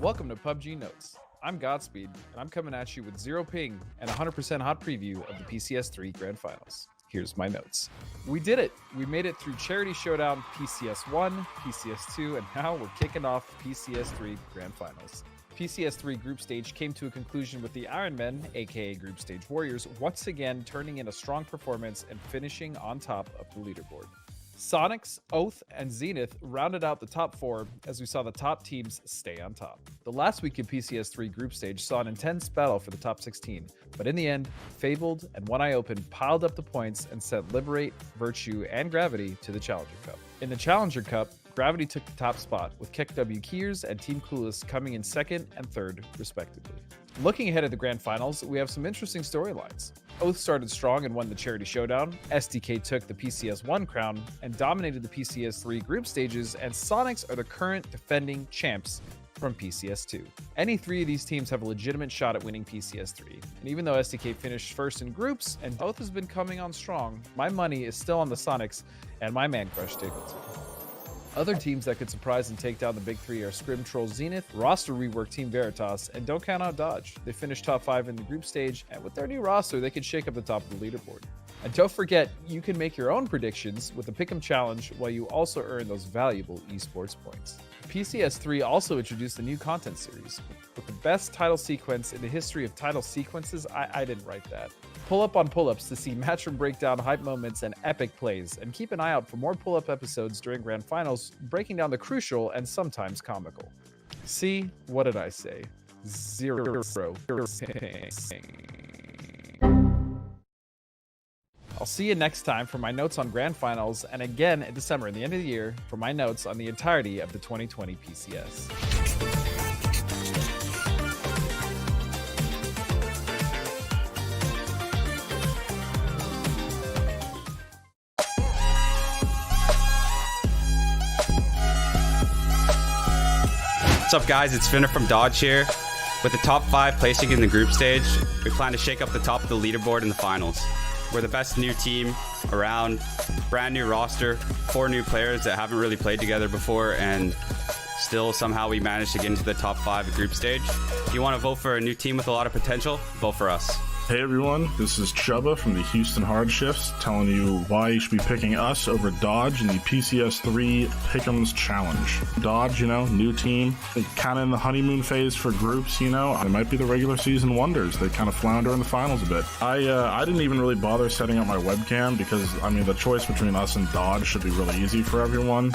Welcome to PUBG Notes. I'm Godspeed, and I'm coming at you with zero ping and 100% hot preview of the PCS3 Grand Finals. Here's my notes. We did it. We made it through Charity Showdown, PCS1, PCS2, and now we're kicking off the PCS3 Grand Finals. PCS3 group stage came to a conclusion with the Iron Men, aka Group Stage Warriors, once again turning in a strong performance and finishing on top of the leaderboard. Sonics, Oath, and Zenith rounded out the top four as we saw the top teams stay on top. The last week in PCS3 group stage saw an intense battle for the top 16, but in the end, Fabled and One Eye Open piled up the points and sent Liberate, Virtue, and Gravity to the Challenger Cup. In the Challenger Cup, Gravity took the top spot, with KekW Kiers and Team Clueless coming in second and third, respectively. Looking ahead at the Grand Finals, we have some interesting storylines. Oath started strong and won the Charity Showdown, SDK took the PCS1 crown and dominated the PCS3 group stages, and Sonics are the current defending champs from PCS2. Any three of these teams have a legitimate shot at winning PCS3, and even though SDK finished first in groups and Oath has been coming on strong, my money is still on the Sonics and my man crush Tickleton. Other teams that could surprise and take down the big three are Scrim Troll Zenith, roster rework Team Veritas, and don't count out Dodge. They finished top 5 in the group stage, and with their new roster, they could shake up the top of the leaderboard. And don't forget, you can make your own predictions with the Pick'em Challenge while you also earn those valuable esports points. PCS3 also introduced a new content series with the best title sequence in the history of title sequences. I didn't write that. Pull up on pull-ups to see matchroom breakdown, hype moments, and epic plays, and keep an eye out for more pull-up episodes during Grand Finals, breaking down the crucial and sometimes comical. See, what did I say? Zero ping. I'll see you next time for my notes on Grand Finals, and again in December, at the end of the year, for my notes on the entirety of the 2020 PCS. What's up, guys? It's Finner from Dodge here. With the top 5 placing in the group stage, we plan to shake up the top of the leaderboard in the finals. We're the best new team around, brand new roster, 4 new players that haven't really played together before, and still somehow we managed to get into the top 5 group stage. If you want to vote for a new team with a lot of potential, vote for us. Hey everyone, this is Chubba from the Houston Hardshifts telling you why you should be picking us over Dodge in the PCS3 Pick'ems Challenge. Dodge, new team, kind of in the honeymoon phase for groups, They might be the regular season wonders. They kind of flounder in the finals a bit. I didn't even really bother setting up my webcam because, the choice between us and Dodge should be really easy for everyone.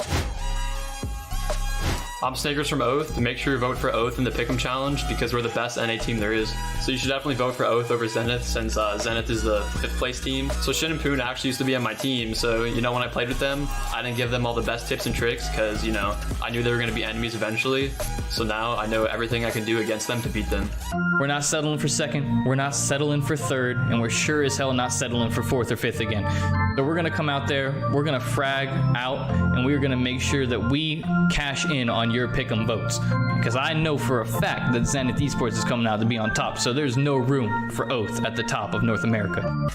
I'm Snickers from Oath. Make sure you vote for Oath in the Pick'em Challenge because we're the best NA team there is. So you should definitely vote for Oath over Zenith since Zenith is the 5th place team. So Shin and Poon actually used to be on my team. So, when I played with them, I didn't give them all the best tips and tricks because, I knew they were going to be enemies eventually. So now I know everything I can do against them to beat them. We're not settling for second. We're not settling for third. And we're sure as hell not settling for 4th or 5th again. So we're going to come out there, we're going to frag out, and we're going to make sure that we cash in on your Pick'em votes. Because I know for a fact that Zenith Esports is coming out to be on top, so there's no room for Oath at the top of North America.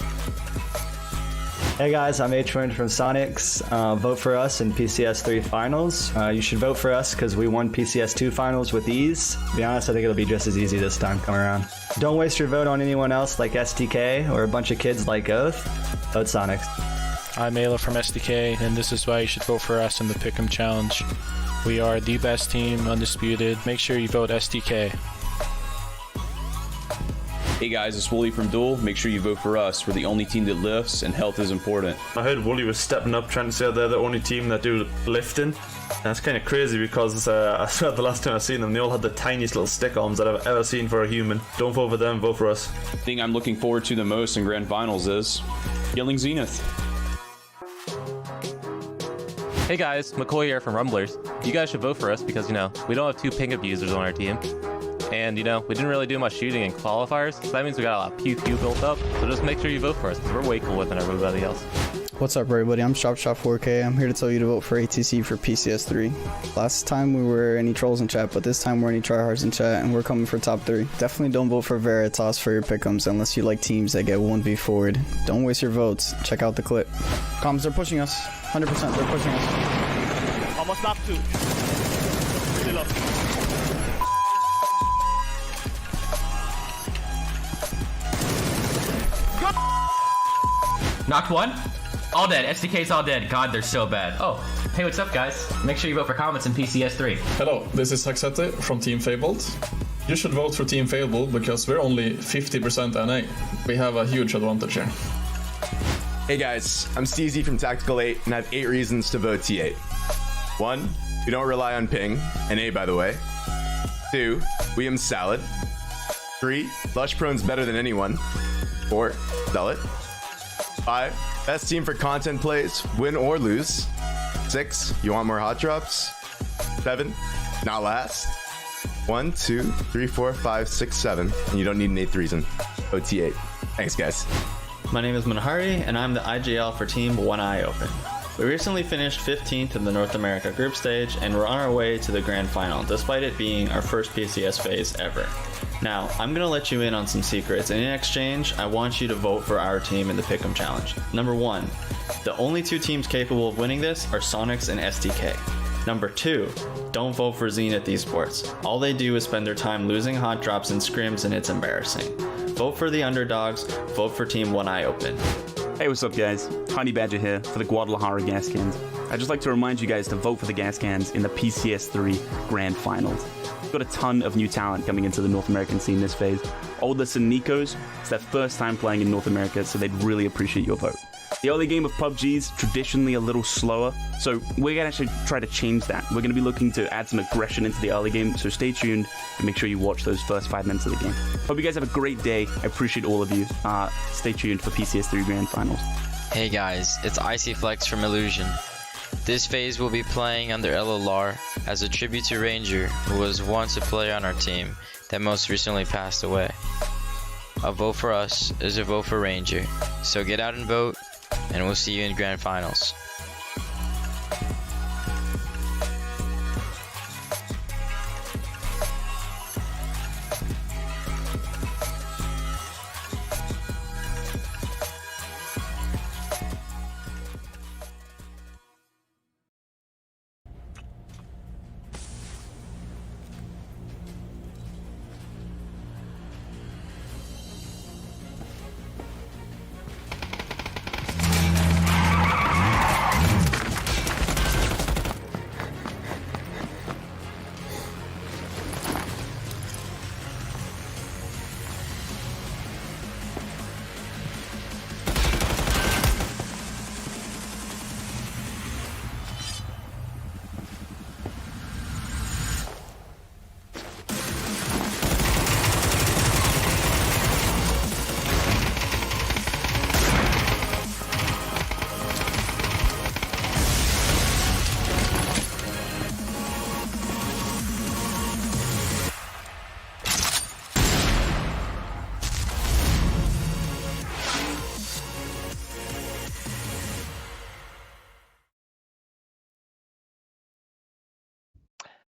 Hey guys, I'm H1 from Sonics. Vote for us in PCS3 Finals. You should vote for us because we won PCS2 Finals with ease. To be honest, I think it'll be just as easy this time coming around. Don't waste your vote on anyone else like SDK or a bunch of kids like Oath. Vote Sonics. I'm Ayla from SDK, and this is why you should vote for us in the Pick'em Challenge. We are the best team, undisputed. Make sure you vote SDK. Hey guys, it's Wooly from Duel. Make sure you vote for us. We're the only team that lifts, and health is important. I heard Wooly was stepping up, trying to say they're the only team that do lifting. That's kind of crazy because I swear the last time I seen them, they all had the tiniest little stick arms that I've ever seen for a human. Don't vote for them, vote for us. The thing I'm looking forward to the most in Grand Finals is killing Zenith. Hey guys, McCoy here from Rumblers. You guys should vote for us because, we don't have 2 ping abusers on our team. And, we didn't really do much shooting in qualifiers, so that means we got a lot of pew-pew built up. So just make sure you vote for us because we're way cooler than everybody else. What's up, everybody? I'm ShopShop4K. I'm here to tell you to vote for ATC for PCS3. Last time we were any trolls in chat, but this time we're any tryhards in chat, and we're coming for top 3. Definitely don't vote for Veritas for your pick'ems unless you like teams that get 1v forward. Don't waste your votes. Check out the clip. Comms, they're pushing us. 100%, they're pushing us. Almost lap 2. Really low. Knocked one. All dead. SDK's all dead. God, they're so bad. Oh, hey, what's up, guys? Make sure you vote for comments in PCS3. Hello, this is Haxete from Team Fabled. You should vote for Team Fabled because we're only 50% NA. We have a huge advantage here. Hey guys, I'm Steezy from Tactical 8, and I have 8 reasons to vote T8. 1, we don't rely on ping, NA by the way. 2, Williams Salad. 3, Lush Prone's better than anyone. 4, Sell it. 5, best team for content plays, win or lose. 6, you want more hot drops. 7, not last. 1, 2, 3, 4, 5, 6, 7, and you don't need an 8th reason. Vote T8. Thanks guys. My name is Manhari, and I'm the IGL for Team One Eye Open. We recently finished 15th in the North America group stage, and we're on our way to the Grand Final, despite it being our first PCS phase ever. Now, I'm going to let you in on some secrets, and in exchange, I want you to vote for our team in the Pick'em Challenge. Number 1, the only 2 teams capable of winning this are Sonics and SDK. Number 2, don't vote for Zenith Esports. All they do is spend their time losing hot drops and scrims, and it's embarrassing. Vote for the underdogs, vote for Team One Eye Open. Hey, what's up guys? Honey Badger here for the Guadalajara Gas Cans. I'd just like to remind you guys to vote for the Gas Cans in the PCS3 Grand Finals. We've got a ton of new talent coming into the North American scene this phase. Oldest and Nikos, it's their first time playing in North America, so they'd really appreciate your vote. The early game of PUBG is traditionally a little slower, so we're going to actually try to change that. We're going to be looking to add some aggression into the early game, so stay tuned and make sure you watch those first 5 minutes of the game. Hope you guys have a great day. I appreciate all of you. Stay tuned for PCS3 Grand Finals. Hey guys, it's Icy Flex from Illusion. This phase will be playing under LLR as a tribute to Ranger, who was once a player on our team that most recently passed away. A vote for us is a vote for Ranger, so get out and vote, and we'll see you in Grand Finals.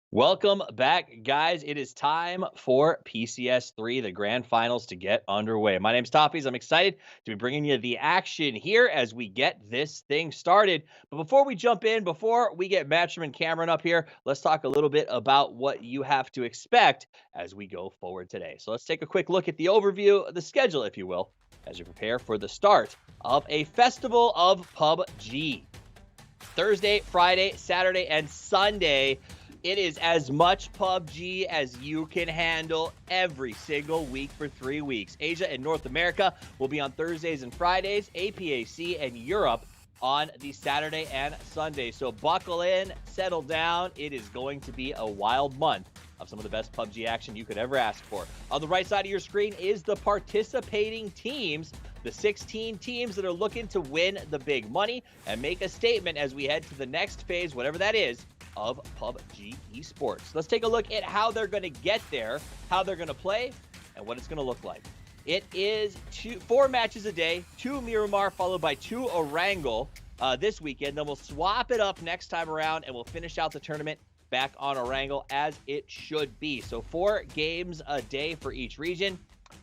Welcome back, guys. It is time for PCS3, the Grand Finals, to get underway. My name's Toppies. I'm excited to be bringing you the action here as we get this thing started. But before we jump in, before we get Matchman Cameron up here, let's talk a little bit about what you have to expect as we go forward today. So let's take a quick look at the overview, the schedule, if you will, as you prepare for the start of a festival of PUBG. Thursday, Friday, Saturday, and Sunday. It is as much PUBG as you can handle every single week for 3 weeks. Asia and North America will be on Thursdays and Fridays, APAC and Europe on the Saturday and Sunday. So buckle in, settle down. It is going to be a wild month of some of the best PUBG action you could ever ask for. On the right side of your screen is the participating teams, the 16 teams that are looking to win the big money and make a statement as we head to the next phase, whatever that is, of PUBG Esports. Let's take a look at how they're going to get there, how they're going to play, and what it's going to look like. It is 4 matches a day, 2 Miramar followed by 2 Erangel this weekend. Then we'll swap it up next time around and we'll finish out the tournament back on Erangel as it should be. So 4 games a day for each region.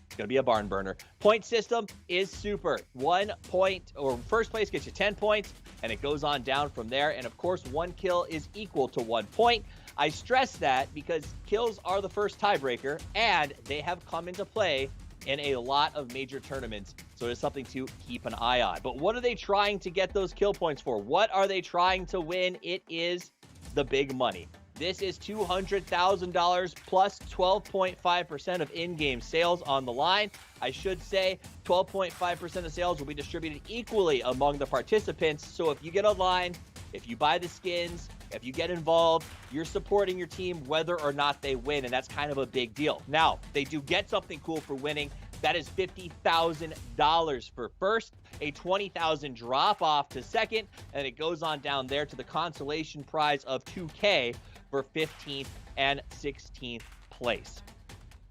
It's going to be a barn burner. Point system is super. 1 point, or first place gets you 10 points, and it goes on down from there. And of course, 1 kill is equal to 1 point. I stress that because kills are the first tiebreaker, and they have come into play in a lot of major tournaments, so it's something to keep an eye on. But what are they trying to get those kill points for? What are they trying to win? It is the big money. This is $200,000 plus 12.5% of in-game sales on the line. I should say 12.5% of sales will be distributed equally among the participants. So if you get online, if you buy the skins, if you get involved, you're supporting your team whether or not they win, and that's kind of a big deal. Now, they do get something cool for winning. That is $50,000 for first, a $20,000 drop off to second, and it goes on down there to the consolation prize of $2K for 15th and 16th place.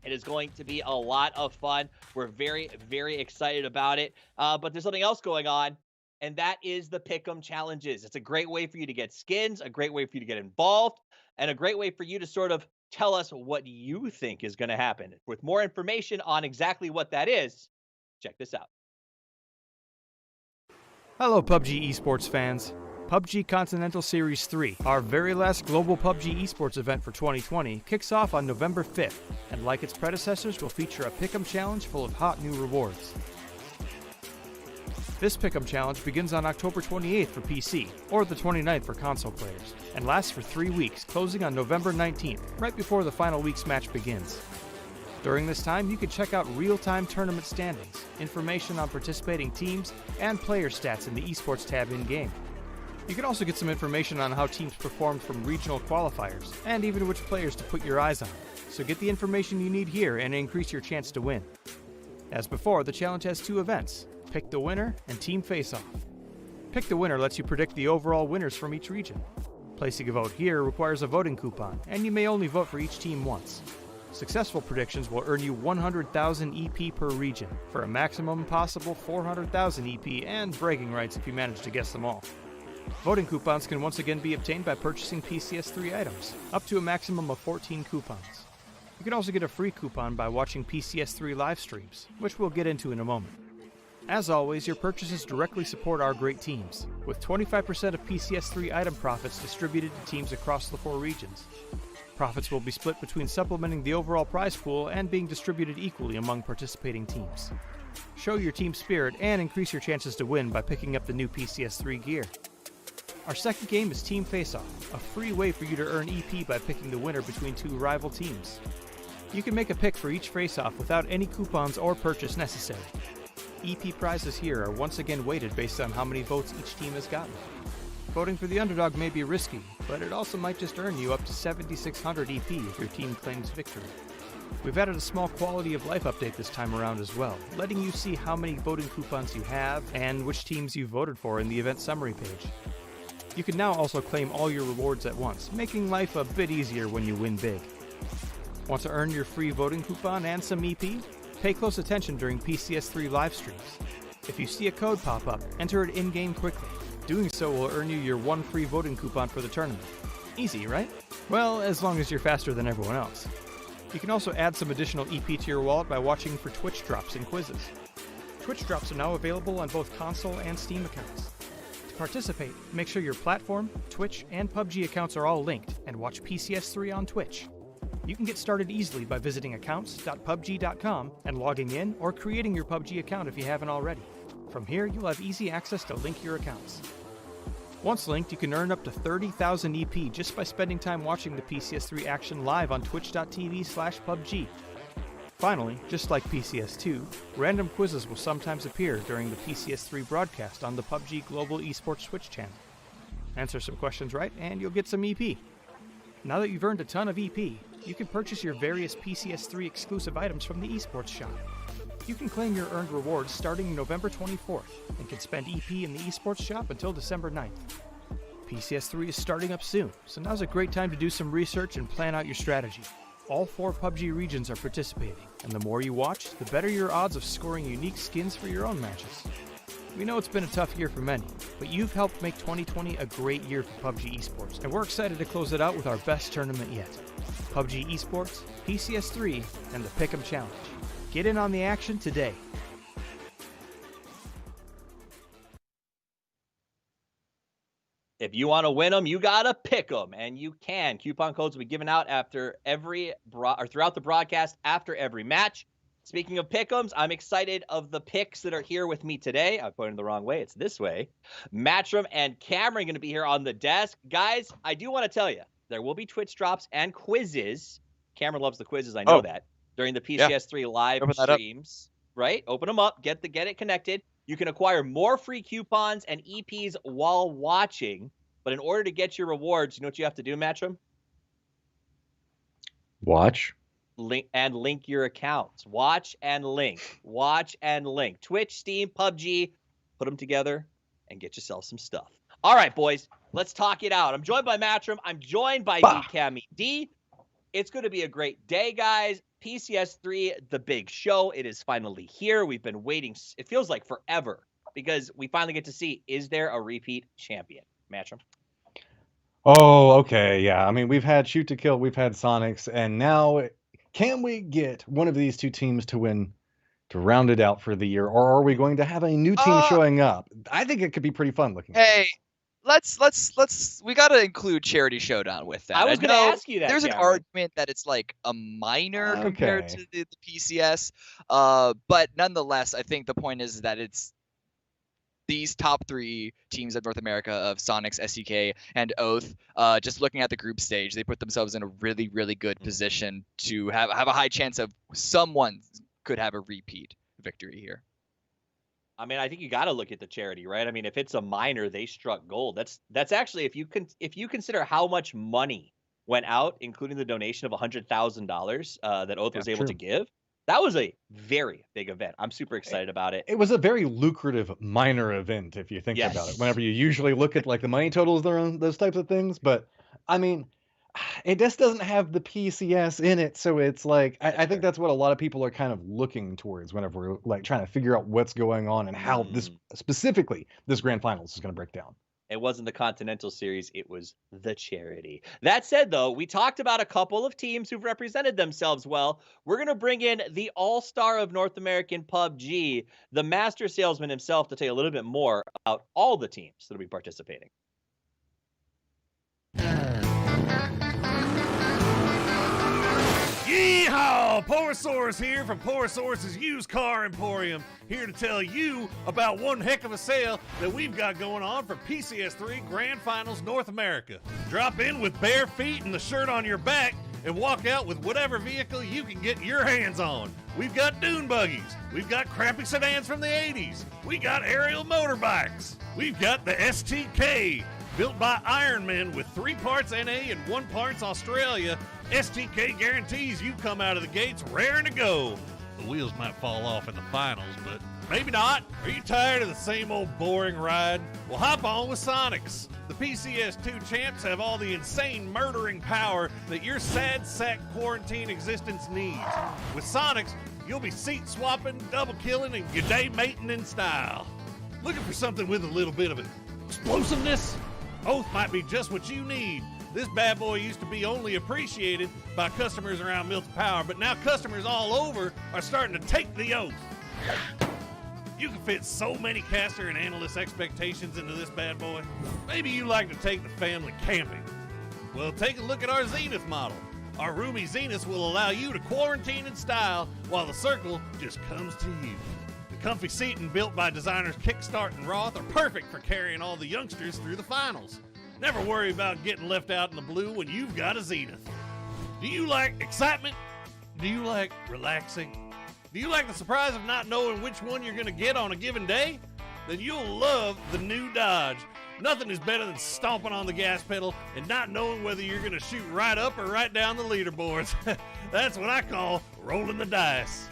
It is going to be a lot of fun. We're very, very excited about it. But there's something else going on, and that is the Pick'em challenges. It's a great way for you to get skins, a great way for you to get involved, and a great way for you to sort of tell us what you think is going to happen. With more information on exactly what that is, check this out. Hello, PUBG Esports fans. PUBG Continental Series 3, our very last global PUBG Esports event for 2020, kicks off on November 5th, and like its predecessors, will feature a Pick'em challenge full of hot new rewards. This Pick'em challenge begins on October 28th for PC, or the 29th for console players, and lasts for 3 weeks, closing on November 19th, right before the final week's match begins. During this time, you can check out real-time tournament standings, information on participating teams, and player stats in the Esports tab in-game. You can also get some information on how teams performed from regional qualifiers, and even which players to put your eyes on. So get the information you need here and increase your chance to win. As before, the challenge has 2 events, Pick the Winner and Team Face-Off. Pick the Winner lets you predict the overall winners from each region. Placing a vote here requires a voting coupon, and you may only vote for each team once. Successful predictions will earn you 100,000 EP per region, for a maximum possible 400,000 EP and bragging rights if you manage to guess them all. Voting coupons can once again be obtained by purchasing PCS3 items, up to a maximum of 14 coupons. You can also get a free coupon by watching PCS3 live streams, which we'll get into in a moment. As always, your purchases directly support our great teams, with 25% of PCS3 item profits distributed to teams across the 4 regions. Profits will be split between supplementing the overall prize pool and being distributed equally among participating teams. Show your team spirit and increase your chances to win by picking up the new PCS3 gear. Our second game is Team Face-Off, a free way for you to earn EP by picking the winner between 2 rival teams. You can make a pick for each face-off without any coupons or purchase necessary. EP prizes here are once again weighted based on how many votes each team has gotten. Voting for the underdog may be risky, but it also might just earn you up to 7,600 EP if your team claims victory. We've added a small quality of life update this time around as well, letting you see how many voting coupons you have and which teams you voted for in the event summary page. You can now also claim all your rewards at once, making life a bit easier when you win big. Want to earn your free voting coupon and some EP? Pay close attention during PCS3 live streams. If you see a code pop up, enter it in-game quickly. Doing so will earn you your 1 free voting coupon for the tournament. Easy, right? Well, as long as you're faster than everyone else. You can also add some additional EP to your wallet by watching for Twitch drops and quizzes. Twitch drops are now available on both console and Steam accounts. To participate, make sure your platform, Twitch, and PUBG accounts are all linked, and watch PCS3 on Twitch. You can get started easily by visiting accounts.pubg.com and logging in or creating your PUBG account if you haven't already. From here, you'll have easy access to link your accounts. Once linked, you can earn up to 30,000 EP just by spending time watching the PCS3 action live on twitch.tv/PUBG. Finally, just like PCS2, random quizzes will sometimes appear during the PCS3 broadcast on the PUBG Global Esports Twitch channel. Answer some questions right, and you'll get some EP. Now that you've earned a ton of EP, you can purchase your various PCS3 exclusive items from the esports shop. You can claim your earned rewards starting November 24th and can spend EP in the esports shop until December 9th. PCS3 is starting up soon, so now's a great time to do some research and plan out your strategy. All 4 PUBG regions are participating, and the more you watch, the better your odds of scoring unique skins for your own matches. We know it's been a tough year for many, but you've helped make 2020 a great year for PUBG Esports, and we're excited to close it out with our best tournament yet. PUBG Esports, PCS3, and the Pick'em Challenge. Get in on the action today. If you want to win them, you gotta pick them, and you can. Coupon codes will be given out after throughout the broadcast after every match. Speaking of pick'ems, I'm excited of the picks that are here with me today. I'm pointing the wrong way. It's this way. Matchroom and Cameron going to be here on the desk. Guys, I do want to tell you, there will be Twitch drops and quizzes. Cameron loves the quizzes, I know that. During the PCS3 live streams. Right? Open them up. Get it connected. You can acquire more free coupons and EPs while watching. But in order to get your rewards, you know what you have to do, Matchroom? Watch. Link your accounts. Watch and link. Twitch, Steam, PUBG. Put them together and get yourself some stuff. All right, boys. Let's talk it out. I'm joined by Matchroom. I'm joined by DCammy D. It's going to be a great day, guys. PCS3, the big show. It is finally here. We've been waiting. It feels like forever because we finally get to see, is there a repeat champion? Matchroom. Oh, okay. Yeah. I mean, we've had Shoot to Kill, we've had Sonics, and now can we get one of these two teams to win to round it out for the year, or are we going to have a new team showing up? I think it could be pretty fun looking. Hey, let's we got to include Charity Showdown with that. I was going to ask you that. There's Cameron. an argument that it's like a minor compared to the PCS, but nonetheless, I think the point is that it's these top three teams of North America of Sonics, SDK, and Oath, just looking at the group stage, they put themselves in a really, really good position to have a high chance of someone could have a repeat victory here. I mean, I think you got to look at the charity, right? I mean, if it's a minor, they struck gold. That's actually, if you consider how much money went out, including the donation of $100,000 that Oath was able to give. That was a very big event. I'm super excited about it. It was a very lucrative minor event, if you think about it. Whenever you usually look at like the money totals around those types of things, but I mean, it just doesn't have the PCS in it, so it's like I think that's what a lot of people are kind of looking towards whenever we're like trying to figure out what's going on and how this specifically this grand finals is going to break down. It wasn't the Continental Series, it was the charity. That said, though, we talked about a couple of teams who've represented themselves well. We're going to bring in the all-star of North American PUBG, the master salesman himself, to tell you a little bit more about all the teams that will be participating. Yeehaw! Porosaurus here from Porosaurus's Used Car Emporium, here to tell you about one heck of a sale that we've got going on for PCS3 Grand Finals North America. Drop in with bare feet and the shirt on your back and walk out with whatever vehicle you can get your hands on. We've got dune buggies. We've got crappy sedans from the 80s. We got aerial motorbikes. We've got the STK, built by Ironman with 3 parts NA and 1 parts Australia. STK guarantees you come out of the gates raring to go. The wheels might fall off in the finals, but maybe not. Are you tired of the same old boring ride? Well, hop on with Sonics. The PCS2 champs have all the insane murdering power that your sad sack quarantine existence needs. With Sonics, you'll be seat swapping, double killing, and g'day mating in style. Looking for something with a little bit of explosiveness? Oath might be just what you need. This bad boy used to be only appreciated by customers around Milton Power, but now customers all over are starting to take the Oath. You can fit so many caster and analyst expectations into this bad boy. Maybe you like to take the family camping. Well, take a look at our Zenith model. Our roomy Zenith will allow you to quarantine in style while the circle just comes to you. The comfy seating built by designers Kickstart and Roth are perfect for carrying all the youngsters through the finals. Never worry about getting left out in the blue when you've got a Zenith. Do you like excitement? Do you like relaxing? Do you like the surprise of not knowing which one you're going to get on a given day? Then you'll love the new Dodge. Nothing is better than stomping on the gas pedal and not knowing whether you're going to shoot right up or right down the leaderboards. That's what I call rolling the dice.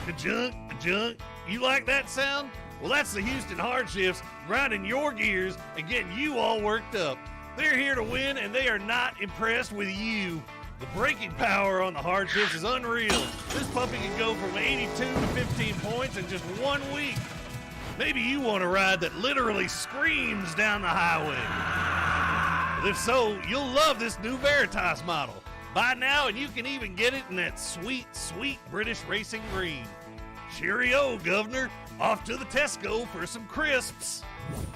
Ka-junk, ka-junk. You like that sound? Well, that's the Houston Hardships grinding your gears and getting you all worked up. They're here to win, and they are not impressed with you. The braking power on the Hardships is unreal. This puppy can go from 82 to 15 points in just 1 week. Maybe you want a ride that literally screams down the highway. Well, if so, you'll love this new Veritas model. Buy now, and you can even get it in that sweet, sweet British racing green. Cheerio, Governor. Off to the Tesco for some crisps.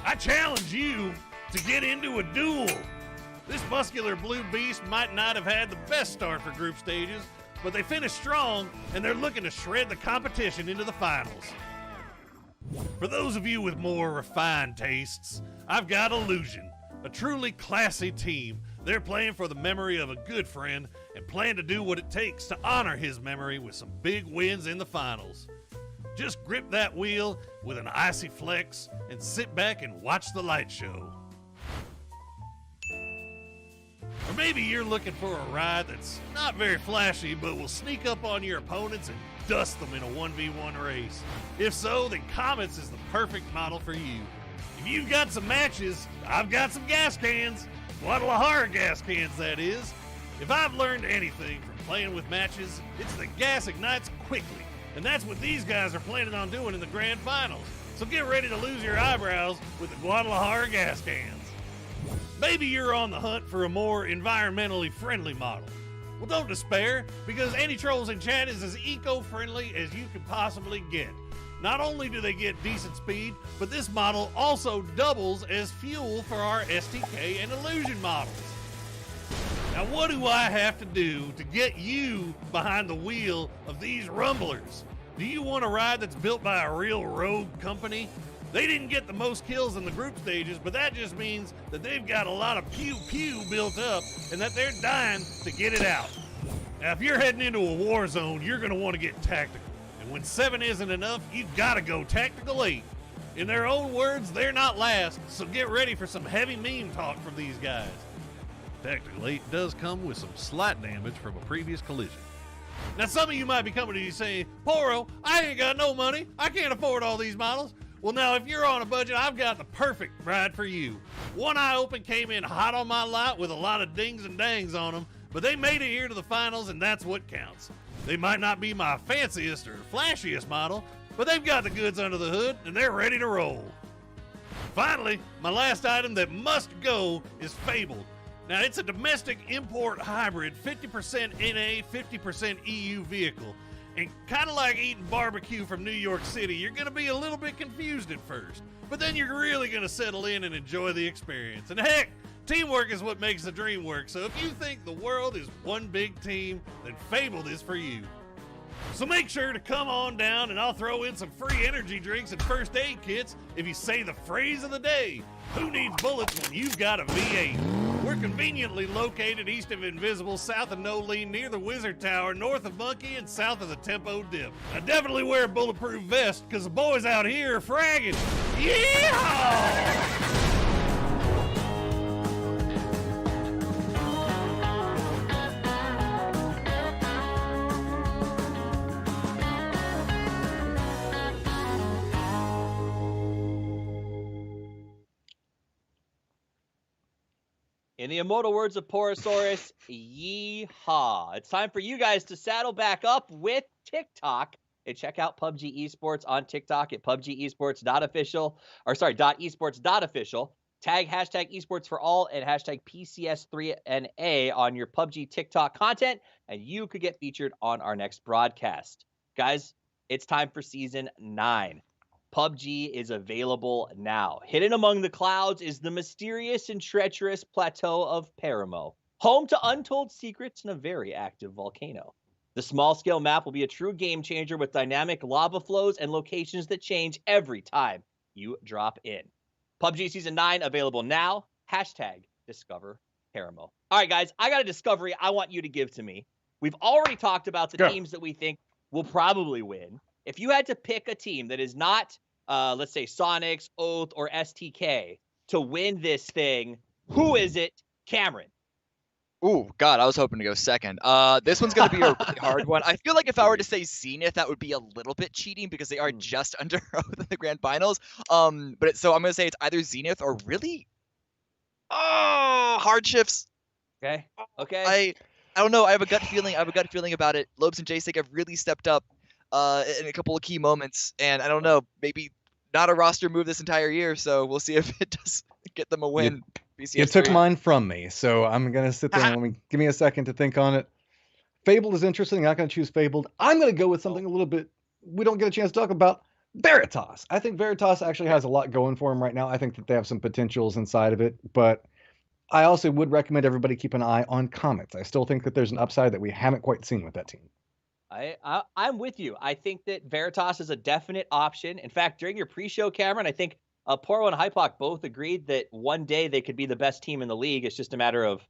I challenge you to get into a duel. This muscular blue beast might not have had the best start for group stages, but they finished strong, and they're looking to shred the competition into the finals. For those of you with more refined tastes, I've got Illusion, a truly classy team. They're playing for the memory of a good friend and plan to do what it takes to honor his memory with some big wins in the finals. Just grip that wheel with an icy flex and sit back and watch the light show. Or maybe you're looking for a ride that's not very flashy but will sneak up on your opponents and dust them in a 1v1 race. If so, then Comets is the perfect model for you. If you've got some matches, I've got some gas cans. Guadalajara gas cans, that is. If I've learned anything from playing with matches, it's that gas ignites quickly. And that's what these guys are planning on doing in the grand finals. So get ready to lose your eyebrows with the Guadalajara gas cans. Maybe you're on the hunt for a more environmentally friendly model. Well, don't despair, because Anti-Trolls in Chat is as eco-friendly as you can possibly get. Not only do they get decent speed, but this model also doubles as fuel for our STK and Illusion models. Now, what do I have to do to get you behind the wheel of these rumblers? Do you want a ride that's built by a real rogue company? They didn't get the most kills in the group stages, but that just means that they've got a lot of pew-pew built up and that they're dying to get it out. Now, if you're heading into a war zone, you're going to want to get tactical. And when 7 isn't enough, you've got to go Tactical 8. In their own words, they're not last, so get ready for some heavy meme talk from these guys. Tactical 8 does come with some slight damage from a previous collision. Now, some of you might be coming to you saying, Poro, I ain't got no money. I can't afford all these models. Well, now, if you're on a budget, I've got the perfect ride for you. One Eye Open came in hot on my lot with a lot of dings and dangs on them, but they made it here to the finals, and that's what counts. They might not be my fanciest or flashiest model, but they've got the goods under the hood, and they're ready to roll. Finally, my last item that must go is Fabled. Now, it's a domestic import hybrid, 50% NA, 50% EU vehicle. And kind of like eating barbecue from New York City, you're going to be a little bit confused at first. But then you're really going to settle in and enjoy the experience. And heck, teamwork is what makes the dream work. So if you think the world is one big team, then Fabled is for you. So make sure to come on down and I'll throw in some free energy drinks and first aid kits if you say the phrase of the day. Who needs bullets when you've got a V8? We're conveniently located east of Invisible, south of No Lean, near the Wizard Tower, north of Monkey, and south of the Tempo Dip. Now definitely wear a bulletproof vest, because the boys out here are fragging. Yeehaw! In the immortal words of Porosaurus, yeehaw. It's time for you guys to saddle back up with TikTok and check out PUBG Esports on TikTok at .esports.official. Tag hashtag esports for all and hashtag PCS3 NA on your PUBG TikTok content, and you could get featured on our next broadcast. Guys, it's time for Season 9. PUBG is available now. Hidden among the clouds is the mysterious and treacherous plateau of Paramo, home to untold secrets and a very active volcano. The small-scale map will be a true game changer with dynamic lava flows and locations that change every time you drop in. PUBG Season 9 available now. Hashtag Discover Paramo. All right, guys, I got a discovery I want you to give to me. We've already talked about the teams that we think will probably win. If you had to pick a team that is not, let's say, Sonics, Oath, or STK to win this thing, who is it? Cameron. Ooh, God, I was hoping to go second. This one's going to be a really hard one. I feel like if I were to say Zenith, that would be a little bit cheating because they are just under Oath in the Grand Finals. So I'm going to say it's either Zenith or really, Hardships. Okay. I don't know. I have a gut feeling. About it. Lobes and JSig have really stepped up in a couple of key moments, and I don't know, maybe not a roster move this entire year, so we'll see if it does get them a win. You took mine from me, so I'm gonna sit there and give me a second to think on it. Fabled is interesting. I'm not gonna choose Fabled. I'm gonna go with something a little bit we don't get a chance to talk about. Veritas. I think Veritas actually has a lot going for him right now. I think that they have some potentials inside of it, but I also would recommend everybody keep an eye on Comets. I still think that there's an upside that we haven't quite seen with that team. I'm with you. I think that Veritas is a definite option. In fact, during your pre-show, Cameron, I think Poro and Hypoc both agreed that one day they could be the best team in the league. It's just a matter of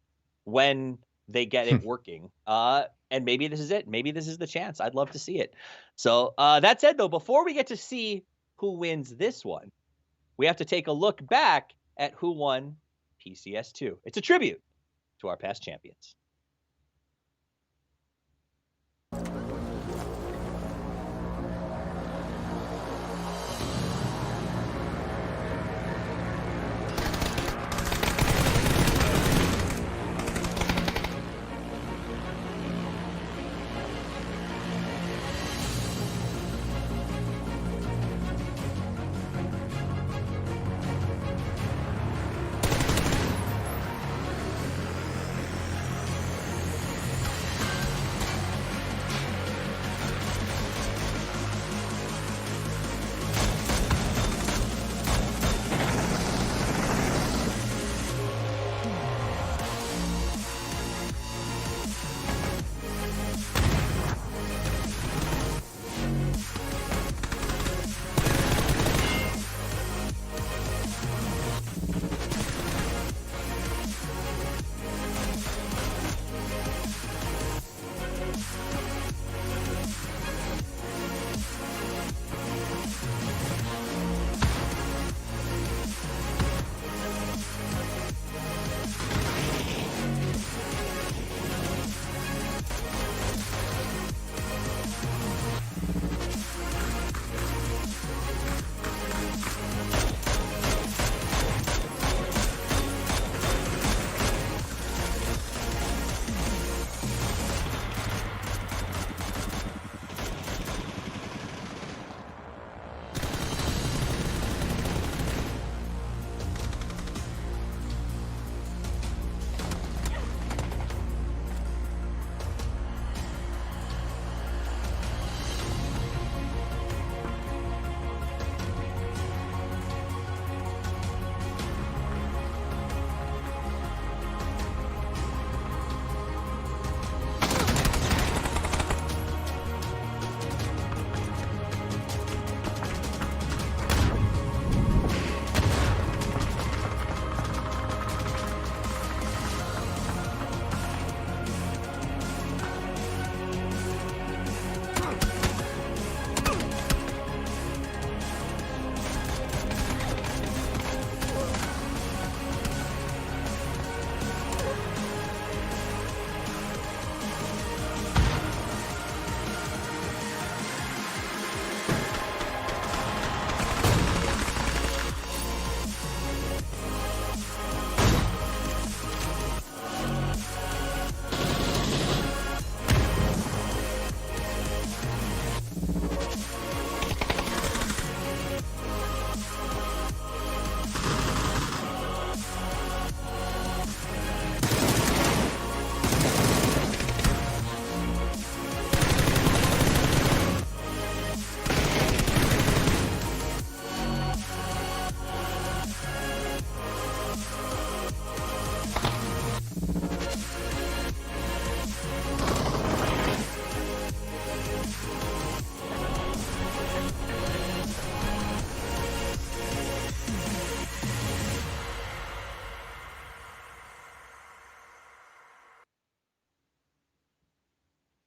when they get it working. And maybe this is it. Maybe this is the chance. I'd love to see it. So that said, though, before we get to see who wins this one, we have to take a look back at who won PCS2. It's a tribute to our past champions.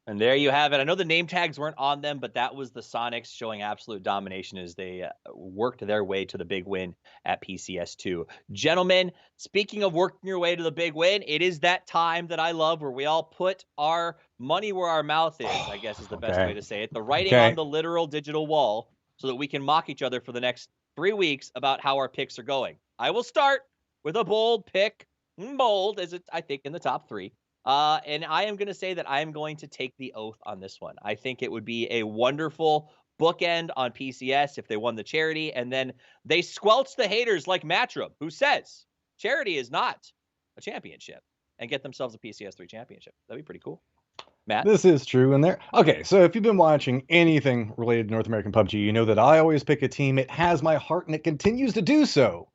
And there you have it. I know the name tags weren't on them, but that was the Sonics showing absolute domination as they worked their way to the big win at PCS2. Gentlemen, speaking of working your way to the big win, it is that time that I love where we all put our money where our mouth is, I guess is the best way to say it. The writing on the literal digital wall so that we can mock each other for the next 3 weeks about how our picks are going. I will start with a bold pick. Bold, as it, I think, in the top 3. And I am going to say that I am going to take the oath on this one. I think it would be a wonderful bookend on PCS if they won the charity, and then they squelch the haters like Matrum, who says charity is not a championship, and get themselves a PCS3 championship. That'd be pretty cool. Matt? This is true. And okay, so if you've been watching anything related to North American PUBG, you know that I always pick a team. It has my heart, and it continues to do so.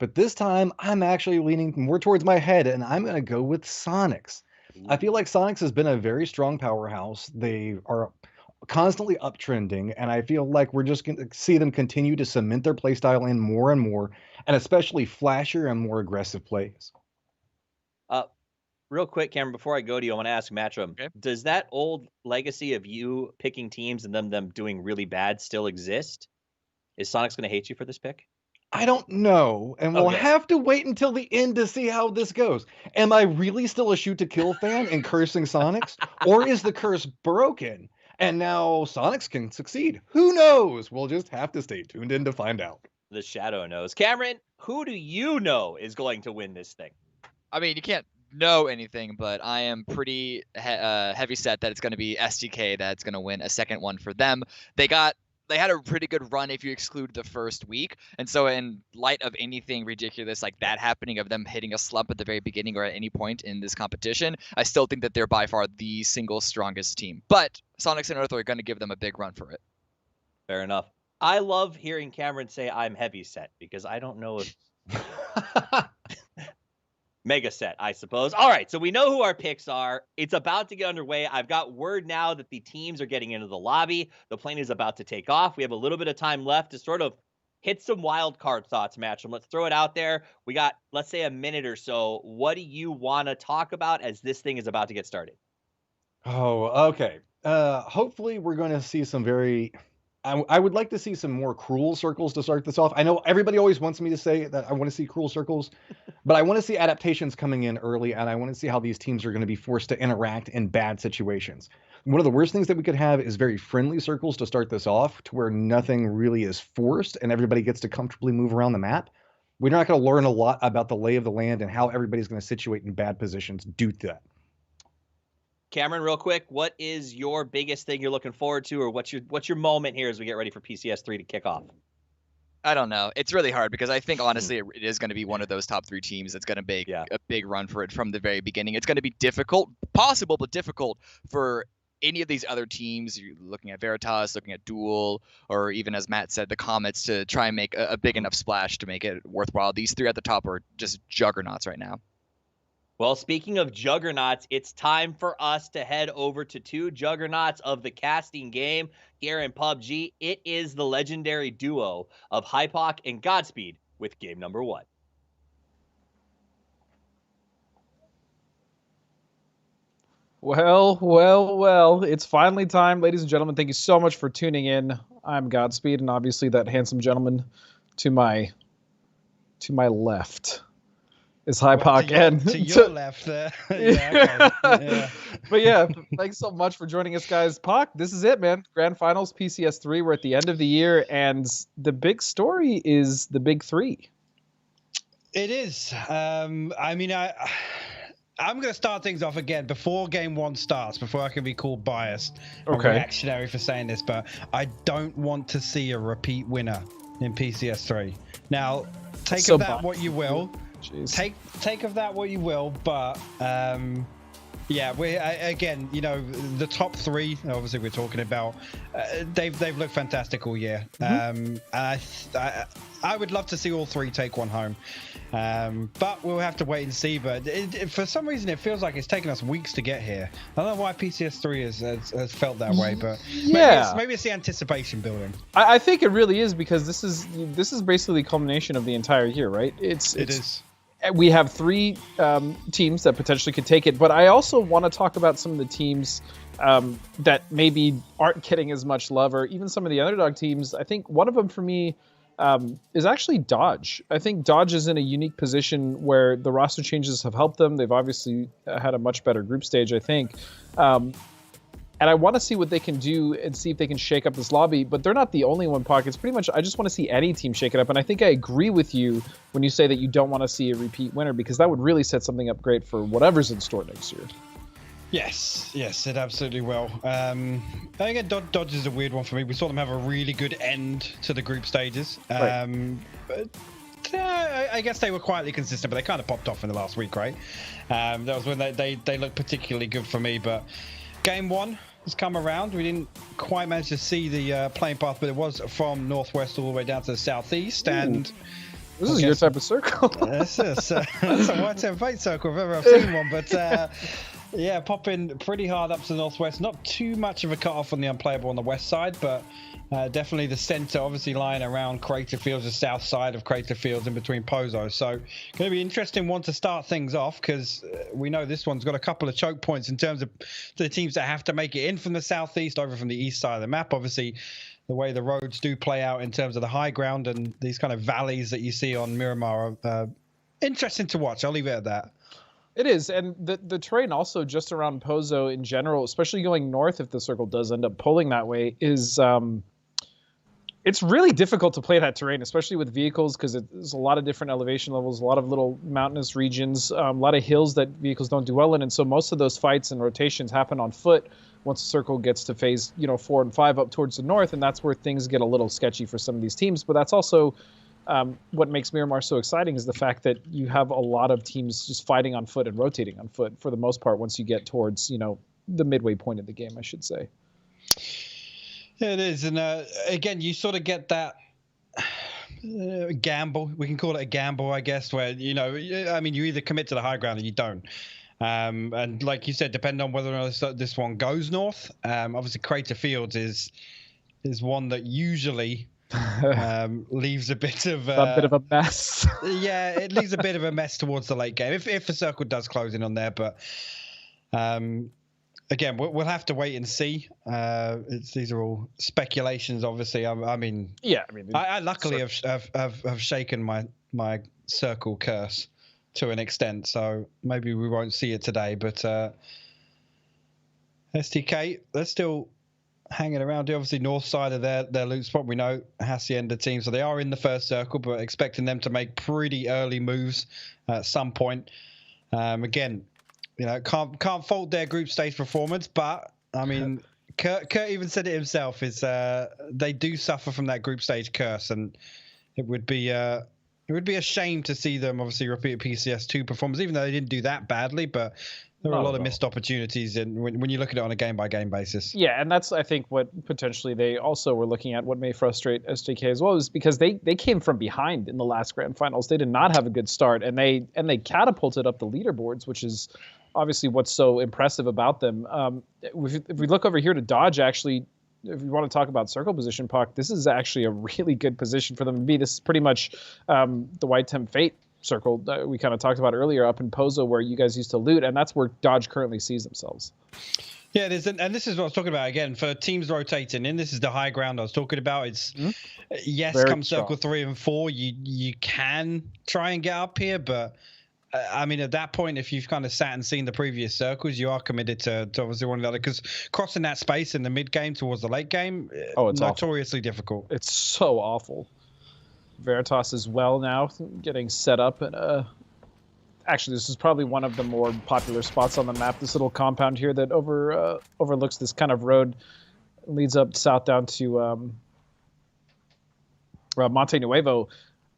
But this time, I'm actually leaning more towards my head, and I'm going to go with Sonics. I feel like Sonics has been a very strong powerhouse. They are constantly uptrending, and I feel like we're just going to see them continue to cement their playstyle in more and more, and especially flashier and more aggressive plays. Real quick, Cameron, before I go to you, I want to ask Matchroom, does that old legacy of you picking teams and them doing really bad still exist? Is Sonics going to hate you for this pick? I don't know, and we'll have to wait until the end to see how this goes. Am I really still a shoot-to-kill fan and cursing Sonics? Or is the curse broken, and now Sonics can succeed? Who knows? We'll just have to stay tuned in to find out. The Shadow knows. Cameron, who do you know is going to win this thing? I mean, you can't know anything, but I am pretty heavy set that it's going to be SDK that's going to win a second one for them. They had a pretty good run if you exclude the first week, and so in light of anything ridiculous like that happening, of them hitting a slump at the very beginning or at any point in this competition, I still think that they're by far the single strongest team. But Sonics and Earth are going to give them a big run for it. Fair enough. I love hearing Cameron say I'm heavy set, because I don't know if mega set, I suppose. All right, so we know who our picks are. It's about to get underway. I've got word now that the teams are getting into the lobby. The plane is about to take off. We have a little bit of time left to sort of hit some wild card thoughts, Matchroom. Let's throw it out there. We got, let's say, a minute or so. What do you want to talk about as this thing is about to get started? Oh, okay. Hopefully we're going to see some very... I would like to see some more cruel circles to start this off. I know everybody always wants me to say that I want to see cruel circles, but I want to see adaptations coming in early, and I want to see how these teams are going to be forced to interact in bad situations. One of the worst things that we could have is very friendly circles to start this off, to where nothing really is forced and everybody gets to comfortably move around the map. We're not going to learn a lot about the lay of the land and how everybody's going to situate in bad positions due to that. Cameron, real quick, what is your biggest thing you're looking forward to, or what's your moment here as we get ready for PCS3 to kick off? I don't know. It's really hard because I think, honestly, it is going to be one of those top 3 teams that's going to make a big run for it from the very beginning. It's going to be difficult, possible, but difficult for any of these other teams. You're looking at Veritas, looking at Duel, or even, as Matt said, the Comets, to try and make a big enough splash to make it worthwhile. These 3 at the top are just juggernauts right now. Well, speaking of juggernauts, it's time for us to head over to 2 juggernauts of the casting game here in PUBG. It is the legendary duo of Hypoc and Godspeed with game number 1. Well, it's finally time, ladies and gentlemen. Thank you so much for tuning in. I'm Godspeed, and obviously that handsome gentleman to my left is Hypoc, to your left there. Yeah, okay. Yeah. But yeah, thanks so much for joining us, guys. Poc, this is it, man. Grand Finals, PCS3. We're at the end of the year, and the big story is the big 3. It is. I mean, I'm going to start things off again before game 1 starts, before I can be called biased or reactionary for saying this, but I don't want to see a repeat winner in PCS3. Now, take of that what you will. Jeez. Take of that what you will, but yeah, again, you know, the top 3. Obviously, we're talking about. They've looked fantastic all year. I would love to see all 3 take one home, but we'll have to wait and see. But for some reason, it feels like it's taken us weeks to get here. I don't know why PCS3 has felt that way, but yeah, maybe it's the anticipation building. I think it really is, because this is basically the culmination of the entire year, right? It is. We have 3 teams that potentially could take it, but I also want to talk about some of the teams that maybe aren't getting as much love, or even some of the underdog teams. I think one of them for me is actually Dodge. I think Dodge is in a unique position where the roster changes have helped them. They've obviously had a much better group stage, I think. And I want to see what they can do and see if they can shake up this lobby. But they're not the only one, Pock. It's pretty much, I just want to see any team shake it up. And I think I agree with you when you say that you don't want to see a repeat winner, because that would really set something up great for whatever's in store next year. Yes, it absolutely will. Again, Dodge is a weird one for me. We saw them have a really good end to the group stages. But I guess they were quietly consistent, but they kind of popped off in the last week, right? That was when they looked particularly good for me. But game 1 has come around. We didn't quite manage to see the playing path, but it was from northwest all the way down to the southeast. And This is your type of circle. That's a white and fate circle if ever I've seen one. But yeah, popping pretty hard up to the northwest. Not too much of a cut off on the unplayable on the west side, but definitely the center, obviously lying around Crater Fields, the south side of Crater Fields in between Pozo. So going to be an interesting one to start things off, because we know this one's got a couple of choke points in terms of the teams that have to make it in from the southeast over from the east side of the map. Obviously, the way the roads do play out in terms of the high ground and these kind of valleys that you see on Miramar are interesting to watch. I'll leave it at that. It is, and the terrain also just around Pozo in general, especially going north if the circle does end up pulling that way, is it's really difficult to play that terrain, especially with vehicles, because there's a lot of different elevation levels, a lot of little mountainous regions, a lot of hills that vehicles don't do well in, and so most of those fights and rotations happen on foot once the circle gets to phase 4 and 5 up towards the north, and that's where things get a little sketchy for some of these teams. But that's also what makes Miramar so exciting, is the fact that you have a lot of teams just fighting on foot and rotating on foot for the most part once you get towards the midway point of the game, I should say. It is, and again, you sort of get that gamble. We can call it a gamble, I guess, where you either commit to the high ground or you don't. And like you said, depending on whether or not this one goes north, obviously Crater Fields is one that usually leaves a bit of a mess. Yeah, it leaves a bit of a mess towards the late game if the circle does close in on there. But again, we'll have to wait and see. These are all speculations, obviously. I luckily have shaken my circle curse to an extent, so maybe we won't see it today. But STK, they're still hanging around. Obviously, north side of their loot spot, we know Hacienda team, so they are in the first circle, but expecting them to make pretty early moves at some point. Again, can't fault their group stage performance, but I mean, Kurt even said it himself, is they do suffer from that group stage curse, and it would be a shame to see them obviously repeat PCS2 performance, even though they didn't do that badly, but there were a lot of missed opportunities when you look at it on a game-by-game basis. Yeah, and that's, I think, what potentially they also were looking at, what may frustrate SJK as well, is because they came from behind in the last Grand Finals. They did not have a good start, and they catapulted up the leaderboards, which is obviously what's so impressive about them. If we look over here to Dodge, actually, if you want to talk about circle position, Puck, this is actually a really good position for them to be. This is pretty much the White Temp Fate circle that we kind of talked about earlier up in Pozo, where you guys used to loot, and that's where Dodge currently sees themselves. Yeah, it is, and this is what I was talking about again for teams rotating in. This is the high ground I was talking about. It's yes, very come strong. Circle 3 and 4, you can try and get up here, but I mean, at that point, if you've kind of sat and seen the previous circles, you are committed to obviously one another, because crossing that space in the mid game towards the late game, it's notoriously difficult. It's so awful. Veritas as well now, getting set up. And actually, this is probably one of the more popular spots on the map. This little compound here that overlooks this kind of road, leads up south down to Monte Nuevo.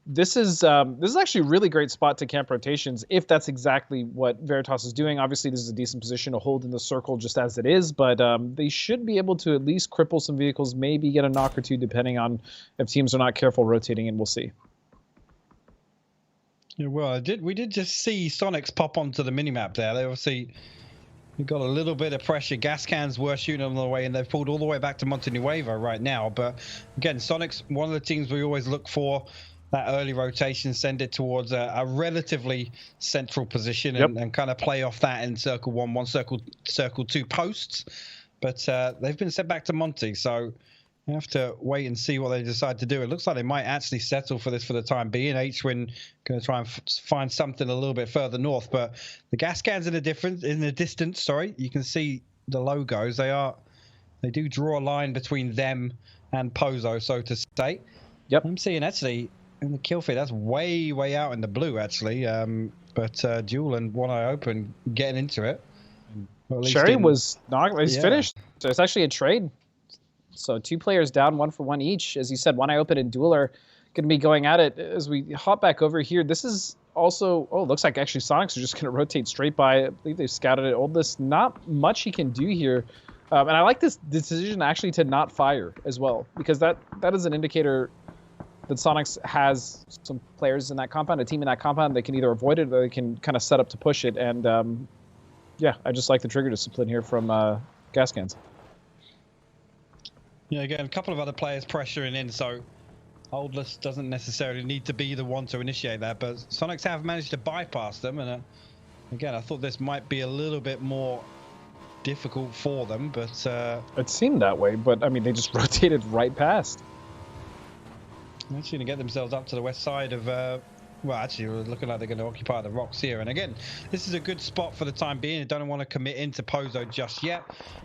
This is actually a really great spot to camp rotations if that's exactly what Veritas is doing. Obviously, this is a decent position to hold in the circle just as it is, but they should be able to at least cripple some vehicles, maybe get a knock or two, depending on if teams are not careful rotating, and we'll see. Yeah, well, we did just see Sonics pop onto the minimap there. They obviously got a little bit of pressure. Gas cans were shooting on the way, and they've pulled all the way back to Monte Nuevo right now. But again, Sonics, one of the teams we always look for that early rotation, send it towards a relatively central position, and kind of play off that in circle 1, circle 2 posts. But they've been sent back to Monty, so we have to wait and see what they decide to do. It looks like they might actually settle for this for the time being. H-Win going to try and find something a little bit further north, but the gas cans in the distance. Sorry, you can see the logos. They do draw a line between them and Pozo, so to say. Yep, I'm seeing actually in the kill feed, that's way out in the blue, actually. But Duel and One Eye Open getting into it. Sherry was not. He's finished. So it's actually a trade. So 2 players down, 1 for 1 each. As you said, One Eye Open and Duel are going to be going at it. As we hop back over here, this is also. Oh, it looks like actually Sonics are just going to rotate straight by. I believe they've scouted it. Oldest, not much he can do here. And I like this decision actually to not fire as well, because that is an indicator that Sonics has some players in that compound, a team in that compound. They can either avoid it or they can kind of set up to push it. And yeah, I just like the trigger discipline here from Gascans. Yeah, again, a couple of other players pressuring in, so Holdless doesn't necessarily need to be the one to initiate that, but Sonics have managed to bypass them, and again, I thought this might be a little bit more difficult for them, but it seemed that way, but I mean, they just rotated right past. They're actually going to get themselves up to the west side of well, actually, we're looking like they're going to occupy the rocks here. And again, this is a good spot for the time being. You don't want to commit into Pozo just yet.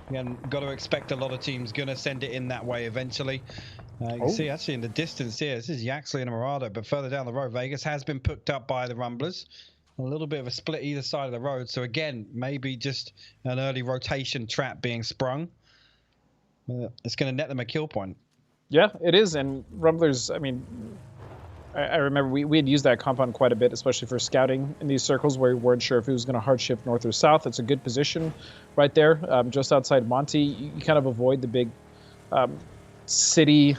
Again, got to expect a lot of teams going to send it in that way eventually. You can see actually in the distance here, this is Yaxley and Murado, but further down the road, Vegas has been picked up by the Rumblers. A little bit of a split either side of the road. So again, maybe just an early rotation trap being sprung. It's going to net them a kill point. Yeah, it is. And Rumblers, I mean, I remember we had used that compound quite a bit, especially for scouting in these circles where we weren't sure if it was going to hard shift north or south. It's a good position right there, just outside Monty. You kind of avoid the big city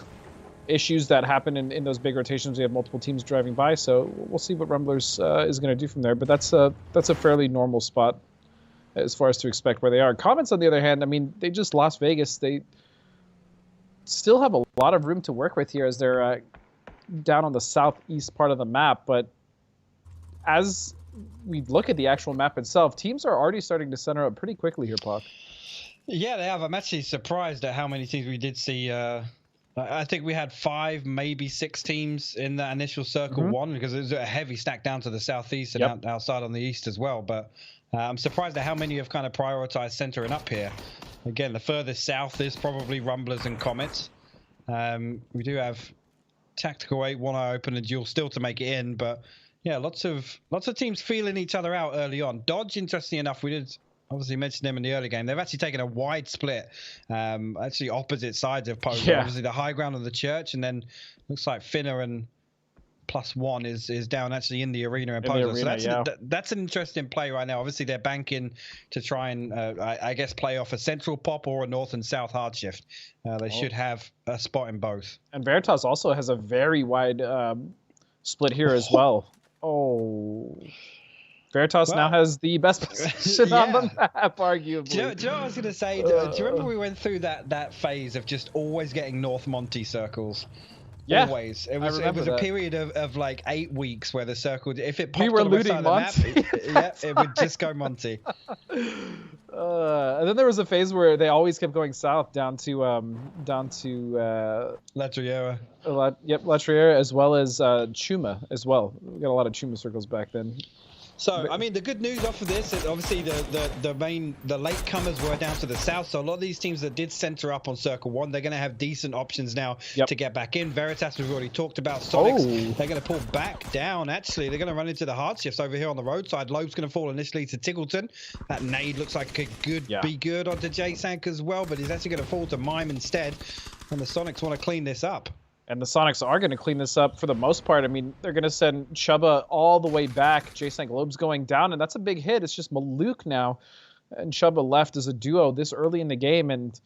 issues that happen in those big rotations. We have multiple teams driving by, so we'll see what Rumblers is going to do from there. But that's a fairly normal spot as far as to expect where they are. Comets, on the other hand, I mean, they just lost Vegas. They still have a lot of room to work with here as they're down on the southeast part of the map, but as we look at the actual map itself, teams are already starting to center up pretty quickly here, Puck. Yeah, they have. I'm actually surprised at how many teams we did see. I think we had 5, maybe 6 teams in that initial circle one, because it was a heavy stack down to the southeast and outside on the east as well. But I'm surprised at how many have kind of prioritized centering up here. Again, the furthest south is probably Rumblers and Comets. We do have Tactical 8, One Eye Open, and Duel still to make it in, but yeah, lots of teams feeling each other out early on. Dodge, interestingly enough, we did obviously mention them in the early game. They've actually taken a wide split, actually opposite sides of Pozo. Yeah. Obviously the high ground of the church, and then looks like Finner and +1 is down actually in the arena in Pozo. So that's an interesting play right now. Obviously they're banking to try and I guess play off a central pop or a north and south hard shift. They should have a spot in both. And Veritas also has a very wide split here as well. Veritas now has the best position on the map, arguably. Do you know what I was going to say? Do you remember we went through that phase of just always getting North Monty circles? Yeah, Always. It was a period of like 8 weeks where the circle, if it popped we were on the west side looting of the map, it would just go Monty. And then there was a phase where they always kept going south down to La Triera. La Triera, as well as Chuma as well. We got a lot of Chuma circles back then. So, I mean, the good news off of this is obviously the latecomers were down to the south. So a lot of these teams that did center up on Circle 1, they're going to have decent options now to get back in. Veritas, we've already talked about. Sonics, they're going to pull back down. Actually, they're going to run into the hard shifts over here on the roadside. Loeb's going to fall initially to Tiggleton. That nade looks like it could be good onto J-Sank as well, but he's actually going to fall to Mime instead. And the Sonics want to clean this up. And the Sonics are going to clean this up for the most part. I mean, they're going to send Chuba all the way back. Jason Globe's going down, and that's a big hit. It's just Maluk now, and Chuba left as a duo this early in the game. And,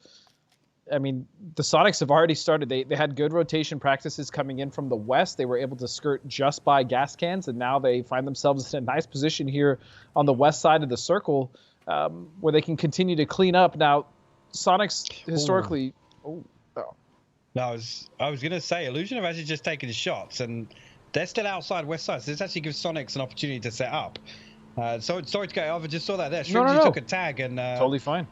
I mean, the Sonics have already started. They had good rotation practices coming in from the west. They were able to skirt just by gas cans, and now they find themselves in a nice position here on the west side of the circle where they can continue to clean up. Now, Sonics historically... No, I was going to say, Illusion have actually just taken shots, and they're still outside west side, so this actually gives Sonics an opportunity to set up. Sorry to go over, just saw that there. Stringy took a tag, and... totally fine.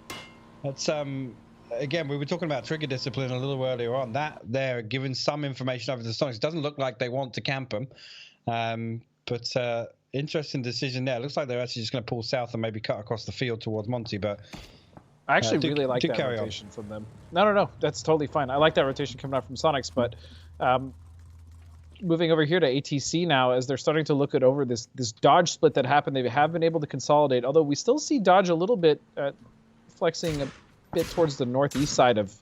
That's, again, we were talking about trigger discipline a little earlier on. That they're giving some information over to the Sonics. Doesn't look like they want to camp them, but interesting decision there. Looks like they're actually just going to pull south and maybe cut across the field towards Monty, but... I actually really like that rotation from them. No, that's totally fine. I like that rotation coming out from Sonics, but moving over here to ATC now, as they're starting to look at over this Dodge split that happened, they have been able to consolidate, although we still see Dodge a little bit flexing a bit towards the northeast side of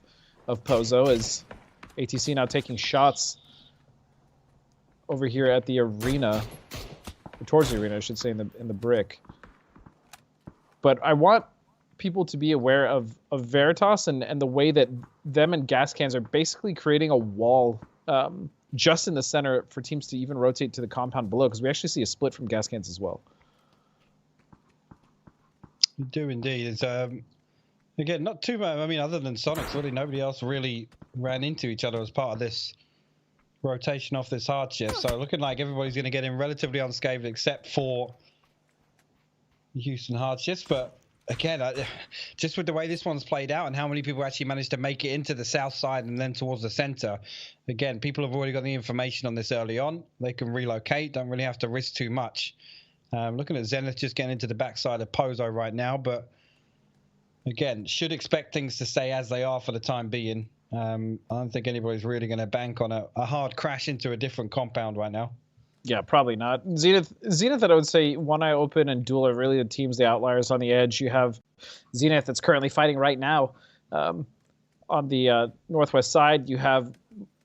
Pozo, as ATC now taking shots over here at the arena, or towards the arena, I should say, in the brick. But I want people to be aware of Veritas and the way that them and gas cans are basically creating a wall just in the center for teams to even rotate to the compound below, because we actually see a split from gas cans as well. We do indeed. It's again, not too much. I mean, other than Sonics, really nobody else really ran into each other as part of this rotation off this hard shift. So looking like everybody's going to get in relatively unscathed except for Houston hard shifts. But again, just with the way this one's played out and how many people actually managed to make it into the south side and then towards the center, again, people have already got the information on this early on. They can relocate, don't really have to risk too much. Looking at Zenith just getting into the backside of Pozo right now, but again, should expect things to stay as they are for the time being. I don't think anybody's really going to bank on a hard crash into a different compound right now. Yeah, probably not. Zenith, I would say One Eye Open and Duel are really the teams, the outliers on the edge. You have Zenith that's currently fighting right now on the northwest side. You have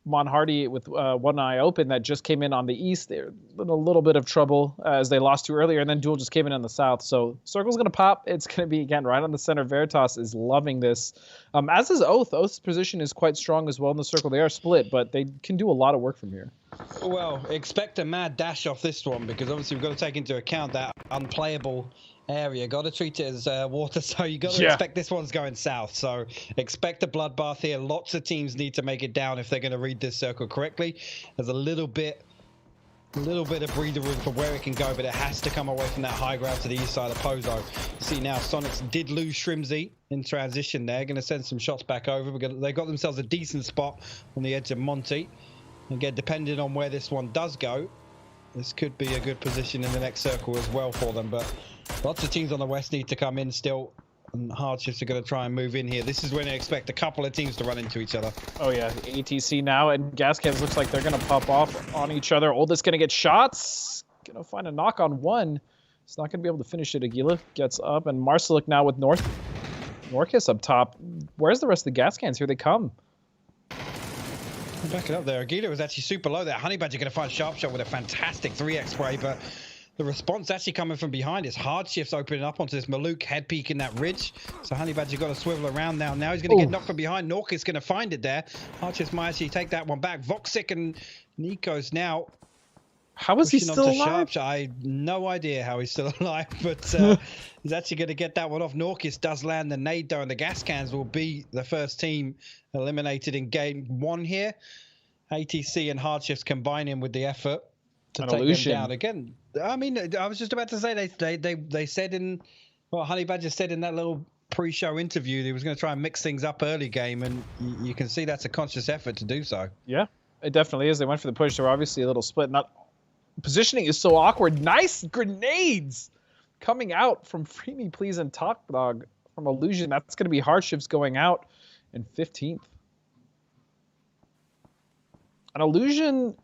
Mon Hardy with One Eye Open that just came in on the east. They're in a little bit of trouble as they lost to earlier, and then Duel just came in on the south. So Circle's going to pop. It's going to be, again, right on the center. Veritas is loving this, as is Oath. Oath's position is quite strong as well in the Circle. They are split, but they can do a lot of work from here. Well, expect a mad dash off this one, because obviously we've got to take into account that unplayable area. Got to treat it as water, so you got to expect this one's going south. So expect a bloodbath here. Lots of teams need to make it down if they're going to read this circle correctly. There's a little bit of breather room for where it can go, but it has to come away from that high ground to the east side of Pozo. See now, Sonics did lose Shrimsy in transition there. Going to send some shots back over. They got themselves a decent spot on the edge of Monty. Again, depending on where this one does go, this could be a good position in the next circle as well for them. But lots of teams on the west need to come in still, and hardships are going to try and move in here. This is when I expect a couple of teams to run into each other. Oh yeah, ATC now, and Gas Cans looks like they're going to pop off on each other. Oldest going to get shots. Going to find a knock on one. He's not going to be able to finish it. Aguila gets up, and Marcelik now with Norcus up top. Where's the rest of the Gas Cans? Here they come. Back it up there. Aguila was actually super low there. Honey Badger going to find Sharpshot with a fantastic 3x spray, but the response actually coming from behind is hard shifts opening up onto this Maluk head peak in that ridge. So Honey Badger got to swivel around now. Now he's going to get knocked from behind. Norcus going to find it there. Hard shifts might actually take that one back. Voxic and Nikos now. How is he still alive? I have no idea how he's still alive, but he's actually going to get that one off. Norcus does land the nade though, and the Gas Cans will be the first team eliminated in game one here. ATC and Hardshifts combining with the effort to take them down. Again, I mean, I was just about to say they said in, well, Honey Badger said in that little pre-show interview that he was going to try and mix things up early game, and you can see that's a conscious effort to do so. Yeah, it definitely is. They went for the push. They were obviously a little split. Positioning is so awkward. Nice grenades coming out from Free Me Please and Top Dog from Illusion. That's going to be Hardships going out in 15th. An Illusion,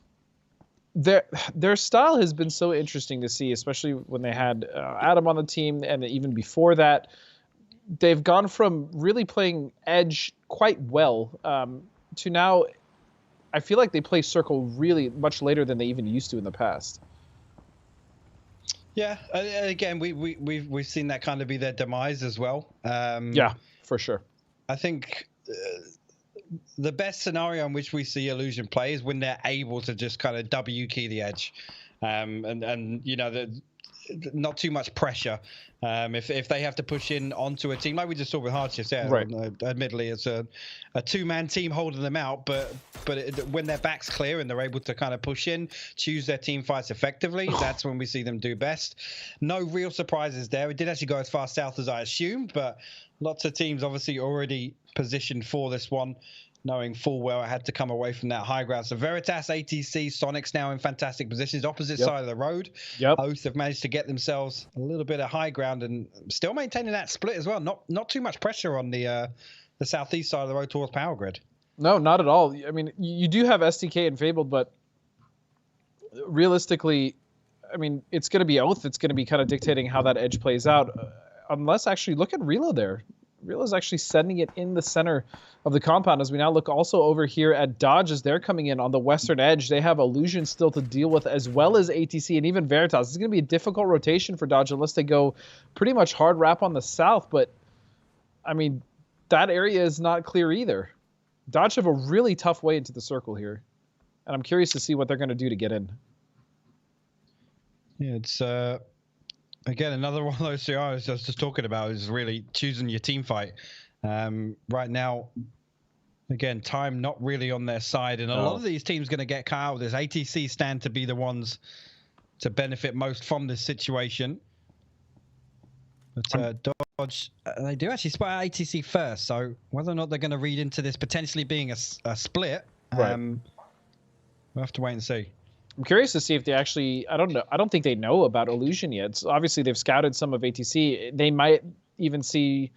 their style has been so interesting to see, especially when they had Adam on the team, and even before that. They've gone from really playing Edge quite well to now, I feel like they play Circle really much later than they even used to in the past. Yeah, again, we've seen that kind of be their demise as well. Yeah, for sure. I think the best scenario in which we see Illusion play is when they're able to just kind of W key the Edge, and you know, not too much pressure. If they have to push in onto a team like we just saw with Hardships, yeah, right. Admittedly it's a two-man team holding them out, but when their back's clear and they're able to kind of push in, choose their team fights effectively, that's when we see them do best. No real surprises there. It did actually go as far south as I assumed, but lots of teams obviously already positioned for this one, knowing full well I had to come away from that high ground. So Veritas, ATC, Sonics now in fantastic positions, opposite side of the road. Oath have managed to get themselves a little bit of high ground and still maintaining that split as well. Not too much pressure on the southeast side of the road towards Power Grid. No, not at all. I mean, you do have SDK and Fabled, but realistically, I mean, it's going to be Oath. It's going to be kind of dictating how that edge plays out. Unless actually, look at Relo there. Relo's actually sending it in the center of the compound as we now look also over here at Dodge as they're coming in on the western edge. They have Illusion still to deal with as well as ATC and even Veritas. It's going to be a difficult rotation for Dodge unless they go pretty much hard wrap on the south. But, I mean, that area is not clear either. Dodge have a really tough way into the circle here. And I'm curious to see what they're going to do to get in. Yeah, it's again another one of those scenarios I was just talking about is really choosing your team fight. Right now, again, time not really on their side, and a lot of these teams going to get cut out. There's ATC stand to be the ones to benefit most from this situation. But Dodge, they do actually spot out ATC first, so whether or not they're going to read into this potentially being a split, right. We'll have to wait and see. I'm curious to see if they actually, I don't know, I don't think they know about Illusion yet. So obviously they've scouted some of ATC. They might even see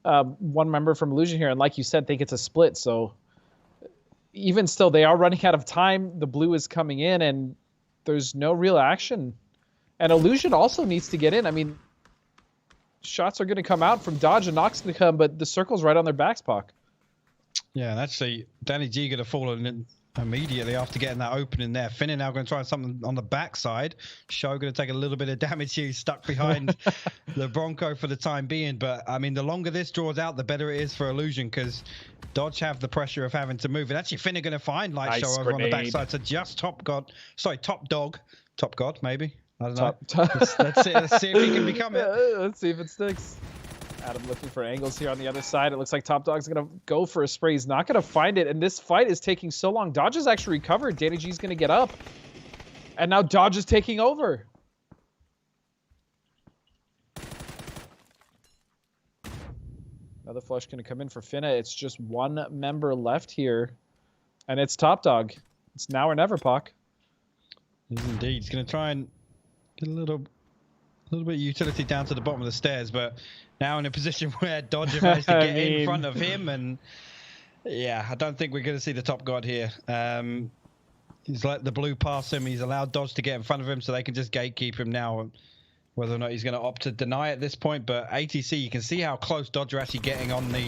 one member from Illusion here, and like you said, think it's a split. So even still, they are running out of time. The blue is coming in, and there's no real action. And Illusion also needs to get in. I mean, shots are going to come out from Dodge, and Nox going to come, but the circle's right on their backs, Puck. Yeah, and actually, Danny G going to fall in immediately after getting that opening there. Finn now going to try something on the backside. Show going to take a little bit of damage here. He's stuck behind the Bronco for the time being. But, I mean, the longer this draws out, the better it is for Illusion, because Dodge have the pressure of having to move. And actually, Finn are going to find Light Show over on the backside. So just Top God, maybe. I don't know. Let's see if he can become it. Let's see if it sticks. Adam looking for angles here on the other side. It looks like Top Dog's going to go for a spray. He's not going to find it, and this fight is taking so long. Dodge has actually recovered. Danny G's going to get up, and now Dodge is taking over. Another flush going to come in for Finna. It's just one member left here, and it's Top Dog. It's now or never, Puck. Indeed. He's going to try and get a little bit of utility down to the bottom of the stairs, but now in a position where Dodge managed to get in front of him, and yeah, I don't think we're going to see the Top God here. He's let the blue pass him. He's allowed Dodge to get in front of him, so they can just gatekeep him now. Whether or not he's going to opt to deny at this point, but ATC, you can see how close Dodge are actually getting on the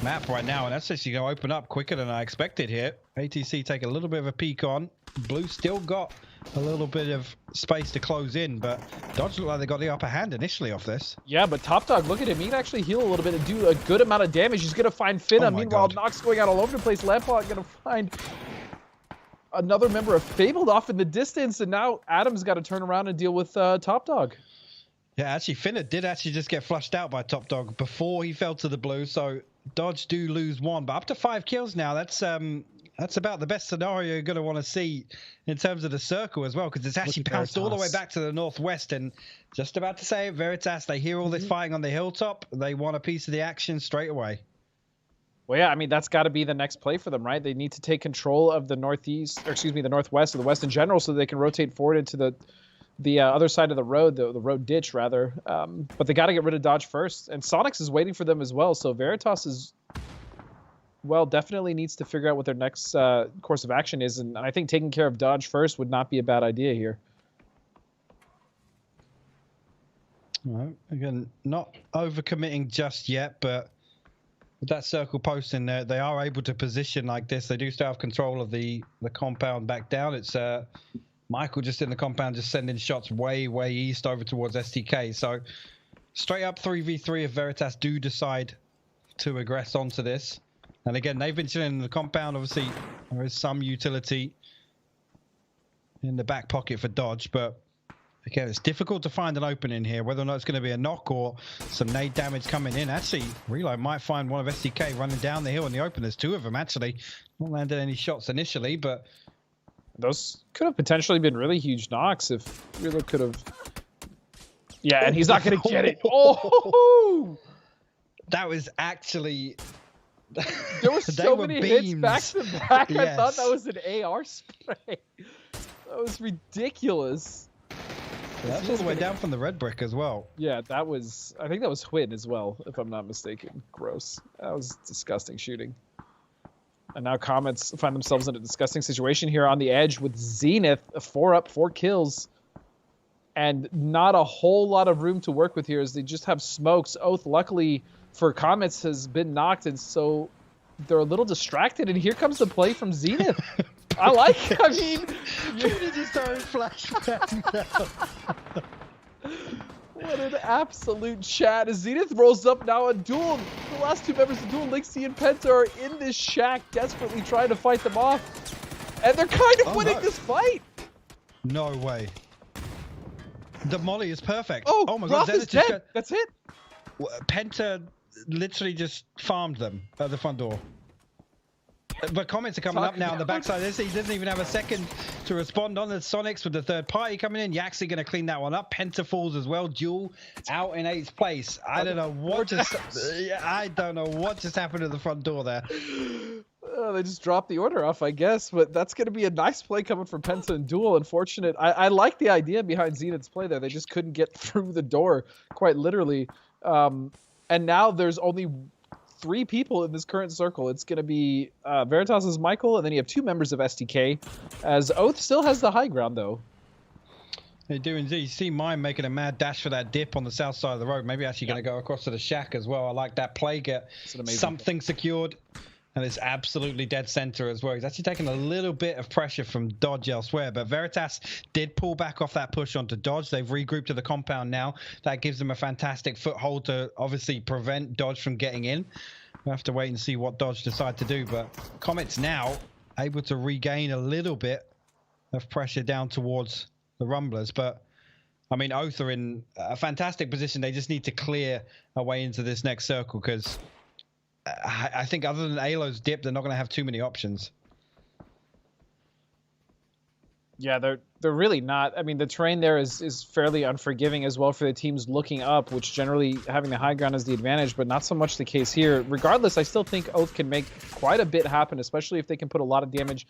map right now, and that's actually going to open up quicker than I expected here. ATC take a little bit of a peek on. Blue still got a little bit of space to close in, but Dodge look like they got the upper hand initially off this. Yeah, but Top Dog, look at him. He can actually heal a little bit and do a good amount of damage. He's going to find Finna. Meanwhile, Nox going out all over the place. Lampot going to find another member of Fabled off in the distance, and now Adam's got to turn around and deal with Top Dog. Yeah, actually, Finna did actually just get flushed out by Top Dog before he fell to the blue, so Dodge do lose one, but up to 5 kills now. That's about the best scenario you're going to want to see in terms of the circle as well, because it's actually bounced all the way back to the northwest. And just about to say it, Veritas, they hear all this fighting on the hilltop. They want a piece of the action straight away. Well, yeah, I mean, that's got to be the next play for them, right? They need to take control of the northeast, or excuse me, the northwest, or the west in general, so they can rotate forward into the other side of the road, the road ditch, rather. But they got to get rid of Dodge first. And Sonics is waiting for them as well, so Veritas is... well, definitely needs to figure out what their next course of action is, and I think taking care of Dodge first would not be a bad idea here. Well, again, not overcommitting just yet, but with that circle post in there, they are able to position like this. They do still have control of the compound back down. It's Michael just in the compound, just sending shots way east over towards STK. So straight up 3v3 if Veritas do decide to aggress onto this. And again, they've been chilling in the compound. Obviously, there is some utility in the back pocket for Dodge, but again, it's difficult to find an opening here, whether or not it's going to be a knock or some nade damage coming in. Actually, Reload might find one of SDK running down the hill in the open. There's 2 of them, actually. Not landed any shots initially, but... those could have potentially been really huge knocks if Reload could have... yeah, and he's not going to get it. Oh! That was actually... there were so many hits back to back. Yes. I thought that was an AR spray. That was ridiculous. That's all the way down from the red brick as well. Yeah, that was... I think that was Hwin as well, if I'm not mistaken. Gross. That was disgusting shooting. And now Comets find themselves in a disgusting situation here on the edge with Zenith. 4 up, 4 kills. And not a whole lot of room to work with here as they just have smokes. Oath, luckily for Comets, has been knocked, and so they're a little distracted. And here comes the play from Zenith. I like it. I mean, you just started flashbacking now. What an absolute chat. As Zenith rolls up now on Duel. The last 2 members of Duel, Lixie and Penta, are in this shack, desperately trying to fight them off. And they're kind of winning this fight. No way. The molly is perfect. Oh my Roth God, is dead. That's it. Penta literally just farmed them at the front door. But comments are coming up now on the backside. He doesn't even have a second to respond on the Sonics with the third party coming in. Yaxley going to clean that one up. Penta falls as well. Duel out in 8th place. I don't know what just happened at the front door there. They just dropped the order off, I guess. But that's going to be a nice play coming from Penta and Duel. Unfortunate. I like the idea behind Zenith's play there. They just couldn't get through the door, quite literally. And now there's only 3 people in this current circle. It's going to be Veritas' Michael, and then you have 2 members of STK, as Oath still has the high ground, though. They do indeed. You see Mime making a mad dash for that dip on the south side of the road. Maybe actually going to go across to the shack as well. I like that play. Get something secured. And it's absolutely dead center as well. He's actually taking a little bit of pressure from Dodge elsewhere, but Veritas did pull back off that push onto Dodge. They've regrouped to the compound now. That gives them a fantastic foothold to obviously prevent Dodge from getting in. We'll have to wait and see what Dodge decide to do, but Comets now able to regain a little bit of pressure down towards the Rumblers. But I mean, Oath are in a fantastic position. They just need to clear a way into this next circle, because I think other than Alo's dip, they're not going to have too many options. Yeah, they're really not. I mean, the terrain there is fairly unforgiving as well for the teams looking up, which generally having the high ground is the advantage, but not so much the case here. Regardless, I still think Oath can make quite a bit happen, especially if they can put a lot of damage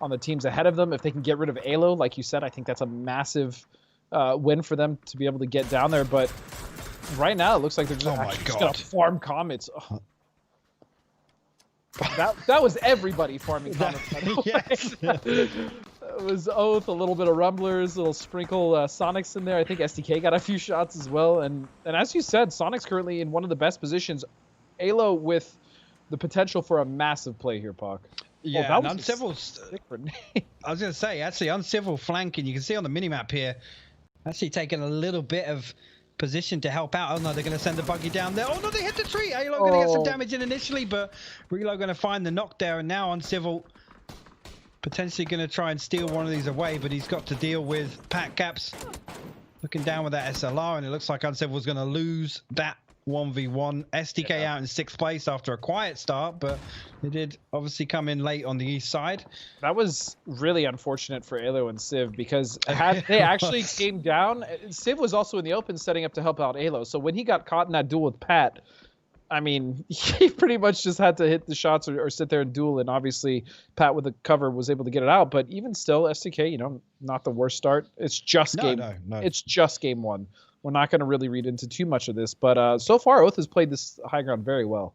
on the teams ahead of them. If they can get rid of Alo, like you said, I think that's a massive win for them to be able to get down there. But right now, it looks like they're just going to farm Comets. Oh. That was everybody farming Comets. Yes. It was Oath, a little bit of Rumblers, a little sprinkle Sonics in there. I think STK got a few shots as well. And as you said, Sonic's currently in one of the best positions. Alo with the potential for a massive play here, Puck. Yeah, that was Uncivil. I was going to say, actually, Uncivil flanking. You can see on the minimap here, actually taking a little bit of position to help out. Oh no, they're going to send the buggy down there. Oh no, they hit the tree. Alo going to get some damage in initially, but Relo going to find the knock there, and now Uncivil potentially going to try and steal one of these away, but he's got to deal with Pat Caps looking down with that SLR, and it looks like Uncivil's going to lose that 1v1. STK out in 6th place after a quiet start, but they did obviously come in late on the east side. That was really unfortunate for Alo and Civ, because had they actually came down, Civ was also in the open setting up to help out Alo, so when he got caught in that duel with Pat, I mean, he pretty much just had to hit the shots or sit there and duel, and obviously Pat with the cover was able to get it out. But even still, STK, you know, not the worst start. It's just It's just game 1. We're not going to really read into too much of this, but so far Oath has played this high ground very well.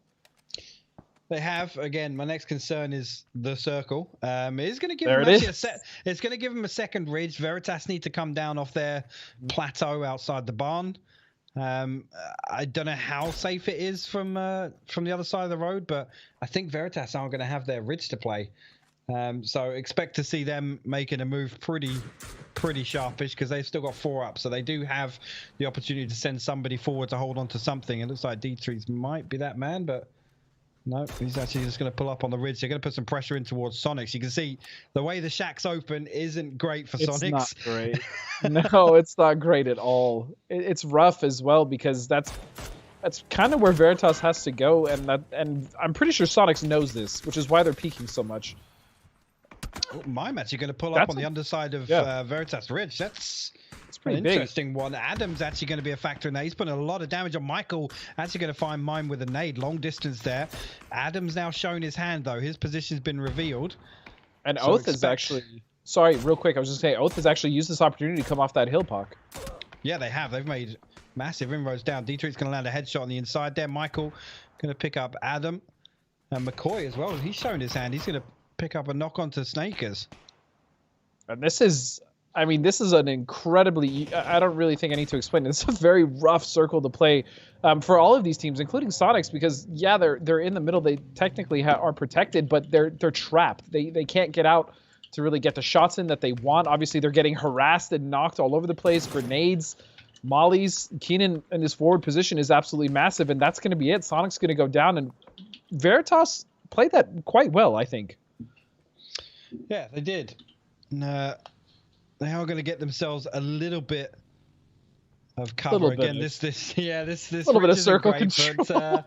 They have. Again, my next concern is the circle. It's going to give it's going to give them a second ridge. Veritas need to come down off their plateau outside the barn. I don't know how safe it is from the other side of the road, but I think Veritas aren't going to have their ridge to play. So expect to see them making a move pretty sharpish, because they've still got 4 up, so they do have the opportunity to send somebody forward to hold on to something. It looks like D3s might be that man, but no, he's actually just going to pull up on the ridge. They're going to put some pressure in towards Sonics. You can see the way the shack's open isn't great for Sonics. It's not great. No, it's not great at all. It's rough as well, because that's kind of where Veritas has to go, and I'm pretty sure Sonics knows this, which is why they're peeking so much. Mime actually going to pull up on the underside of Veritas Ridge. That's pretty an interesting one. Adam's actually going to be a factor in that. He's putting a lot of damage on Michael. Actually going to find Mime with a nade, long distance there. Adam's now shown his hand, though. His position's been revealed. And so Oath is actually... Sorry, real quick. I was just saying, Oath has actually used this opportunity to come off that hill, Puck. Yeah, they have. They've made massive inroads down. D3's going to land a headshot on the inside there. Michael going to pick up Adam. And McCoy as well. He's shown his hand. He's going to pick up a knock onto Snakers. And this is... I mean, this is an incredibly... I don't really think I need to explain it. It's a very rough circle to play for all of these teams, including Sonics, because, yeah, they're in the middle. They technically are protected, but they're trapped. They can't get out to really get the shots in that they want. Obviously, they're getting harassed and knocked all over the place. Grenades, mollies. Keenan in his forward position is absolutely massive, and that's going to be it. Sonic's going to go down, and Veritas played that quite well, I think. Yeah, they did. They are going to get themselves a little bit of cover again. This little bit of circle great, control. but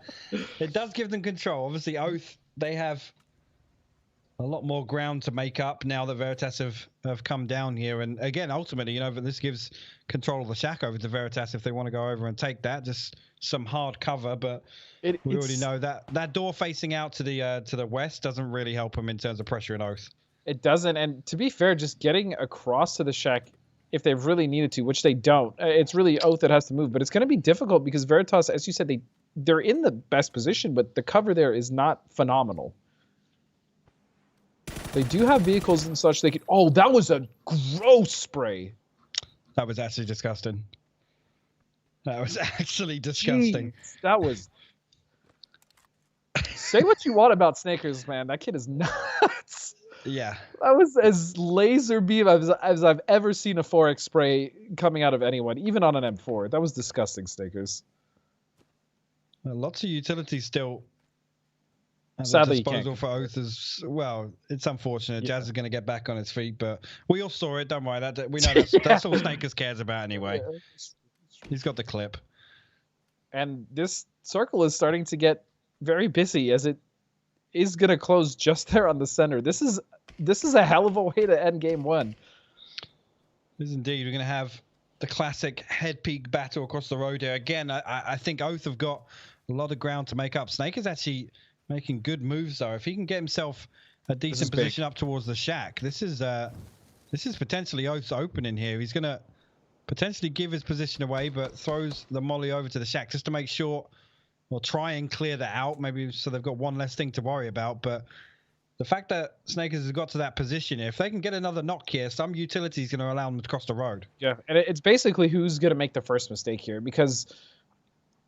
it does give them control. Obviously, Oath, they have a lot more ground to make up now that Veritas have come down here. And again, ultimately, this gives control of the shack over to Veritas if they want to go over and take that. Just some hard cover, but we already know that door facing out to the west doesn't really help them in terms of pressure and Oath. It doesn't, and to be fair, just getting across to the shack, if they've really needed to, which they don't, it's really Oath that has to move. But it's going to be difficult because Veritas, as you said, they're in the best position, but the cover there is not phenomenal. They do have vehicles and such. They can. Oh, that was a gross spray. That was actually disgusting. That was actually disgusting. Jeez, that was. Say what you want about Snakers, man. That kid is nuts. Yeah. That was as laser beam as I've ever seen a 4X spray coming out of anyone, even on an M4. That was disgusting, Snakers. Lots of utilities still at Sadly, disposal for Oath as well. It's unfortunate. Jazz is going to get back on his feet, but we all saw it. Don't worry. We know that's all Snakers cares about anyway. He's got the clip. And this circle is starting to get very busy as it is going to close just there on the center. This is a hell of a way to end game one. It is indeed. We're going to have the classic head peak battle across the road here. Again, I think Oath have got a lot of ground to make up. Snake is actually making good moves, though. If he can get himself a decent position up towards the shack, this is potentially Oath's opening here. He's going to potentially give his position away, but throws the molly over to the shack just to make sure, or try and clear that out, maybe so they've got one less thing to worry about. But the fact that Snakers has got to that position here, if they can get another knock here, some utility is going to allow them to cross the road. Yeah, and it's basically who's going to make the first mistake here, because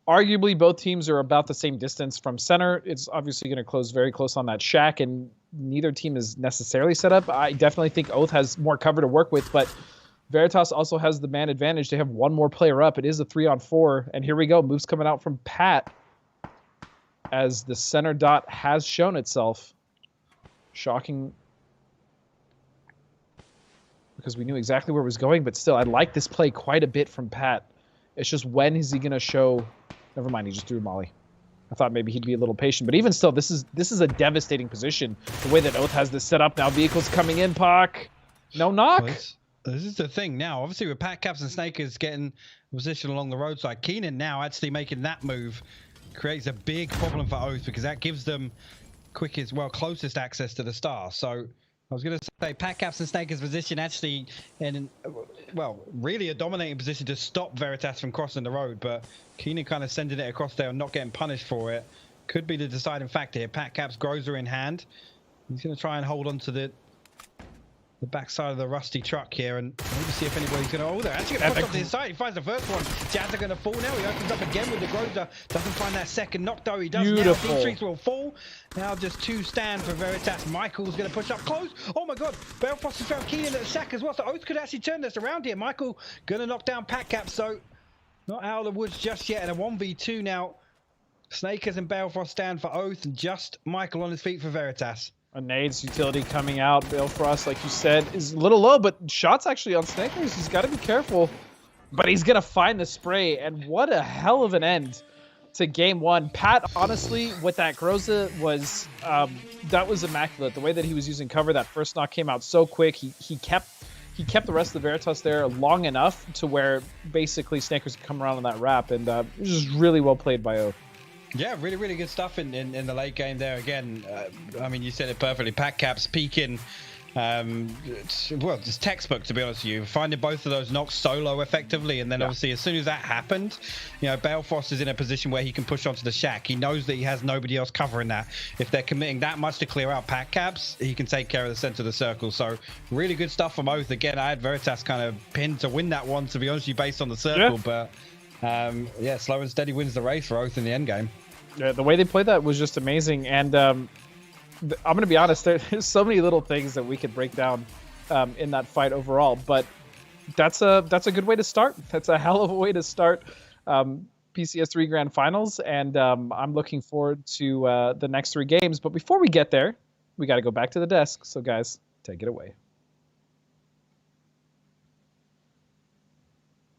arguably both teams are about the same distance from center. It's obviously going to close very close on that shack, and neither team is necessarily set up. I definitely think Oath has more cover to work with, but Veritas also has the man advantage. They have one more player up. It is a 3-on-4, and here we go. Moves coming out from Pat as the center dot has shown itself. Shocking, because we knew exactly where it was going, but still, I like this play quite a bit from Pat. It's just, when is he going to show? Never mind, he just threw Molly. I thought maybe he'd be a little patient, but even still, this is a devastating position. The way that Oath has this set up now, vehicles coming in, Pac. No knock. Well, this is the thing now. Obviously, with Pat Caps and Snakers getting position along the roadside, Keenan now actually making that move creates a big problem for Oath, because that gives them closest access to the star. So I was going to say Pat Caps and Snakers position actually in, really a dominating position to stop Veritas from crossing the road, but Keenan kind of sending it across there and not getting punished for it could be the deciding factor here. Pat Caps Grozer in hand. He's going to try and hold on to the backside of the rusty truck here and maybe see if anybody's going to... Oh, they're actually going to push off the inside. He finds the first one. Jazz are going to fall now. He opens up again with the Grozer. Doesn't find that second knock, though. He does now. Deep Streets will fall. Now just two stand for Veritas. Michael's going to push up close. Oh, my God. Belfast has found Keenan at the shack as well. So Oath could actually turn this around here. Michael going to knock down Pat Cap. So not out of the woods just yet. And a 1v2 now. Snakers and Belfast stand for Oath, and just Michael on his feet for Veritas. A nades utility coming out. Balefrost, like you said, is a little low, but shots actually on Snakers. He's got to be careful. But he's going to find the spray, and what a hell of an end to game one. Pat, honestly, with that Groza was, that was immaculate. The way that he was using cover, that first knock came out so quick. He kept the rest of the Veritas there long enough to where basically Snakers could come around on that wrap, and it was just really well played by Oath. Yeah, really, really good stuff in the late game there. Again, I mean, you said it perfectly. Pat Caps peaking, just textbook, to be honest with you. Finding both of those knocks solo effectively, and then obviously as soon as that happened, Balefrost is in a position where he can push onto the shack. He knows that he has nobody else covering that. If they're committing that much to clear out Pat Caps, he can take care of the center of the circle. So really good stuff from Oath. Again, I had Veritas kind of pinned to win that one, to be honest with you, based on the circle, but slow and steady wins the race for Oath in the end game. Yeah, the way they played that was just amazing, and I'm going to be honest, there's so many little things that we could break down in that fight overall, but that's a good way to start. That's a hell of a way to start PCS3 Grand Finals, and I'm looking forward to the next 3 games. But before we get there, we got to go back to the desk. So guys, take it away.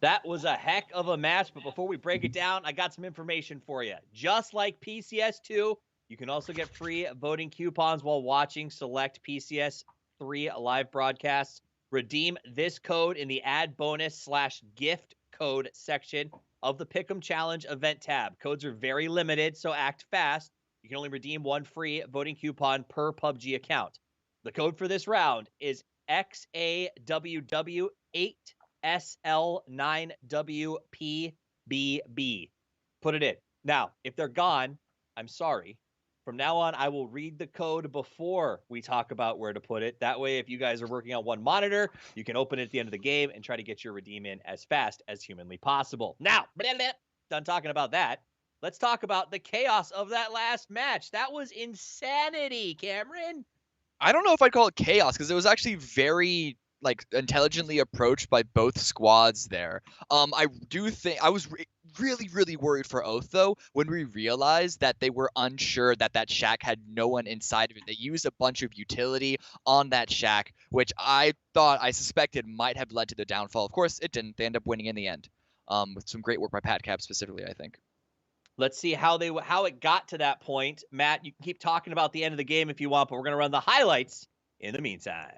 That was a heck of a match, but before we break it down, I got some information for you. Just like PCS2, you can also get free voting coupons while watching select PCS3 live broadcasts. Redeem this code in the add bonus / gift code section of the Pick'em Challenge event tab. Codes are very limited, so act fast. You can only redeem one free voting coupon per PUBG account. The code for this round is XAWW8SL9WPBB. Put it in. Now, if they're gone, I'm sorry. From now on, I will read the code before we talk about where to put it. That way, if you guys are working on one monitor, you can open it at the end of the game and try to get your redeem in as fast as humanly possible. Now, done talking about that. Let's talk about the chaos of that last match. That was insanity, Cameron. I don't know if I'd call it chaos because it was actually very intelligently approached by both squads there. I do think I was really worried for Oath though when we realized that they were unsure that shack had no one inside of it. They used a bunch of utility on that shack, which I suspected might have led to the downfall. Of course, it didn't. They end up winning in the end, with some great work by PatCap specifically, I think. Let's see how it got to that point. Matt, you can keep talking about the end of the game if you want, but we're going to run the highlights in the meantime.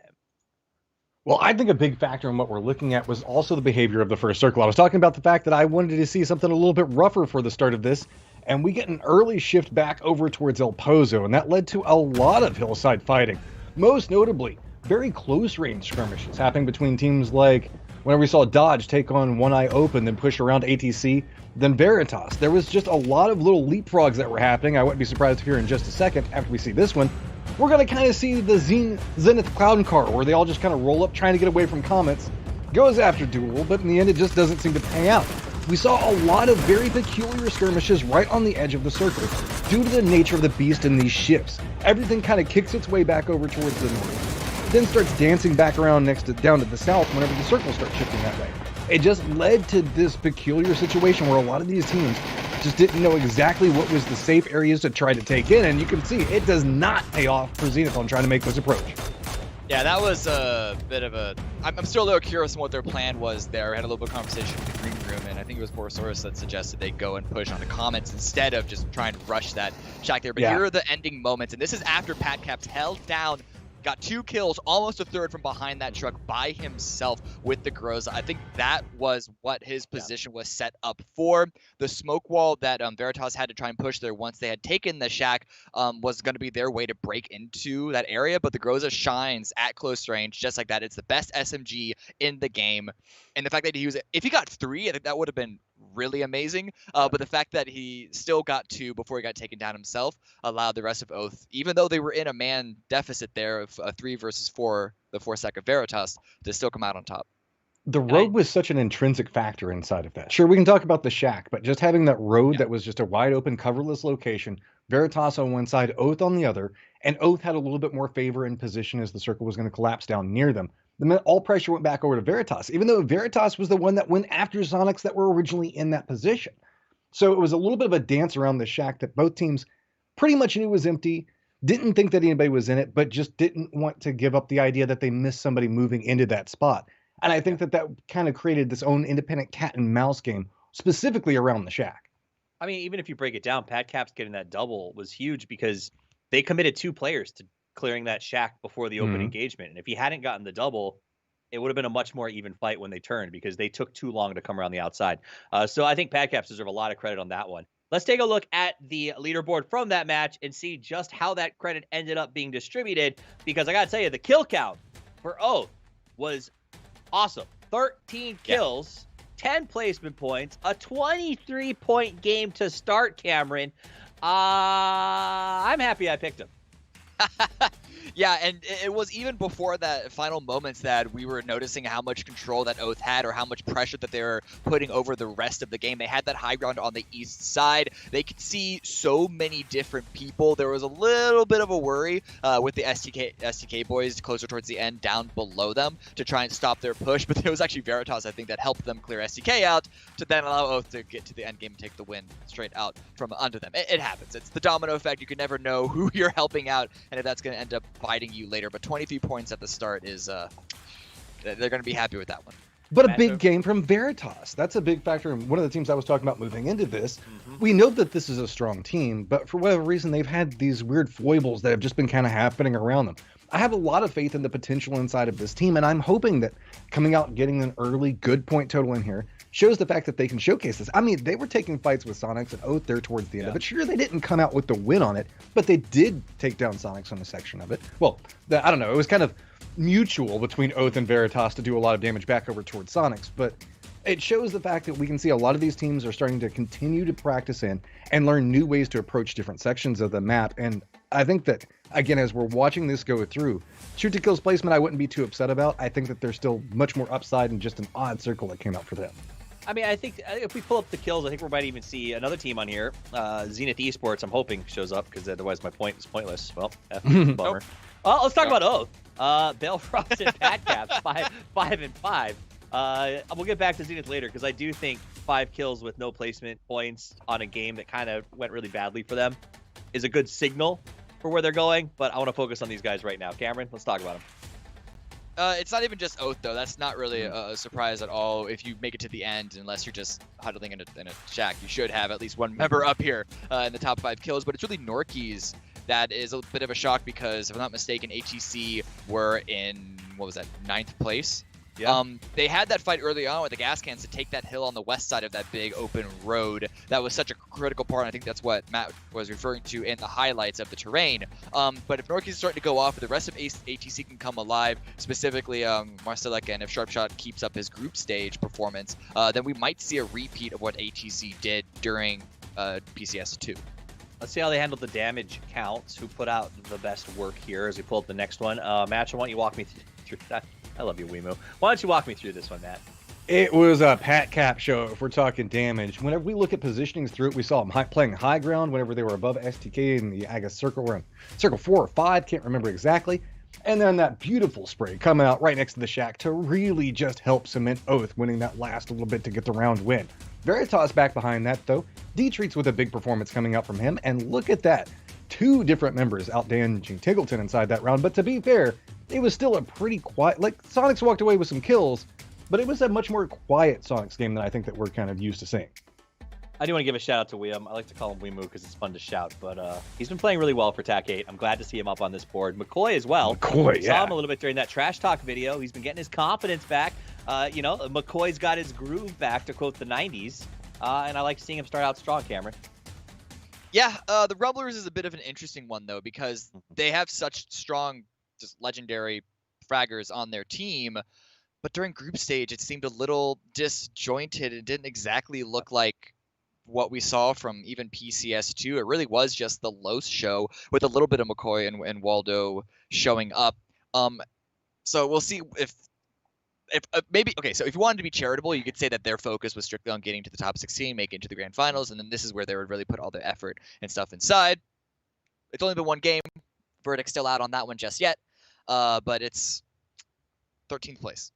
Well, I think a big factor in what we're looking at was also the behavior of the first circle. I was talking about the fact that I wanted to see something a little bit rougher for the start of this, and we get an early shift back over towards El Pozo, and that led to a lot of hillside fighting. Most notably, very close range skirmishes happening between teams like whenever we saw Dodge take on One Eye Open, then push around ATC, then Veritas. There was just a lot of little leapfrogs that were happening. I wouldn't be surprised if here in just a second, after we see this one, we're going to kind of see the Zenith Cloud car where they all just kind of roll up trying to get away from Comets, goes after Duel, but in the end it just doesn't seem to pay out. We saw a lot of very peculiar skirmishes right on the edge of the circle due to the nature of the beast in these ships. Everything kind of kicks its way back over towards the north, then starts dancing back around down to the south whenever the circle starts shifting that way. It just led to this peculiar situation where a lot of these teams just didn't know exactly what was the safe areas to try to take in, and you can see it does not pay off for Zenith on trying to make this approach. Yeah, that was a bit of a... I'm still a little curious on what their plan was there. I had a little bit of conversation with the Green Room, and I think it was Borosaurus that suggested they go and push on the Comets instead of just trying to rush that shack there. But here are the ending moments, and this is after PatCap's held down, got 2 kills, almost a third from behind that truck by himself with the Groza. I think that was what his position was set up for. The smoke wall that Veritas had to try and push there once they had taken the shack was going to be their way to break into that area, but the Groza shines at close range just like that. It's the best SMG in the game, and the fact that he used it, if he got 3, I think that would have been really amazing, but the fact that he still got 2 before he got taken down himself allowed the rest of Oath, even though they were in a man deficit there of 3 versus 4, the 4 stack of Veritas, to still come out on top. The road was such an intrinsic factor inside of that. Sure, we can talk about the shack, but just having that road that was just a wide open, coverless location, Veritas on one side, Oath on the other, and Oath had a little bit more favor in position as the circle was going to collapse down near them. All pressure went back over to Veritas, even though Veritas was the one that went after Sonics that were originally in that position. So it was a little bit of a dance around the shack that both teams pretty much knew was empty, didn't think that anybody was in it, but just didn't want to give up the idea that they missed somebody moving into that spot. And I think that kind of created this own independent cat and mouse game, specifically around the shack. I mean, even if you break it down, PatCap's getting that double was huge because they committed 2 players to clearing that shack before the open engagement. And if he hadn't gotten the double, it would have been a much more even fight when they turned because they took too long to come around the outside. So I think PatCaps deserve a lot of credit on that one. Let's take a look at the leaderboard from that match and see just how that credit ended up being distributed, because I got to tell you, the kill count for Oath was awesome. 13 kills, 10 placement points, a 23-point game to start, Cameron. I'm happy I picked him. Yeah, and it was even before that final moments that we were noticing how much control that Oath had, or how much pressure that they were putting over the rest of the game. They had that high ground on the east side. They could see so many different people. There was a little bit of a worry with the STK boys closer towards the end down below them to try and stop their push, but it was actually Veritas, I think, that helped them clear STK out to then allow Oath to get to the end game and take the win straight out from under them. It happens. It's the domino effect. You can never know who you're helping out and if that's going to end up biting you later. But 23 points at the start is they're going to be happy with that one. But a big game from Veritas. That's a big factor. And one of the teams I was talking about moving into this, we know that this is a strong team, but for whatever reason, they've had these weird foibles that have just been kind of happening around them. I have a lot of faith in the potential inside of this team, and I'm hoping that coming out and getting an early good point total in here shows the fact that they can showcase this. I mean, they were taking fights with Sonics and Oath there towards the end of it. Sure, they didn't come out with the win on it, but they did take down Sonics on a section of it. Well, I don't know. It was kind of mutual between Oath and Veritas to do a lot of damage back over towards Sonics, but it shows the fact that we can see a lot of these teams are starting to continue to practice in and learn new ways to approach different sections of the map. And I think that, again, as we're watching this go through, shoot to kills placement I wouldn't be too upset about. I think that there's still much more upside in just an odd circle that came out for them. I mean, I think if we pull up the kills, I think we might even see another team on here. Zenith Esports, I'm hoping, shows up, because otherwise my point is pointless. Well, bummer. Well, let's talk about Oath. Balefrost and Pat Caps, 5 and 5. We'll get back to Zenith later, because I do think 5 kills with no placement points on a game that kind of went really badly for them is a good signal for where they're going. But I want to focus on these guys right now. Cameron, let's talk about them. It's not even just Oath, though. That's not really a surprise at all. If you make it to the end, unless you're just huddling in a shack, you should have at least one member up here in the top 5 kills. But it's really Norkeys that is a bit of a shock, because, if I'm not mistaken, HEC were in, what was that, 9th place? Yeah. They had that fight early on with the gas cans to take that hill on the west side of that big open road. That was such a critical part, and I think that's what Matt was referring to in the highlights of the terrain. But if Norkeys is starting to go off, if the rest of HTC can come alive, specifically Marcelic, and if Sharpshot keeps up his group stage performance, then we might see a repeat of what HTC did during PCS2. Let's see how they handled the damage counts, who put out the best work here as we pull up the next one. Match, why don't you walk me through that? I love you, Wimu. Why don't you walk me through this one, Matt? It was a Pat Cap show if we're talking damage. Whenever we look at positionings through it, we saw them playing high ground whenever they were above STK in the, I guess, circle, or circle 4 or 5, can't remember exactly. And then that beautiful spray coming out right next to the shack to really just help cement Oath winning that last little bit to get the round win. Veritas back behind that, though. D-Treats with a big performance coming out from him, and look at that. 2 different members outdamaging Tiggleton inside that round, but to be fair, it was still a pretty quiet, like, Sonics walked away with some kills, but it was a much more quiet Sonics game than I think that we're kind of used to seeing. I do want to give a shout out to Wiam. I like to call him Wimu because it's fun to shout, but he's been playing really well for TAC 8. I'm glad to see him up on this board. McCoy as well. McCoy, yeah. Saw him a little bit during that Trash Talk video. He's been getting his confidence back. McCoy's got his groove back, to quote the 90s, and I like seeing him start out strong, Cameron. Yeah, the Rumblers is a bit of an interesting one, though, because they have such strong, just legendary fraggers on their team, but during group stage, it seemed a little disjointed. It didn't exactly look like what we saw from even PCS2. It really was just the Los show with a little bit of McCoy and Waldo showing up. So we'll see if maybe, okay, so if you wanted to be charitable, you could say that their focus was strictly on getting to the top 16, making it to the grand finals, and then this is where they would really put all their effort and stuff inside. It's only been one game. Verdict's still out on that one just yet, but it's 13th place.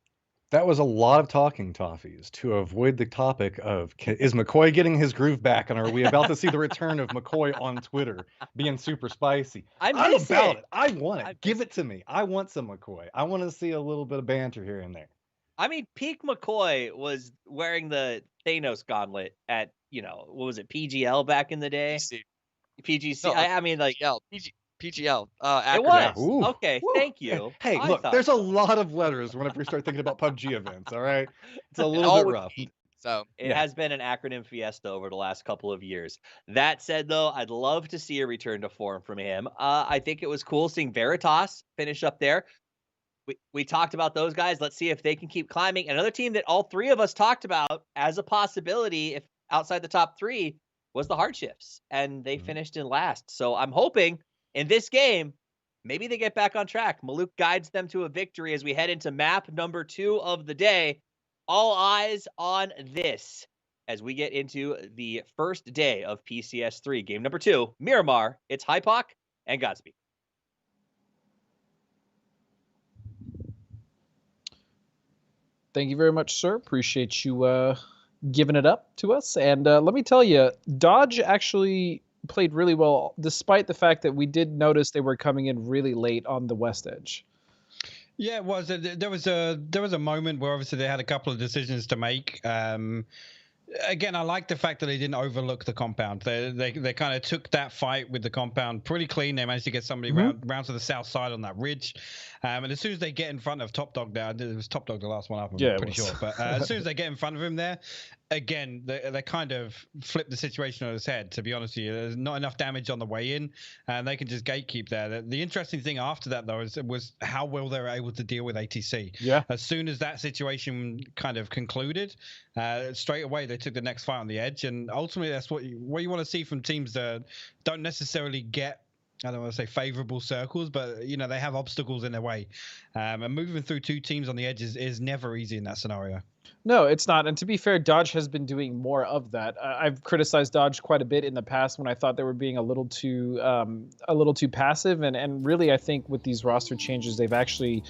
That was a lot of talking, Toffees, to avoid the topic of, is McCoy getting his groove back, and are we about to see the return of McCoy on Twitter being super spicy? I'm about it. I want it. Give it to me. I want some McCoy. I want to see a little bit of banter here and there. I mean, peak McCoy was wearing the Thanos gauntlet at, what was it, PGL back in the day? PGC. No, I mean, like... PGL. It was. Ooh. Okay, thank you. Hey, look, there's a lot of letters whenever we start thinking about PUBG events, all right? It's a little bit rough. So it has been an acronym fiesta over the last couple of years. That said, though, I'd love to see a return to form from him. I think it was cool seeing Veritas finish up there. We talked about those guys. Let's see if they can keep climbing. Another team that all 3 of us talked about as a possibility, if outside the top 3, was the Hardships, and they finished in last. So I'm hoping in this game, maybe they get back on track. Maluk guides them to a victory as we head into map number 2 of the day. All eyes on this as we get into the first day of PCS3. Game number 2, Miramar. It's Hypoc and Godspeed. Thank you very much, sir. Appreciate you giving it up to us. And let me tell you, Dodge actually played really well, despite the fact that we did notice they were coming in really late on the west edge. Yeah, it was. There was a moment where obviously they had a couple of decisions to make. Again, I like the fact that they didn't overlook the compound. They kind of took that fight with the compound pretty clean. They managed to get somebody round to the south side on that ridge. And as soon as they get in front of Top Dog there, it was Top Dog the last one up, I'm pretty sure. But as soon as they get in front of him there, again, they kind of flip the situation on its head, to be honest with you. There's not enough damage on the way in, and they can just gatekeep there. The interesting thing after that, though, was how well they were able to deal with ATC. Yeah. As soon as that situation kind of concluded, straight away they took the next fight on the edge, and ultimately that's what you want to see from teams that don't necessarily get, I don't want to say favorable circles, but you know, they have obstacles in their way, and moving through two teams on the edge is never easy in that scenario. No, it's not. And to be fair, Dodge has been doing more of that. I've criticized Dodge quite a bit in the past when I thought they were being a little too passive, and really I think with these roster changes they've actually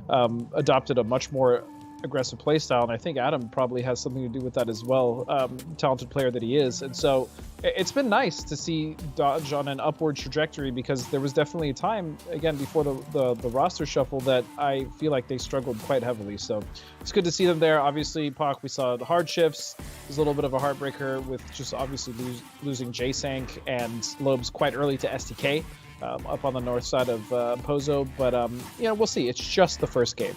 adopted a much more aggressive play style, and I think Adam probably has something to do with that as well, talented player that he is. And so it's been nice to see Dodge on an upward trajectory, because there was definitely a time, again, before the roster shuffle that I feel like they struggled quite heavily. So it's good to see them there. Obviously, Pac, we saw the hard shifts. There's a little bit of a heartbreaker with just obviously losing J-Sank and Lobes quite early to STK up on the north side of Pozo, but we'll see. It's just the first game.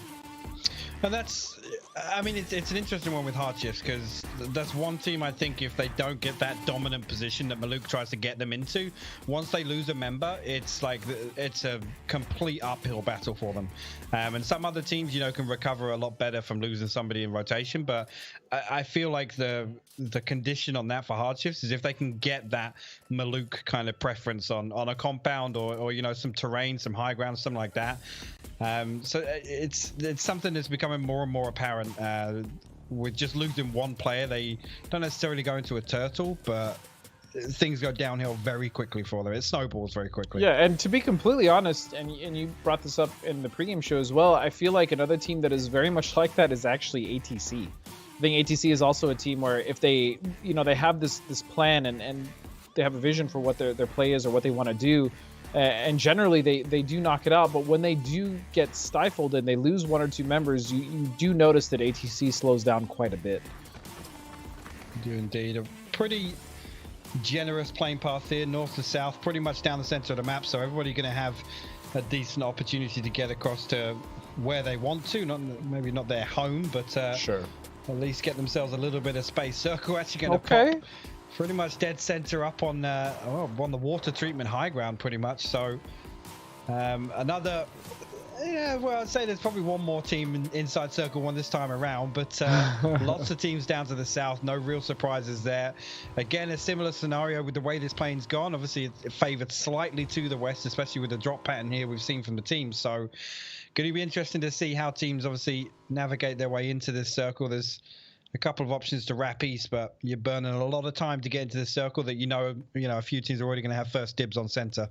And it's an interesting one with Hardships, because that's one team I think if they don't get that dominant position that Maluk tries to get them into, once they lose a member, it's like it's a complete uphill battle for them. And some other teams, can recover a lot better from losing somebody in rotation, but I feel like the condition on that for Hardships is if they can get that Maluk kind of preference on a compound or some terrain, some high ground, something like that. So it's something that's becoming more and more apparent. With just losing one player, they don't necessarily go into a turtle, but things go downhill very quickly for them. It snowballs very quickly. Yeah, and to be completely honest, and you brought this up in the pregame show as well, I feel like another team that is very much like that is actually ATC. I think ATC is also a team where if they, they have this plan and they have a vision for what their play is or what they want to do, and generally they do knock it out, but when they do get stifled and they lose one or two members, you do notice that ATC slows down quite a bit. You do indeed. A pretty generous playing path here, north to south, pretty much down the center of the map, so everybody's going to have a decent opportunity to get across to where they want to, maybe not their home, but sure, at least get themselves a little bit of space. Circle actually going to pop pretty much dead center up on the water treatment high ground, pretty much. So another, I'd say there's probably one more team inside Circle 1 this time around, but lots of teams down to the south. No real surprises there. Again, a similar scenario with the way this plane's gone. Obviously, it favored slightly to the west, especially with the drop pattern here we've seen from the teams. So going to be interesting to see how teams obviously navigate their way into this circle. There's a couple of options to wrap east, but you're burning a lot of time to get into this circle that a few teams are already going to have first dibs on center.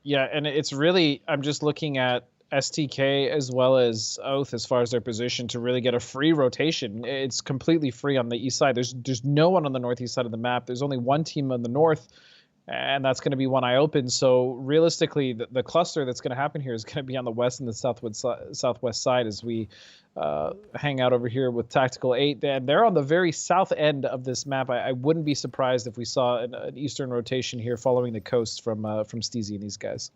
Yeah, and it's really, I'm just looking at STK as well as Oath as far as their position to really get a free rotation. It's completely free on the east side. There's no one on the northeast side of the map. There's only one team on the north, and that's going to be One Eye Open. So realistically, the cluster that's going to happen here is going to be on the west and the southwest side as we hang out over here with Tactical 8. And they're on the very south end of this map. I wouldn't be surprised if we saw an eastern rotation here following the coast from Steezy and these guys.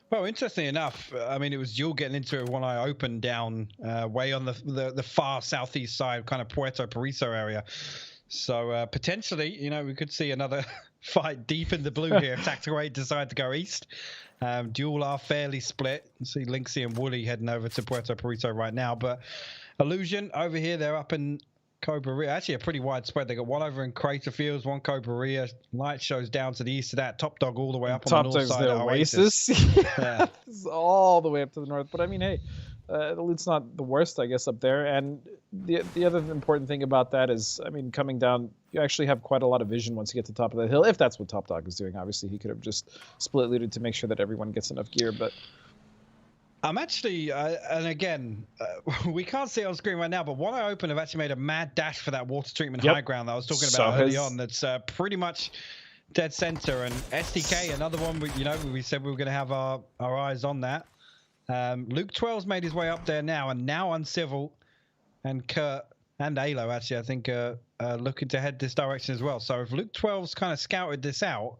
Well, interestingly enough, it was Jewel getting into One Eye Open down way on the far southeast side, kind of Puerto Paraiso area. So potentially, we could see another fight deep in the blue here if Tactical 8 decide to go east. Duel are fairly split. You see Lynxie and Wooly heading over to Puerto Paraiso right now, but Illusion over here, they're up in Cobra. Actually a pretty wide spread. They got one over in Crater Fields, one Cobra. Light shows down to the east of that. Top Dog all the way up on the north side of Oasis. Yeah. It's all the way up to the north, but hey, it's not the worst, I guess, up there. And the other important thing about that is, coming down, you actually have quite a lot of vision once you get to the top of the hill, if that's what Top Dog is doing. Obviously, he could have just split looted to make sure that everyone gets enough gear, but I'm actually, and again, we can't see it on screen right now, but One Eye Open have actually made a mad dash for that water treatment high ground that I was talking about early on. That's pretty much dead center, and SDK, another one. We said we were going to have our eyes on that. Luke 12's made his way up there now, and now Uncivil and Kurt and Alo actually, I think, looking to head this direction as well. So if Luke 12's kind of scouted this out,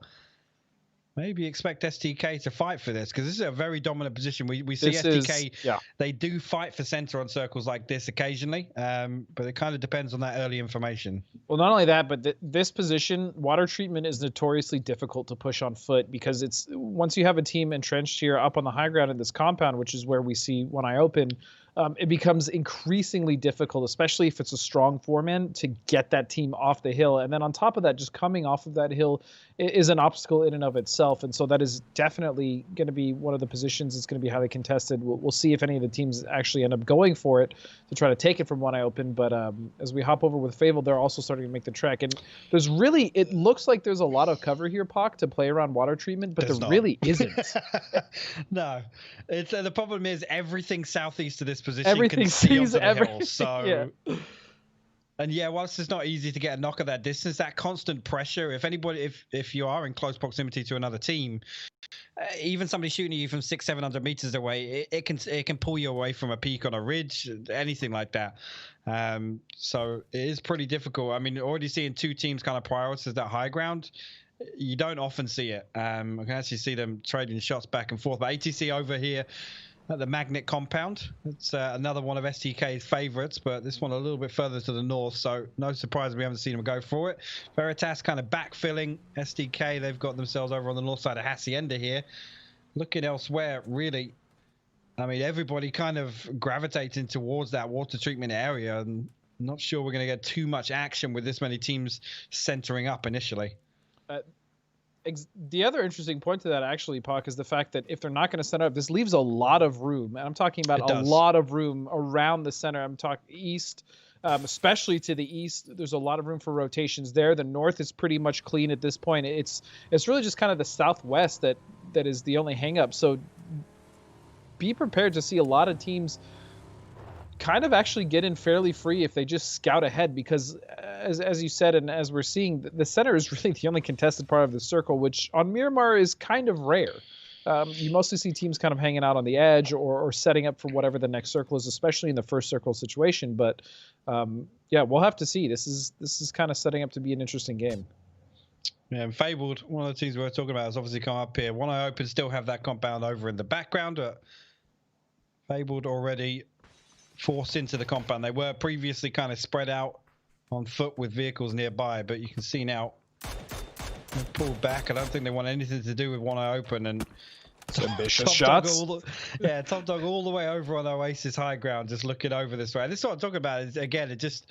maybe expect STK to fight for this, because this is a very dominant position. We see STK, they do fight for center on circles like this occasionally, but it kind of depends on that early information. Well, not only that, but this position, water treatment is notoriously difficult to push on foot, because it's once you have a team entrenched here up on the high ground in this compound, which is where we see One Eye Open, it becomes increasingly difficult, especially if it's a strong foreman, to get that team off the hill. And then on top of that, just coming off of that hill is an obstacle in and of itself. And so that is definitely going to be one of the positions that's going to be highly contested. We'll see if any of the teams actually end up going for it to try to take it from One Eye Open. But as we hop over with Fable, they're also starting to make the trek. And there's really, it looks like there's a lot of cover here, Pac, to play around water treatment, but there really isn't. No. It's the problem is everything southeast of this position everything can see sees onto the hill, so yeah. And yeah, whilst it's not easy to get a knock at that distance, that constant pressure, if you are in close proximity to another team, even somebody shooting you from 600-700 meters away, it can pull you away from a peak on a ridge, anything like that. So it is pretty difficult. I mean, already seeing two teams kind of prioritize that high ground, you don't often see it. I can actually see them trading shots back and forth. But ATC over here at the Magnet compound, it's another one of STK's favorites, but this one a little bit further to the north, so no surprise we haven't seen them go for it. Veritas kind of backfilling STK. They've got themselves over on the north side of Hacienda here. Looking elsewhere, really, I mean, everybody kind of gravitating towards that water treatment area, and I'm not sure we're going to get too much action with this many teams centering up initially. The other interesting point to that, actually, Pac, is the fact that if they're not going to center up, this leaves a lot of room. And I'm talking about a lot of room around the center. I'm talking east, especially to the east. There's a lot of room for rotations there. The north is pretty much clean at this point. It's really just kind of the southwest that is the only hang up. So be prepared to see a lot of teams kind of actually get in fairly free if they just scout ahead, because as you said, and as we're seeing, the center is really the only contested part of the circle, which on Miramar is kind of rare. You mostly see teams kind of hanging out on the edge or setting up for whatever the next circle is, especially in the first circle situation. But yeah, we'll have to see. This is kind of setting up to be an interesting game. Yeah, and Fabled, one of the teams we're talking about, has obviously come up here. One Eye Open still have that compound over in the background. Fabled already forced into the compound. They were previously kind of spread out on foot with vehicles nearby, but you can see now they've pulled back. I don't think they want anything to do with One Eye Open, and ambitious shots. Top Dog all the way over on Oasis high ground, just looking over this way. This is what I'm talking about. Is again, it just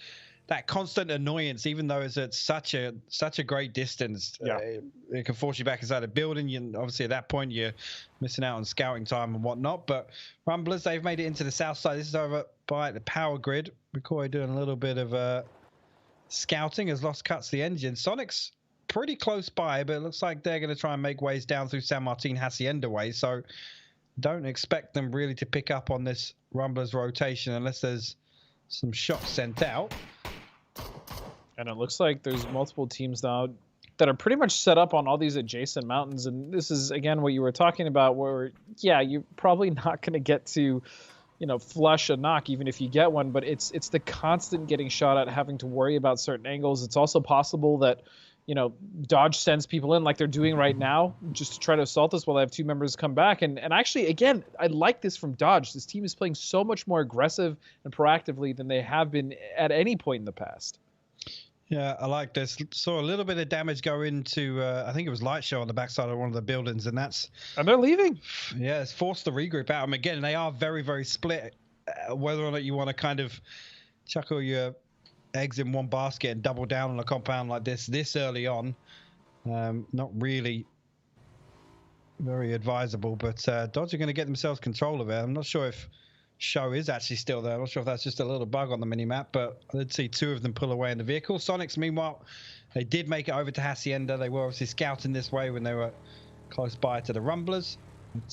that constant annoyance, even though it's at such a great distance. It can force you back inside a building. You obviously at that point you're missing out on scouting time and whatnot. But Rumblers, they've made it into the south side. This is over by the power grid. McCoy doing a little bit of scouting as Lost cuts the engine. Sonic's pretty close by, but it looks like they're going to try and make ways down through San Martin Hacienda way. So don't expect them really to pick up on this Rumblers rotation unless there's some shots sent out. And it looks like there's multiple teams now that are pretty much set up on all these adjacent mountains. And this is, again, what you were talking about, where, yeah, you're probably not going to get to, flush a knock, even if you get one. But it's the constant getting shot at, having to worry about certain angles. It's also possible that, Dodge sends people in like they're doing right now just to try to assault us while they have two members come back. And actually, again, I like this from Dodge. This team is playing so much more aggressive and proactively than they have been at any point in the past. Yeah, I like this. Saw a little bit of damage go into, I think it was Light Show on the backside of one of the buildings, and they're leaving. Yeah, it's forced the regroup out. And again, they are very, very split. Whether or not you want to kind of chuck all your eggs in one basket and double down on a compound like this early on, not really very advisable. But Dodge are going to get themselves control of it. I'm not sure if Show is actually still there. I'm not sure if that's just a little bug on the mini-map, but I did see two of them pull away in the vehicle. Sonics, meanwhile, they did make it over to Hacienda. They were obviously scouting this way when they were close by to the Rumblers.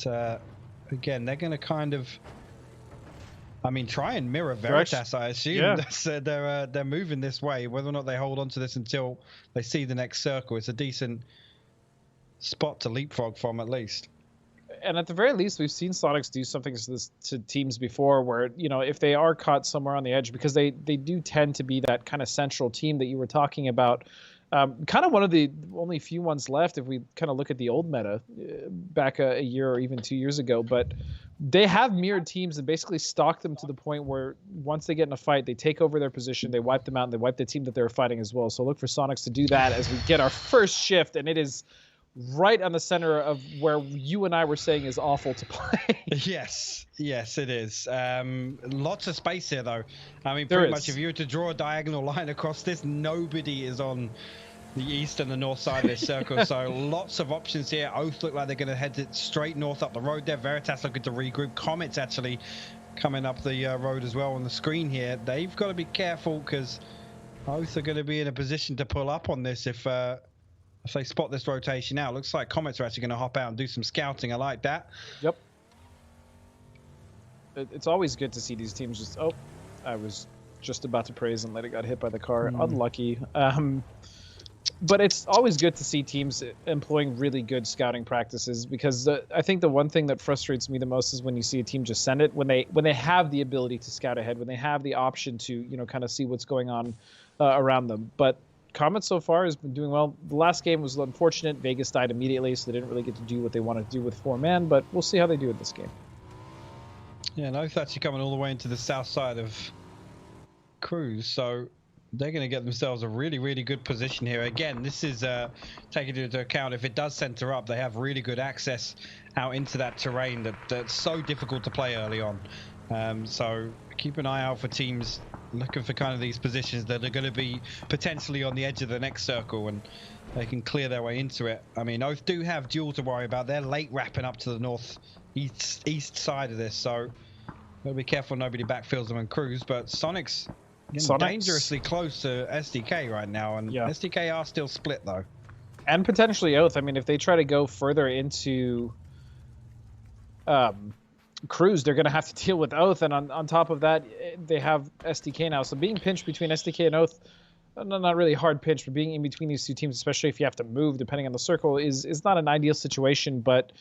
But again, they're going to kind of, try and mirror Veritas, I assume. Yeah. They're moving this way. Whether or not they hold on to this until they see the next circle, it's a decent spot to leapfrog from at least. And at the very least, we've seen Sonics do something to teams before where, if they are caught somewhere on the edge, because they do tend to be that kind of central team that you were talking about. Kind of one of the only few ones left if we kind of look at the old meta back a year or even 2 years ago. But they have mirrored teams and basically stalked them to the point where once they get in a fight, they take over their position, they wipe them out, and they wipe the team that they're fighting as well. So look for Sonics to do that as we get our first shift, and it is right on the center of where you and I were saying is awful to play. Yes, it is. Lots of space here, though. I mean, There pretty is. much if you were to draw a diagonal line across this, nobody is on the east and the north side of this circle. So lots of options here. Oath look like they're going to head straight north up the road there. Veritas looking to regroup. Comet's actually coming up the road as well on the screen here. They've got to be careful because Oath are going to be in a position to pull up on this if they spot this rotation out. Looks like Comets are actually going to hop out and do some scouting. I like that. Yep. It's always good to see these teams just, I was just about to praise and let it got hit by the car. Unlucky. But it's always good to see teams employing really good scouting practices, because I think the one thing that frustrates me the most is when you see a team just send it when they have the ability to scout ahead, when they have the option to kind of see what's going on around them. But Comet so far has been doing well. The last game was unfortunate. Vegas died immediately, so they didn't really get to do what they wanted to do with 4-man, but we'll see how they do in this game. Yeah, and Oath actually coming all the way into the south side of Cruz, so they're going to get themselves a really, really good position here. Again, this is taking into account if it does center up, they have really good access out into that terrain that's so difficult to play early on. So keep an eye out for teams looking for kind of these positions that are going to be potentially on the edge of the next circle, and they can clear their way into it. I mean, Oath do have Duel to worry about. They're late wrapping up to the northeast side of this, so gotta be careful nobody backfills them and Cruz. But Sonic's getting dangerously close to SDK right now, and SDK are still split though. And potentially Oath. I mean, if they try to go further into Cruz, they're going to have to deal with Oath, and on top of that, they have SDK now. So being pinched between SDK and Oath, not really hard pinch, but being in between these two teams, especially if you have to move depending on the circle, is not an ideal situation. But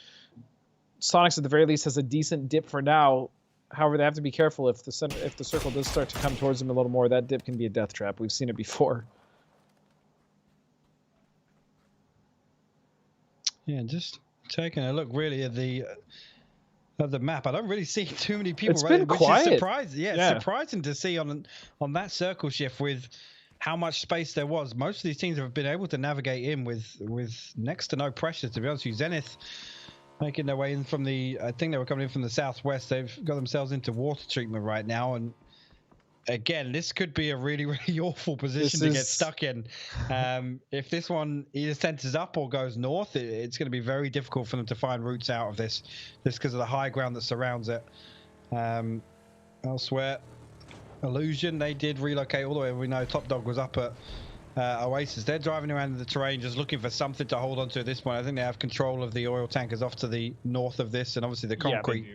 Sonics at the very least has a decent dip for now. However, they have to be careful if the circle does start to come towards them a little more. That dip can be a death trap. We've seen it before. Yeah, just taking a look really at the map. I don't really see too many people. It's been quiet. Is surprising. Yeah, it's surprising to see on that circle shift with how much space there was. Most of these teams have been able to navigate in with next to no pressure, to be honest with you. Zenith making their way in from I think they were coming in from the southwest. They've got themselves into water treatment right now, and again, this could be a really, really awful position to get stuck in. If this one either centers up or goes north, it's going to be very difficult for them to find routes out of this, just because of the high ground that surrounds it. Elsewhere, Illusion, they did relocate all the way. We know Top Dog was up at Oasis. They're driving around in the terrain just looking for something to hold on to at this point. I think they have control of the oil tankers off to the north of this, and obviously the concrete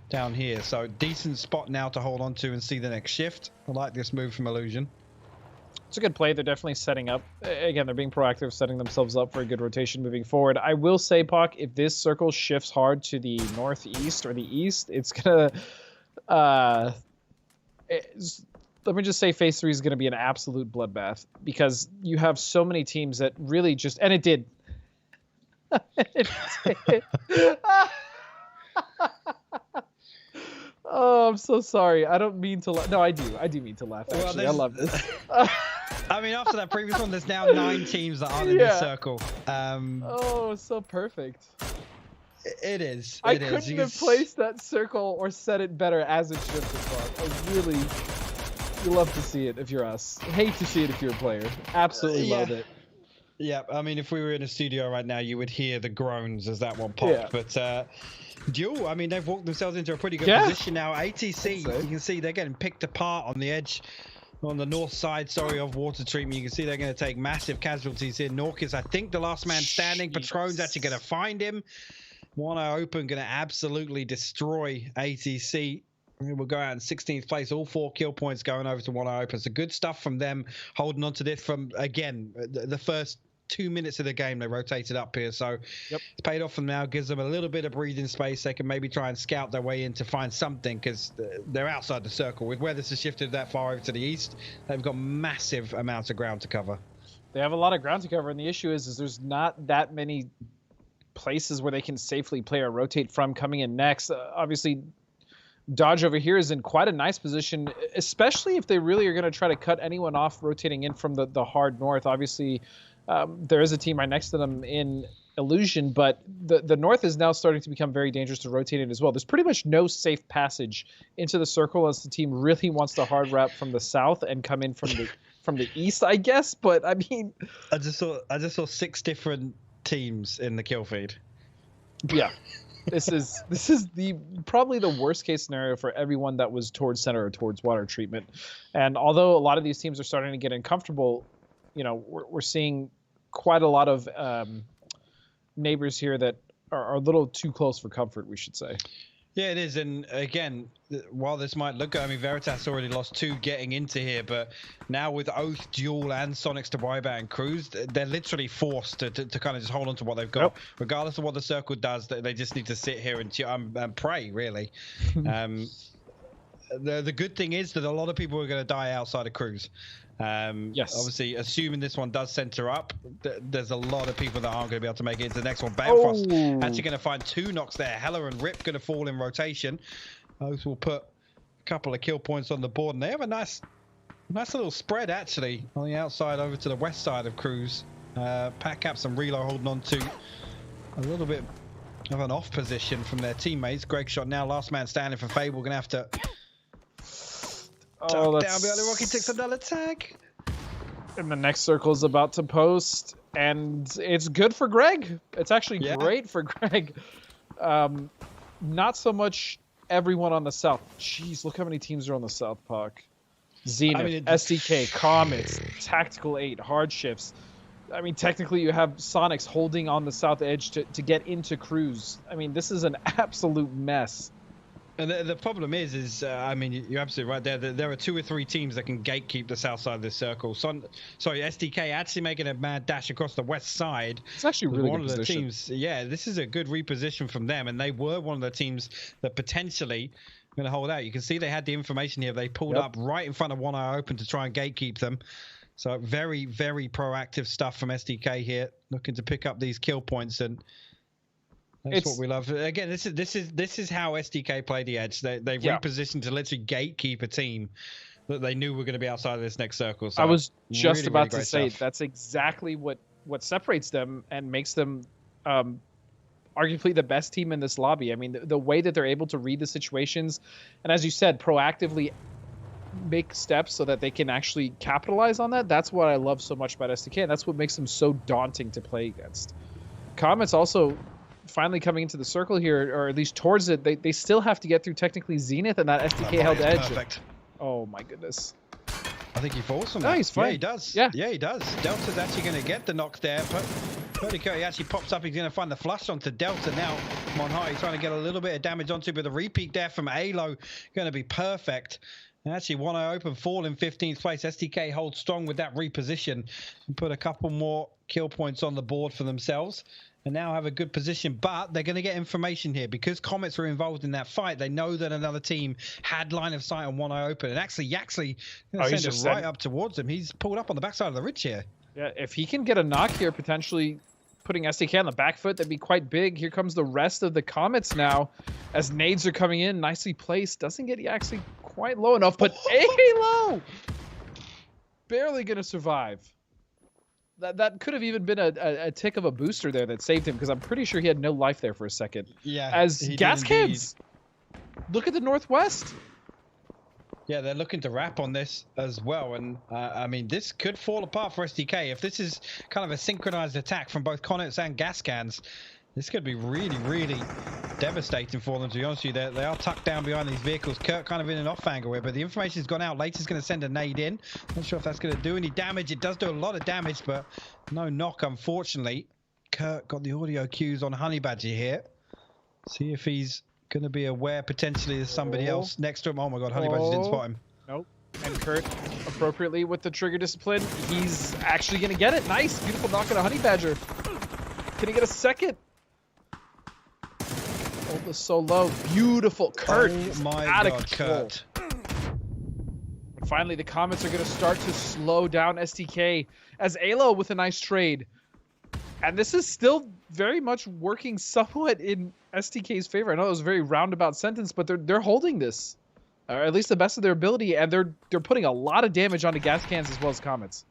down here. So decent spot now to hold on to and see the next shift. I like this move from Illusion. It's a good play. They're definitely setting up. Again, they're being proactive, setting themselves up for a good rotation moving forward. I will say, Puck, if this circle shifts hard to the northeast or the east, it's going to... let me just say phase 3 is going to be an absolute bloodbath, because you have so many teams that really just... And it did. Oh, I'm so sorry. I don't mean to laugh. No, I do. I do mean to laugh, actually. I love this. I mean, after that previous one, there's now 9 teams that aren't in this circle. Oh, so perfect. It is. I couldn't have placed that circle or set it better as it should have. I really... You love to see it if you're us. Hate to see it if you're a player. Absolutely love it. Yeah, I mean, if we were in a studio right now, you would hear the groans as that one popped. But Duel, I mean, they've walked themselves into a pretty good position now. ATC, you can see they're getting picked apart on the edge, on the north side, of water treatment. You can see they're going to take massive casualties here. Nork is, I think, the last man standing. Patron's actually going to find him. One Eye Open going to absolutely destroy ATC. We'll go out in 16th place. All 4 kill points going over to One Eye Open. So good stuff from them, holding on to this from, again, the first 2 minutes of the game they rotated up here, so it's paid off for them now. Gives them a little bit of breathing space. They can maybe try and scout their way in to find something, because they're outside the circle. With where this has shifted that far over to the east, they've got massive amounts of ground to cover. They have a lot of ground to cover, and the issue is there's not that many places where they can safely play or rotate from coming in next. Obviously, Dodge over here is in quite a nice position, especially if they really are going to try to cut anyone off rotating in from the hard north. Obviously, there is a team right next to them in Illusion, but the north is now starting to become very dangerous to rotate in as well. There's pretty much no safe passage into the circle unless the team really wants to hard wrap from the south and come in from the east, I guess. But I mean, I just saw 6 different teams in the kill feed. Yeah. This is probably the worst case scenario for everyone that was towards center or towards water treatment. And although a lot of these teams are starting to get uncomfortable, you know, we're seeing quite a lot of neighbors here that are a little too close for comfort, we should say. Yeah, it is. And again, while this might look, I mean, Veritas already lost 2 getting into here, but now with Oath, Duel, and Sonics to Wipeout and Cruz, they're literally forced to kind of just hold on to what they've got. Regardless of what the circle does, they just need to sit here and pray, really. The good thing is that a lot of people are going to die outside of Cruz. Yes. Obviously, assuming this one does center up, there's a lot of people that aren't going to be able to make it into the next one. Balefrost actually going to find 2 knocks there. Hella and Rip going to fall in rotation. Those will put a couple of kill points on the board, and they have a nice little spread actually on the outside over to the west side of Cruz. Pat Caps and Relo holding on to a little bit of an off position from their teammates. Greg Shot now last man standing for Fable, going to have to down behind the Rocky, takes another tag. And the next circle is about to post, and it's good for Greg. It's actually great for Greg. Not so much everyone on the south. Jeez, look how many teams are on the south, Puck. Zenith, SDK, Comets, Tactical 8, Hardships. I mean, technically you have Sonics holding on the south edge to get into Cruz. I mean, this is an absolute mess. And the problem is I mean, you're absolutely right there. There are 2 or 3 teams that can gatekeep the south side of this circle. SDK actually making a mad dash across the west side. It's actually really one good of the position. teams. Yeah, this is a good reposition from them, and they were one of the teams that potentially going to hold out. You can see they had the information here. They pulled up right in front of One Eye Open to try and gatekeep them. So very, very proactive stuff from SDK here, looking to pick up these kill points, and that's what we love. Again, this is how SDK play the edge. They repositioned to literally gatekeep a team that they knew were going to be outside of this next circle. So I was just about to say stuff. that's exactly what separates them and makes them arguably the best team in this lobby. I mean, the way that they're able to read the situations, and as you said, proactively make steps so that they can actually capitalize on that. That's what I love so much about SDK, and that's what makes them so daunting to play against. Comets also finally coming into the circle here, or at least towards it. They still have to get through technically Zenith and that SDK held edge. Perfect. Oh my goodness. I think he falls from that. that. He's fine. Yeah, he does. Yeah, he does. Delta's actually going to get the knock there. But Perdico, he actually pops up. He's going to find the flush onto Delta now. Monhari trying to get a little bit of damage onto, but the repeat there from Alo going to be perfect. And actually, One Eye Open fall in 15th place. SDK holds strong with that reposition and put a couple more kill points on the board for themselves. And now have a good position, but they're going to get information here because Comets are involved in that fight. They know that another team had line of sight on One Eye Open, and actually Yaxley send it right up towards him. He's pulled up on the backside of the ridge here. Yeah, if he can get a knock here, potentially putting SDK on the back foot, that'd be quite big. Here comes the rest of the Comets now, as nades are coming in, nicely placed. Doesn't get Yaxley quite low enough, but Halo barely going to survive. That could have even been a tick of a booster there that saved him, because I'm pretty sure he had no life there for a second. Yeah. As gas cans, look at the northwest. Yeah, they're looking to wrap on this as well. And I mean, this could fall apart for SDK. If this is kind of a synchronized attack from both Comets and gas cans, this could be really, really devastating for them, to be honest with you. They are tucked down behind these vehicles. Kurt kind of in an off angle here, but the information's gone out. Later's going to send a nade in. Not sure if that's going to do any damage. It does do a lot of damage, but no knock, unfortunately. Kurt got the audio cues on Honey Badger here. See if he's going to be aware potentially there's somebody else next to him. Oh my God, Honey Badger didn't spot him. Nope. And Kurt, appropriately with the trigger discipline, he's actually going to get it. Nice, beautiful knock on a Honey Badger. Can he get a second? Hold this so low. Beautiful. Kurt is out of control. Kurt. Finally, the Comets are going to start to slow down STK as Alo with a nice trade. And this is still very much working somewhat in STK's favor. I know it was a very roundabout sentence, but they're holding this. Or at least the best of their ability, and they're putting a lot of damage onto gas cans as well as Comets.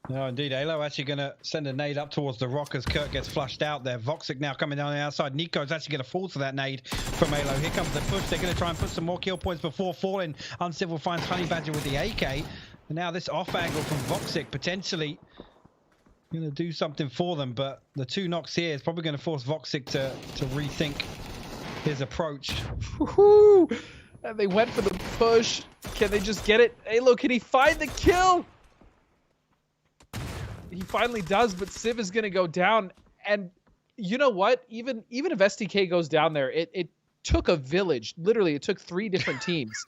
No, indeed. Alo actually going to send a nade up towards the rock as Kurt gets flushed out there. Voxic now coming down the outside. Nico's actually going to fall to that nade from Alo. Here comes the push. They're going to try and put some more kill points before falling. Uncivil finds Honey Badger with the AK. And now this off angle from Voxic potentially going to do something for them. But the 2 knocks here is probably going to force Voxic to rethink his approach. Woohoo! And they went for the push. Can they just get it? Alo, can he find the kill? He finally does, but Civ is going to go down. And you know what? Even if STK goes down there, it took a village. Literally, it took 3 different teams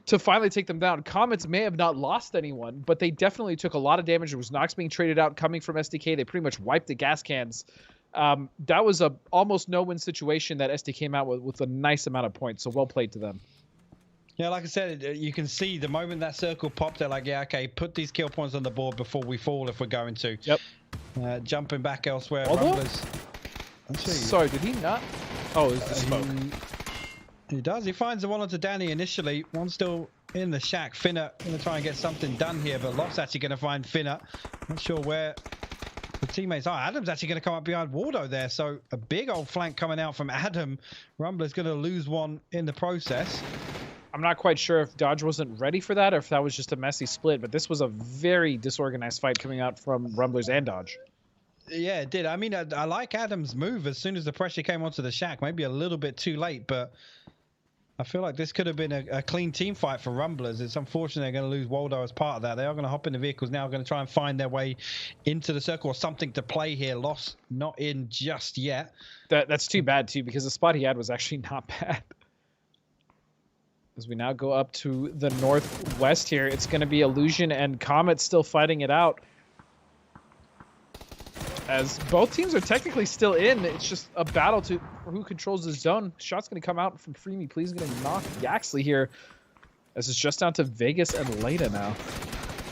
to finally take them down. Comets may have not lost anyone, but they definitely took a lot of damage. There was Nox being traded out coming from STK. They pretty much wiped the gas cans. That was a almost no-win situation that STK came out with a nice amount of points, so well played to them. Yeah, like I said, you can see the moment that circle popped, they're like, yeah, okay, put these kill points on the board before we fall if we're going to. Yep. Jumping back elsewhere. Rumblers. Sorry, did he not? Oh, it's the smoke. He does. He finds the one onto Danny initially. One still in the shack. Finna going to try and get something done here, but Loft's actually going to find Finna. Not sure where the teammates are. Adam's actually going to come up behind Waldo there, so a big old flank coming out from Adam. Rumbler's going to lose one in the process. I'm not quite sure if Dodge wasn't ready for that or if that was just a messy split, but this was a very disorganized fight coming out from Rumblers and Dodge. Yeah, it did. I mean, I like Adam's move as soon as the pressure came onto the shack. Maybe a little bit too late, but I feel like this could have been a clean team fight for Rumblers. It's unfortunate they're going to lose Waldo as part of that. They are going to hop in the vehicles now, going to try and find their way into the circle or something to play here. Loss not in just yet. That's too bad, too, because the spot he had was actually not bad. As we now go up to the northwest here, it's going to be Illusion and Comet still fighting it out. As both teams are technically still in, it's just a battle for who controls the zone. Shot's going to come out from Free Me Please, going to knock Yaxley here. As it's just down to Vegas and Leda now.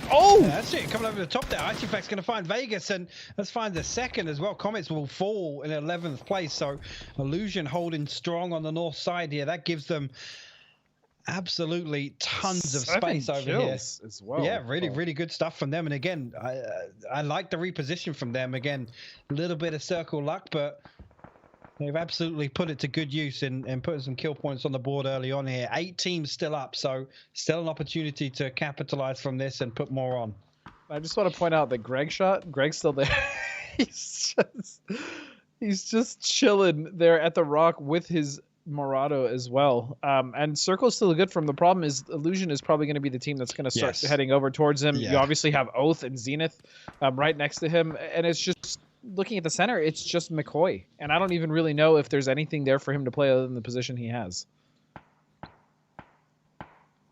Oh! Yeah, that's it. Coming over the top there. Artifact's going to find Vegas, and let's find the second as well. Comets will fall in 11th place, so Illusion holding strong on the north side here. That gives them absolutely tons of space over here as well. Yeah, really good stuff from them. And again, I like the reposition from them. Again, a little bit of circle luck, but they've absolutely put it to good use in putting some kill points on the board early on here. 8 teams still up, so still an opportunity to capitalize from this and put more on. I just want to point out that Greg's still there. he's just chilling there at the rock with his Morado as well. And Circle's still good from. The problem is Illusion is probably going to be the team that's going to start heading over towards him. You obviously have Oath and Zenith right next to him, and it's just looking at the center, it's just McCoy, and I don't even really know if there's anything there for him to play other than the position he has.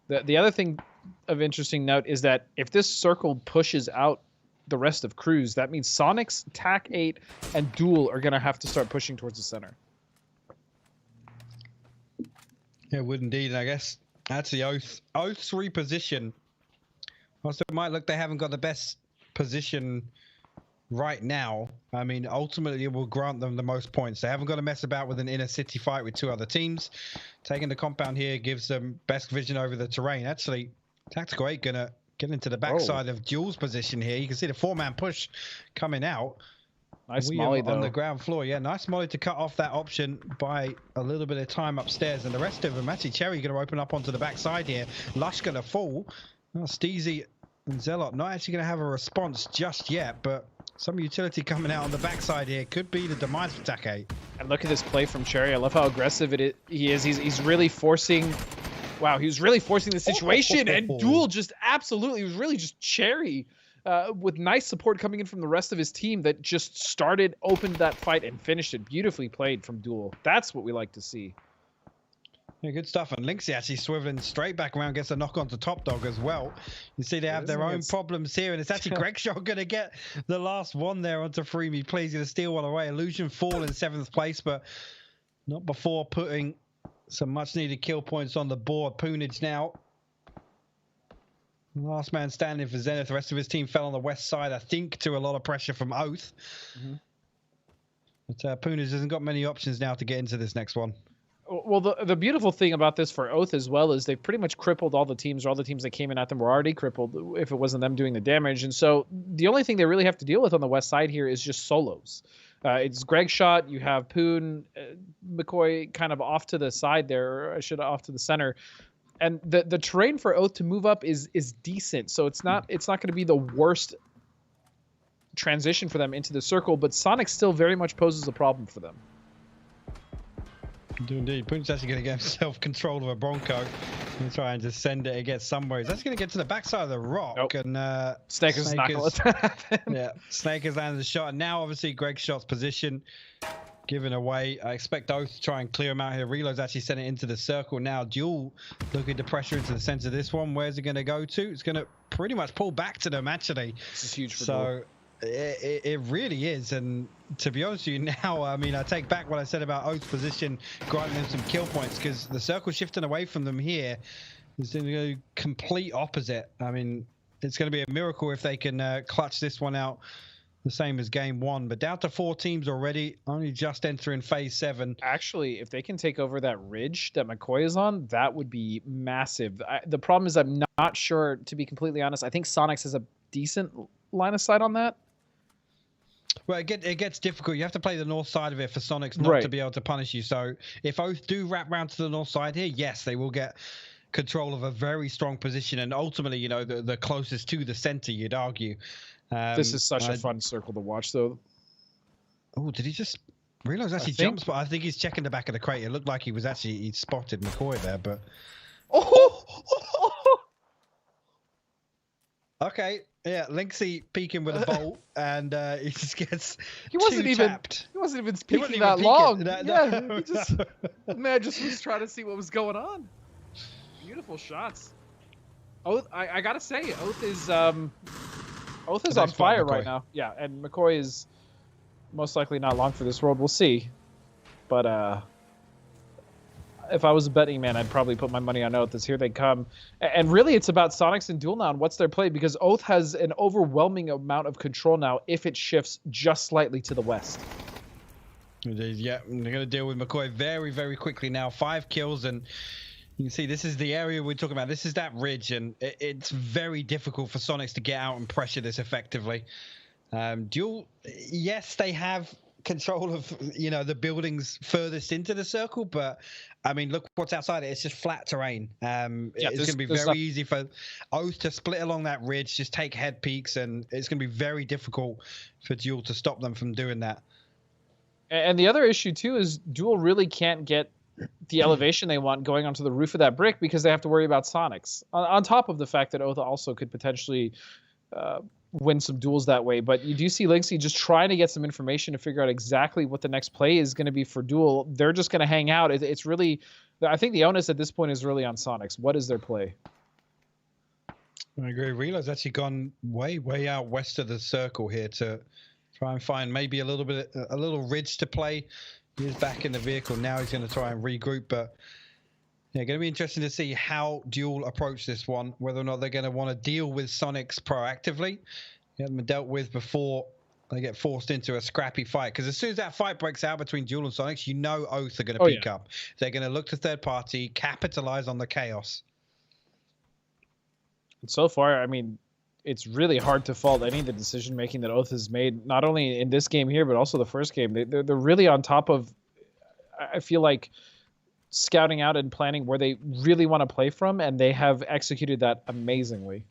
The other thing of interesting note is that if this circle pushes out the rest of Cruise, that means Sonics, TAC 8, and Duel are going to have to start pushing towards the center. Yeah, it would indeed. And I guess that's the Oath's reposition. Also, it might look they haven't got the best position right now. I mean, ultimately, it will grant them the most points. They haven't got to mess about with an inner city fight with 2 other teams. Taking the compound here gives them best vision over the terrain. Actually, Tactical 8 going to get into the backside of Jules' position here. You can see the 4-man push coming out. Nice molly, though. On the ground floor. Yeah, nice molly to cut off that option by a little bit of time upstairs. And the rest of them, actually, Cherry going to open up onto the backside here. Lush going to fall. Steezy and Zelot not actually going to have a response just yet, but some utility coming out on the backside here could be the demise for TAC 8. And look at this play from Cherry. I love how aggressive he is. He's really forcing... Wow, he was really forcing the situation. And Duel just absolutely... He was really just Cherry. With nice support coming in from the rest of his team that just opened that fight and finished it. Beautifully played from Duel. That's what we like to see. Yeah, good stuff. And Lynxy actually swiveling straight back around, gets a knock onto Top Dog as well. You see they have their own problems here, and it's actually Gregshot going to get the last one there onto Freemy. Please, going to steal one away. Illusion fall in 7th place, but not before putting some much-needed kill points on the board. Poonage now. Last man standing for Zenith. The rest of his team fell on the west side, I think, to a lot of pressure from Oath. But Poonage hasn't got many options now to get into this next one. Well, the beautiful thing about this for Oath as well is they've pretty much crippled all the teams, or all the teams that came in at them were already crippled if it wasn't them doing the damage. And so the only thing they really have to deal with on the west side here is just solos. It's Gregshot, you have Poon, McCoy kind of off to the side there, or I should off to the center. And the terrain for Oath to move up is decent. So it's not going to be the worst transition for them into the circle, but Sonic still very much poses a problem for them. Indeed. Poon's actually going to get himself control of a Bronco and try and just send it against somewhere. He's actually going to get to the backside of the rock. And Snake is not going to let that happen. Yeah, Snake has landed the shot. And now, obviously, Gregshot's position given away. I expect Oath to try and clear him out here. Reload's actually sent it into the circle now. Duel looking to pressure into the center of this one. Where's it going to go to? It's going to pretty much pull back to them, actually. This is huge for Duel. It really is, and to be honest with you now, I mean, I take back what I said about Oath's position, granting them some kill points, because the circle shifting away from them here is going to go complete opposite. I mean, it's going to be a miracle if they can clutch this one out the same as game one, but down to 4 teams already, only just entering phase 7. Actually, if they can take over that ridge that McCoy is on, that would be massive. The problem is I'm not sure, to be completely honest. I think Sonics has a decent line of sight on that. Well, it gets difficult. You have to play the north side of it for Sonics not to be able to punish you. So if Oath do wrap round to the north side here, yes, they will get control of a very strong position, and ultimately, you know, the closest to the center, you'd argue. This is such a fun circle to watch, though. Oh, did he just realize actually jumps? But I think he's checking the back of the crate. It looked like he spotted McCoy there, but okay. Yeah, Lynxy peeking with a bolt, and he just gets He wasn't even peeking that long. No. Man just was trying to see what was going on. Beautiful shots. Oath, I gotta say, Oath is on fire right now. Yeah, and McCoy is most likely not long for this world. We'll see. But if I was a betting man, I'd probably put my money on Oath as here they come. And really, it's about Sonics and Duel now and what's their play, because Oath has an overwhelming amount of control now if it shifts just slightly to the west. Yeah, they're going to deal with McCoy very, very quickly now. 5 kills, and you can see this is the area we're talking about. This is that ridge, and it's very difficult for Sonics to get out and pressure this effectively. Duel, yes, they have control of, you know, the buildings furthest into the circle, but I mean, look what's outside it. It's just flat terrain. It's going to be very easy for Oath to split along that ridge, just take head peeks, and it's going to be very difficult for Duel to stop them from doing that. And the other issue too is Duel really can't get the elevation they want going onto the roof of that brick, because they have to worry about Sonics, on top of the fact that Oath also could potentially win some duels that way. But you do see Lynxy just trying to get some information to figure out exactly what the next play is going to be for Duel. They're just going to hang out. It's really, I think the onus at this point is really on Sonics. What is their play? I agree. Relo's actually gone way out west of the circle here to try and find maybe a little ridge to play. He is back in the vehicle now. He's going to try and regroup, but yeah, going to be interesting to see how Duel approach this one, whether or not they're going to want to deal with Sonics proactively. They haven't been dealt with before they get forced into a scrappy fight, because as soon as that fight breaks out between Duel and Sonics, you know Oath are going to peak up. They're going to look to third party, capitalize on the chaos. And so far, I mean, it's really hard to fault any of the decision making that Oath has made, not only in this game here, but also the first game. They're really on top of, I feel like, scouting out and planning where they really want to play from, and they have executed that amazingly.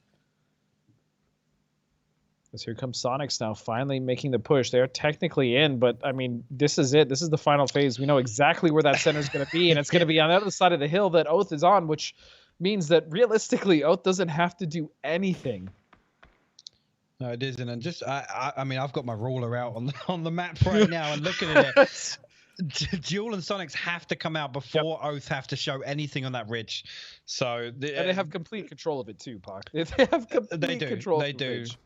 As here comes Sonics now, finally making the push. They're technically in, but I mean, this is it. This is the final phase. We know exactly where that center is going to be, and it's going to be on the other side of the hill that Oath is on, which means that realistically, Oath doesn't have to do anything. No, it isn't. And just, I mean, I've got my ruler out on the map right now and looking at it. Duel and Sonics have to come out before Oath have to show anything on that ridge. So and they have complete control of it too, Pac. They have complete control of the ridge.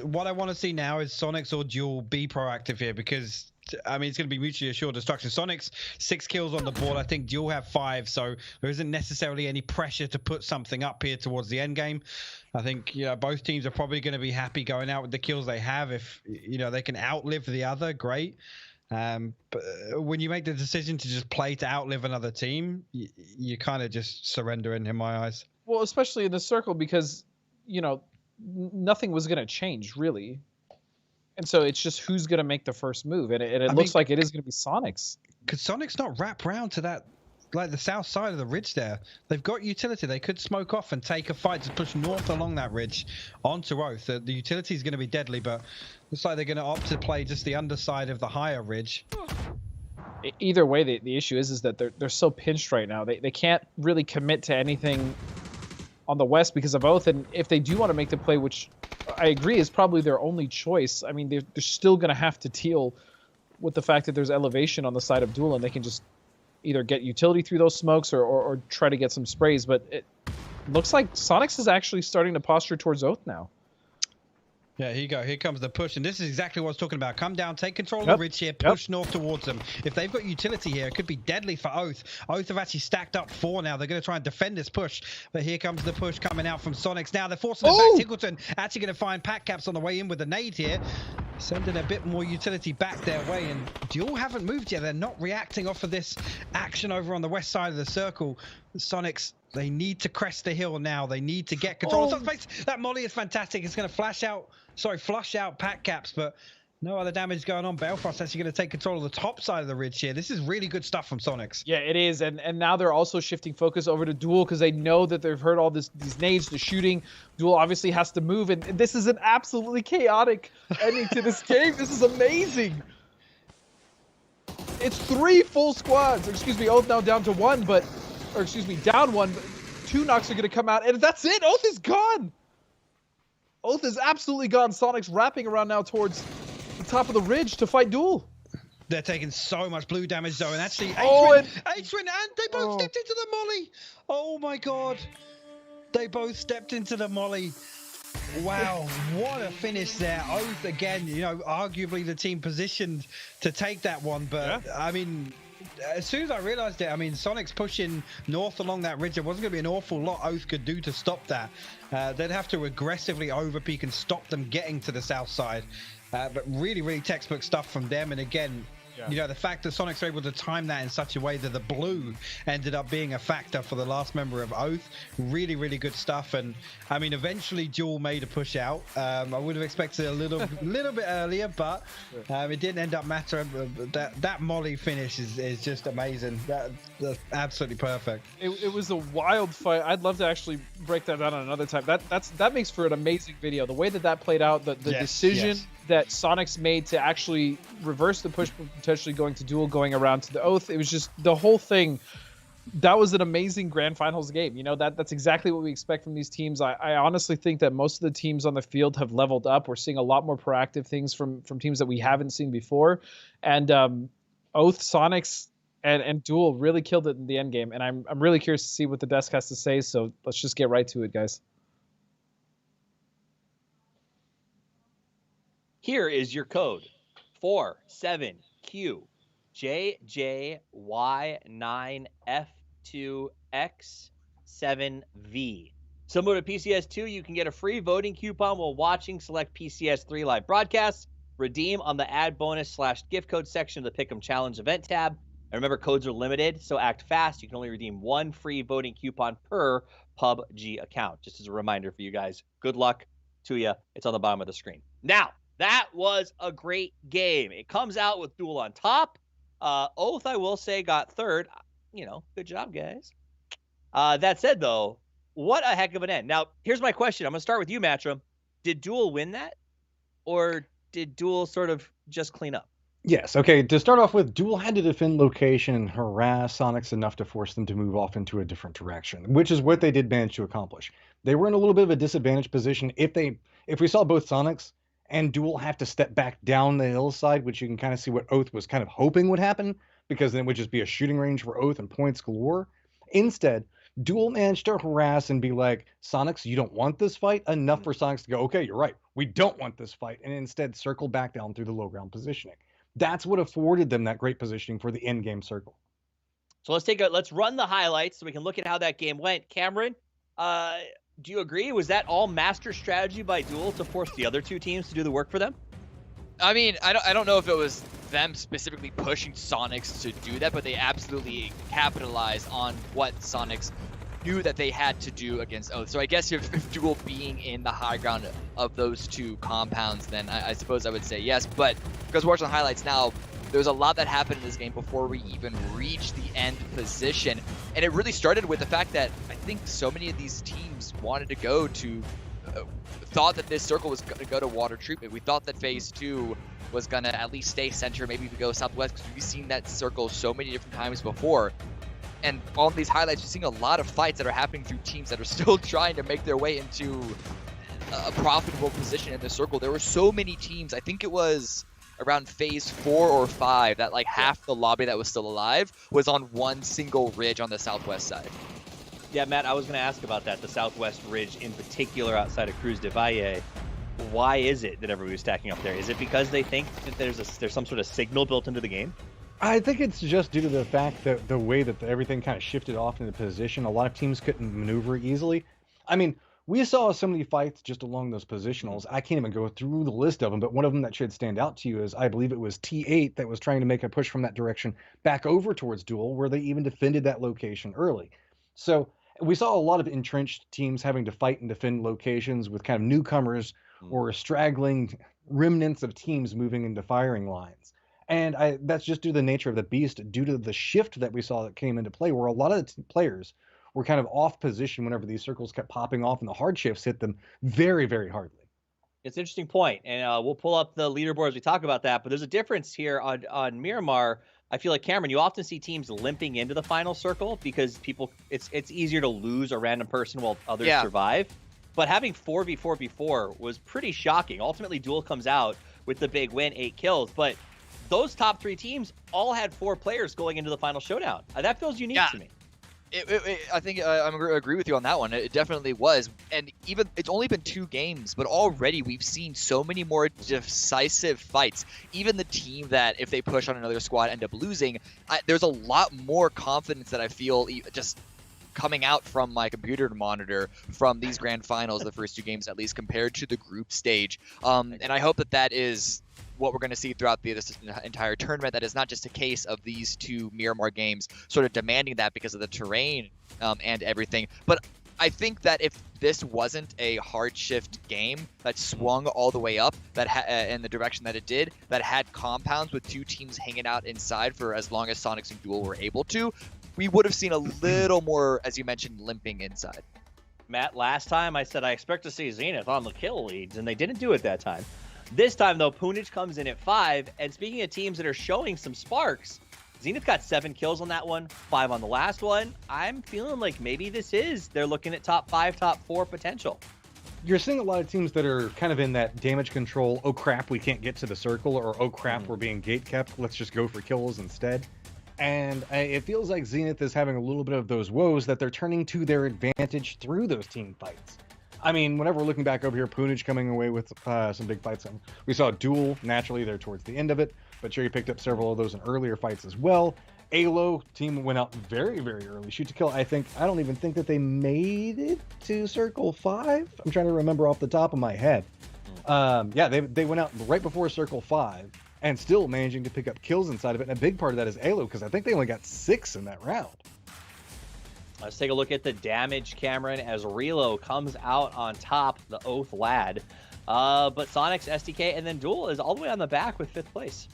What I want to see now is Sonics or Duel be proactive here, because I mean, it's going to be mutually assured destruction. Sonics 6 kills on the board. I think Duel have 5, so there isn't necessarily any pressure to put something up here towards the end game. I think both teams are probably going to be happy going out with the kills they have. If they can outlive the other, great. But when you make the decision to just play to outlive another team, you kind of just surrender in my eyes. Well, especially in the circle, because nothing was going to change really, and so it's just who's going to make the first move, and it looks like it is going to be Sonics. Could Sonics not wrap round to that, like the south side of the ridge there? They've got utility. They could smoke off and take a fight to push north along that ridge onto Oath. The utility is going to be deadly, but looks like they're going to opt to play just the underside of the higher ridge. Either way, the issue is that they're so pinched right now. They can't really commit to anything on the west because of Oath, and if they do want to make the play, which I agree is probably their only choice, I mean, they're still going to have to deal with the fact that there's elevation on the side of Duel, and they can just either get utility through those smokes or try to get some sprays. But it looks like Sonics is actually starting to posture towards Oath now. Yeah, here you go. Here comes the push. And this is exactly what I was talking about. Come down, take control of the ridge here, push north towards them. If they've got utility here, it could be deadly for Oath. Oath have actually stacked up 4 now. They're going to try and defend this push. But here comes the push coming out from Sonics. Now they're forcing it back. Tickleton actually going to find Pack Caps on the way in with a nade here. Sending a bit more utility back their way. And Duel haven't moved yet. They're not reacting off of this action over on the west side of the circle. The Sonics, they need to crest the hill now. They need to get control of space. That molly is fantastic. It's going to flush out Pack Caps, but no other damage going on. Belfast actually going to take control of the top side of the ridge here. This is really good stuff from Sonics. Yeah, it is, and now they're also shifting focus over to Duel because they know that they've heard all these nades, the shooting. Duel obviously has to move, and this is an absolutely chaotic ending to this game. This is amazing. It's 3 full squads. Excuse me, Oath now down to 1, down 1. But 2 knocks are going to come out, and that's it. Oath is gone. Oath is absolutely gone. Sonic's wrapping around now towards the top of the ridge to fight Duel. They're taking so much blue damage though, and actually and they both stepped into the molly. Oh my god. They both stepped into the molly. Wow, what a finish there. Oath again, arguably the team positioned to take that one, but I mean, as soon as I realized it, I mean, Sonic's pushing north along that ridge. There wasn't going to be an awful lot Oath could do to stop that. They'd have to aggressively overpeak and stop them getting to the south side. But really, really textbook stuff from them. And again, the fact that Sonics are able to time that in such a way that the blue ended up being a factor for the last member of Oath. Really, really good stuff. And I mean, eventually Duel made a push out. I would have expected a little bit earlier, but it didn't end up mattering. That molly finish is just amazing. That's absolutely perfect. It was a wild fight. I'd love to actually break that down another time. That makes for an amazing video. The way that played out, the decision that Sonics made to actually reverse the push, potentially going to Duel, going around to the Oath. It was just the whole thing. That was an amazing Grand Finals game. That's exactly what we expect from these teams. I honestly think that most of the teams on the field have leveled up. We're seeing a lot more proactive things from teams that we haven't seen before. And Oath, Sonics, and Duel really killed it in the end game. And I'm really curious to see what the desk has to say. So let's just get right to it, guys. Here is your code 47QJJY9F2X7V. Similar to PCS2, you can get a free voting coupon while watching select PCS3 live broadcasts. Redeem on the ad bonus / gift code section of the Pick'em Challenge event tab. And remember, codes are limited, so act fast. You can only redeem 1 free voting coupon per PUBG account. Just as a reminder for you guys, good luck to you. It's on the bottom of the screen. Now, that was a great game. It comes out with Duel on top. Oath, I will say, got third. Good job, guys. That said, though, what a heck of an end. Now, here's my question. I'm going to start with you, Matchroom. Did Duel win that? Or did Duel sort of just clean up? Yes. Okay, to start off with, Duel had to defend location and harass Sonics enough to force them to move off into a different direction, which is what they did manage to accomplish. They were in a little bit of a disadvantaged position if we saw both Sonics and Duel have to step back down the hillside, which you can kind of see what Oath was kind of hoping would happen, because then it would just be a shooting range for Oath and points galore. Instead, Duel managed to harass and be like, Sonics, you don't want this fight? Enough for Sonics to go, okay, you're right, we don't want this fight, and instead circle back down through the low ground positioning. That's what afforded them that great positioning for the end game circle. So let's run the highlights so we can look at how that game went. Cameron, do you agree? Was that all master strategy by Duel to force the other two teams to do the work for them? I mean, I don't know if it was them specifically pushing Sonics to do that, but they absolutely capitalized on what Sonics knew that they had to do against Oath. So I guess if Duel being in the high ground of those two compounds, then I suppose I would say yes. But because we're watching the highlights now, there's a lot that happened in this game before we even reached the end position. And it really started with the fact that I think so many of these teams wanted to go to, thought that this circle was going to go to water treatment. We thought that phase 2 was going to at least stay center, maybe we go southwest, because we've seen that circle so many different times before. And on these highlights, you're seeing a lot of fights that are happening through teams that are still trying to make their way into a profitable position in the circle. There were so many teams, I think it was around phase 4 or 5, that like half the lobby that was still alive was on one single ridge on the southwest side. Yeah, Matt, I was going to ask about that, the southwest ridge in particular outside of Cruz de Valle. Why is it that everybody's stacking up there? Is it because they think that there's some sort of signal built into the game? I think it's just due to the fact that the way that everything kind of shifted off into position, a lot of teams couldn't maneuver easily. I mean, we saw so many fights just along those positionals. I can't even go through the list of them, but one of them that should stand out to you is, I believe it was T8 that was trying to make a push from that direction back over towards Duel, where they even defended that location early. So we saw a lot of entrenched teams having to fight and defend locations with kind of newcomers or straggling remnants of teams moving into firing lines. And that's just due to the nature of the beast, due to the shift that we saw that came into play, where a lot of the players were kind of off position whenever these circles kept popping off and the hard shifts hit them very, very hardly. It's an interesting point, and we'll pull up the leaderboard as we talk about that, but there's a difference here on Miramar. I feel like, Cameron, you often see teams limping into the final circle because it's easier to lose a random person while others survive. But having 4v4 before was pretty shocking. Ultimately, Duel comes out with the big win, 8 kills, but those top 3 teams all had 4 players going into the final showdown. That feels unique to me. I think I agree with you on that one. It definitely was. And even it's only been 2 games, but already we've seen so many more decisive fights. Even the team that, if they push on another squad, end up losing, there's a lot more confidence that I feel just coming out from my computer monitor from these grand finals, the first 2 games at least, compared to the group stage. And I hope that is what we're going to see throughout this entire tournament. That is not just a case of these 2 Miramar games sort of demanding that because of the terrain and everything. But I think that if this wasn't a hard shift game that swung all the way up in the direction that it did, that had compounds with 2 teams hanging out inside for as long as Sonics and Duel were able to, we would have seen a little more, as you mentioned, limping inside. Matt, last time I said I expect to see Zenith on the kill leads, and they didn't do it that time. This time, though, Punich comes in at 5, and speaking of teams that are showing some sparks, Zenith got 7 kills on that one, 5 on the last one. I'm feeling like maybe they're looking at top 5, top 4 potential. You're seeing a lot of teams that are kind of in that damage control, oh crap, we can't get to the circle, or oh crap, we're being gate kept, let's just go for kills instead. And it feels like Zenith is having a little bit of those woes that they're turning to their advantage through those team fights. I mean, whenever we're looking back over here, Punich coming away with some big fights. We saw Duel, naturally, there towards the end of it, but Cherry picked up several of those in earlier fights as well. Alo, team went out very, very early. Shoot to kill, I don't even think that they made it to Circle 5. I'm trying to remember off the top of my head. Yeah, they went out right before Circle 5, and still managing to pick up kills inside of it. And a big part of that is Alo, because I think they only got 6 in that round. Let's take a look at the damage, Cameron, as Relo comes out on top, the Oath lad. But Sonics, SDK, and then Duel is all the way on the back with 5th place.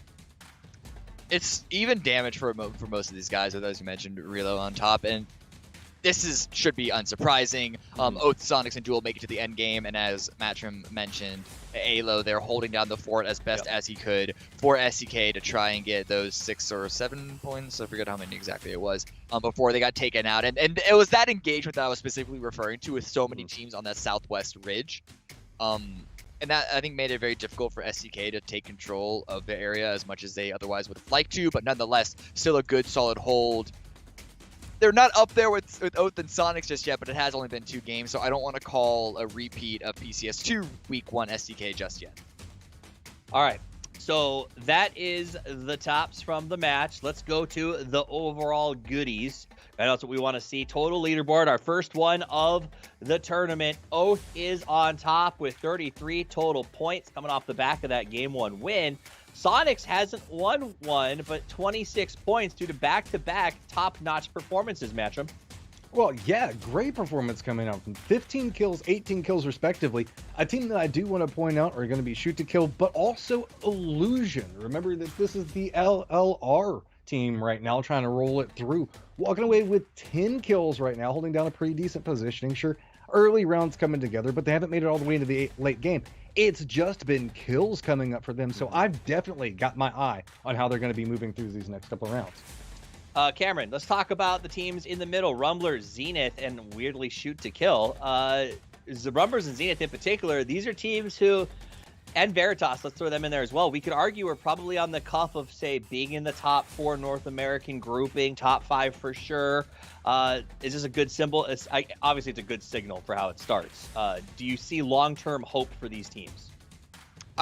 It's even damage for most of these guys, as you mentioned, Relo on top. And this should be unsurprising. Oath, Sonics, and Duel make it to the end game, and as Matrim mentioned, Alo, they're holding down the fort as best as he could for SDK to try and get those 6 or 7 points. I forget how many exactly it was before they got taken out. And it was that engagement that I was specifically referring to with so many teams on that southwest ridge. And that, I think, made it very difficult for SDK to take control of the area as much as they otherwise would have liked to, but nonetheless, still a good, solid hold. They're not up there with Oath and Sonics just yet, but it has only been 2 games, so I don't want to call a repeat of PCS2 Week 1 SDK just yet. All right. So that is the tops from the match. Let's go to the overall goodies. And that's what we want to see. Total leaderboard, our first one of the tournament. Oath is on top with 33 total points coming off the back of that Game 1 win. Sonics hasn't won one, but 26 points due to back-to-back top-notch performances, Matcham. Well, yeah, great performance coming out from 15 kills, 18 kills respectively. A team that I do want to point out are going to be Shoot to Kill, but also Illusion. Remember that this is the LLR team right now trying to roll it through. Walking away with 10 kills right now, holding down a pretty decent positioning. Sure, early rounds coming together, but they haven't made it all the way into the late game. It's just been kills coming up for them, so I've definitely got my eye on how they're going to be moving through these next couple of rounds. Cameron, let's talk about the teams in the middle. Rumblers, Zenith, and weirdly Shoot to Kill. The Rumblers and Zenith in particular, these are teams who, and Veritas, let's throw them in there as well. We could argue are probably on the cuff of, say, being in the top 4 North American grouping, top 5 for sure. Is this a good symbol? Obviously, it's a good signal for how it starts. Do you see long-term hope for these teams?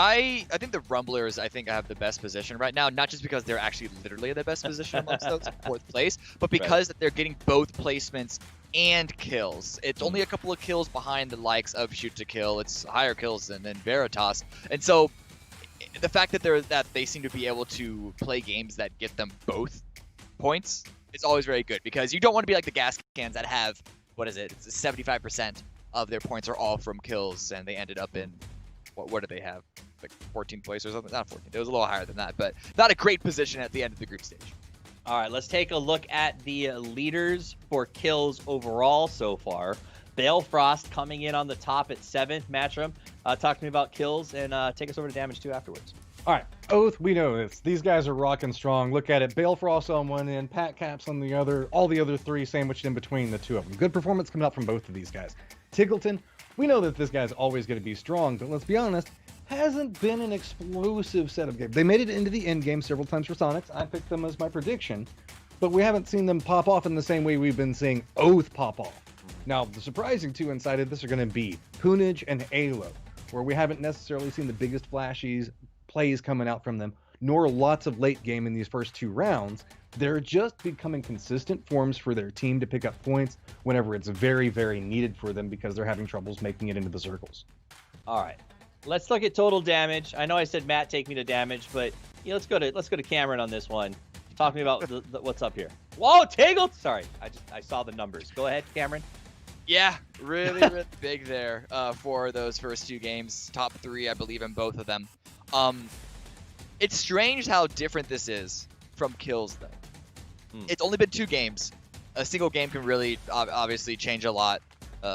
I think the Rumblers, I think, have the best position right now, not just because they're actually literally the best position amongst those, 4th place, but because they're getting both placements and kills. It's only a couple of kills behind the likes of Shoot to Kill. It's higher kills than Veritas. And so the fact that they seem to be able to play games that get them both points is always very good, because you don't want to be like the gas cans that have, what is it, it's 75% of their points are all from kills, and they ended up in, what did they have? Like 14th place or something? Not 14th. It was a little higher than that, but not a great position at the end of the group stage. All right, let's take a look at the leaders for kills overall so far. Balefrost coming in on the top at 7th. Matchroom, talk to me about kills, and take us over to damage too afterwards. All right, Oath, we know this. These guys are rocking strong. Look at it. Balefrost on one end, Pat Caps on the other, all the other 3 sandwiched in between the 2 of them. Good performance coming out from both of these guys. Tiggleton, we know that this guy's always going to be strong, but let's be honest, hasn't been an explosive set of games. They made it into the end game several times for Sonics. I picked them as my prediction, but we haven't seen them pop off in the same way we've been seeing Oath pop off. Now, the surprising 2 inside of this are going to be Punage and Alo, where we haven't necessarily seen the biggest flashies plays coming out from them, nor lots of late game in these first 2 rounds. They're just becoming consistent forms for their team to pick up points whenever it's very, very needed for them, because they're having troubles making it into the circles. All right. Let's look at total damage. I know I said Matt take me to damage, but let's go to Cameron on this one. Talk to me about what's up here. Whoa, Tangled! Sorry, I saw the numbers. Go ahead, Cameron. Yeah, really big there for those first 2 games. Top 3, I believe, in both of them. It's strange how different this is from kills, though. It's only been 2 games. A single game can really obviously change a lot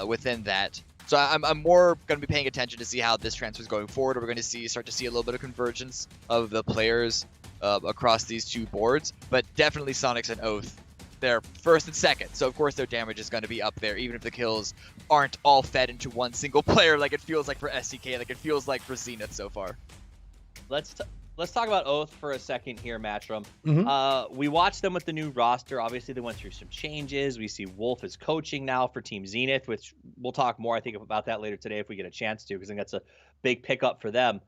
within that. So I'm more going to be paying attention to see how this transfer is going forward. We're going to start to see a little bit of convergence of the players across these 2 boards, but definitely Sonics and Oath, they're 1st and 2nd. So of course their damage is going to be up there, even if the kills aren't all fed into one single player like it feels like for SDK, like it feels like for Zenith so far. Let's talk about Oath for a second here, Matchroom. We watched them with the new roster. Obviously, they went through some changes. We see Wolf is coaching now for Team Zenith, which we'll talk more, I think, about that later today if we get a chance to, because I think that's a big pickup for them.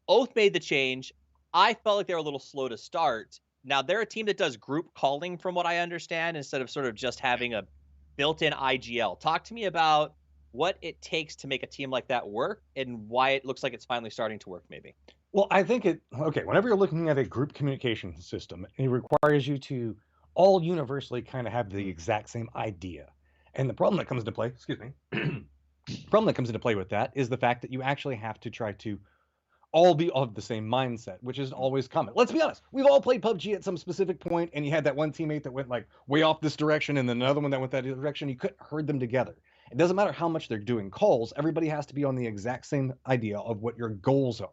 Oath made the change. I felt like they were a little slow to start. Now, they're a team that does group calling, from what I understand, instead of sort of just having a built-in IGL. Talk to me about what it takes to make a team like that work and why it looks like it's finally starting to work, maybe. Well, I think whenever you're looking at a group communication system, it requires you to all universally kind of have the exact same idea. And the problem that comes into play, problem that comes into play with that is the fact that you actually have to try to all be of the same mindset, which isn't always common. Let's be honest. We've all played PUBG at some specific point, and you had that one teammate that went like way off this direction, and then another one that went that direction. You couldn't herd them together. It doesn't matter how much they're doing calls. Everybody has to be on the exact same idea of what your goals are.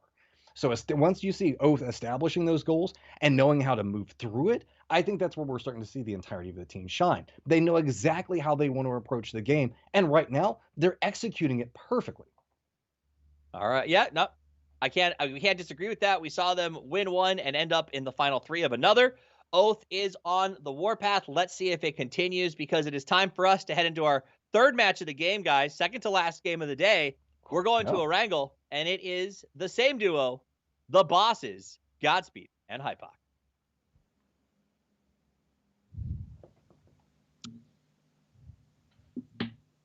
So once you see Oath establishing those goals and knowing how to move through it, I think that's where we're starting to see the entirety of the team shine. They know exactly how they want to approach the game, and right now, they're executing it perfectly. All right. Yeah, no, we can't disagree with that. We saw them win one and end up in the final 3 of another. Oath is on the warpath. Let's see if it continues, because it is time for us to head into our third match of the game, guys. Second to last game of the day. We're going to Erangel, and it is the same duo, the Bosses, Godspeed and Hypoc.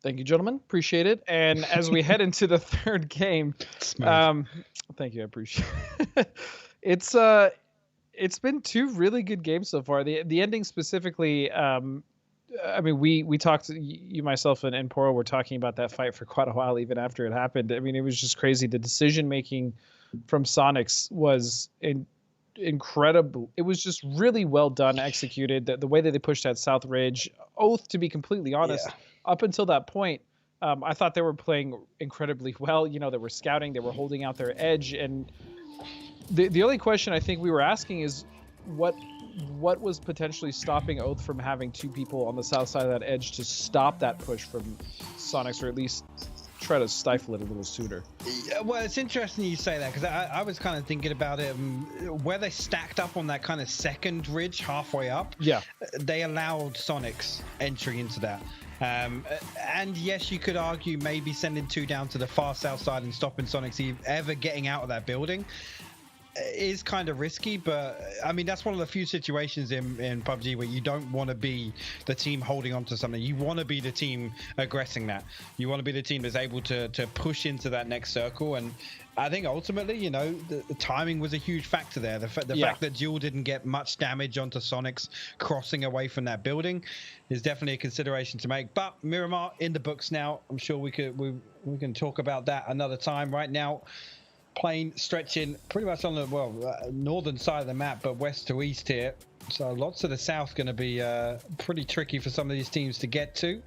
Thank you, gentlemen. Appreciate it. And as we head into the third game, thank you. I appreciate it. It's been 2 really good games so far. The ending specifically, I mean, we talked, you, myself, and Poro were talking about that fight for quite a while, even after it happened. I mean, it was just crazy. The decision making from Sonics was incredible. It was just really well done, executed. The way that they pushed that South Ridge. Oath, to be completely honest, up until that point, I thought they were playing incredibly well. You know, they were scouting, they were holding out their edge, and the only question I think we were asking is what was potentially stopping Oath from having 2 people on the south side of that edge to stop that push from Sonics, or at least try to stifle it a little sooner. Yeah, well, it's interesting you say that, because I was kind of thinking about it, where they stacked up on that kind of second ridge halfway up. Yeah, they allowed Sonics entry into that. And yes, you could argue maybe sending 2 down to the far south side and stopping Sonics ever getting out of that building is kind of risky, but I mean, that's one of the few situations in PUBG where you don't want to be the team holding on to something. You want to be the team aggressing that. You want to be the team that's able to push into that next circle. And I think ultimately, you know, the timing was a huge factor there. The fact that Duel didn't get much damage onto Sonics crossing away from that building is definitely a consideration to make. But Miramar in the books now. I'm sure we can talk about that another time. Right now, plane stretching pretty much on the northern side of the map, but west to east here. So lots of the south going to be pretty tricky for some of these teams to get to.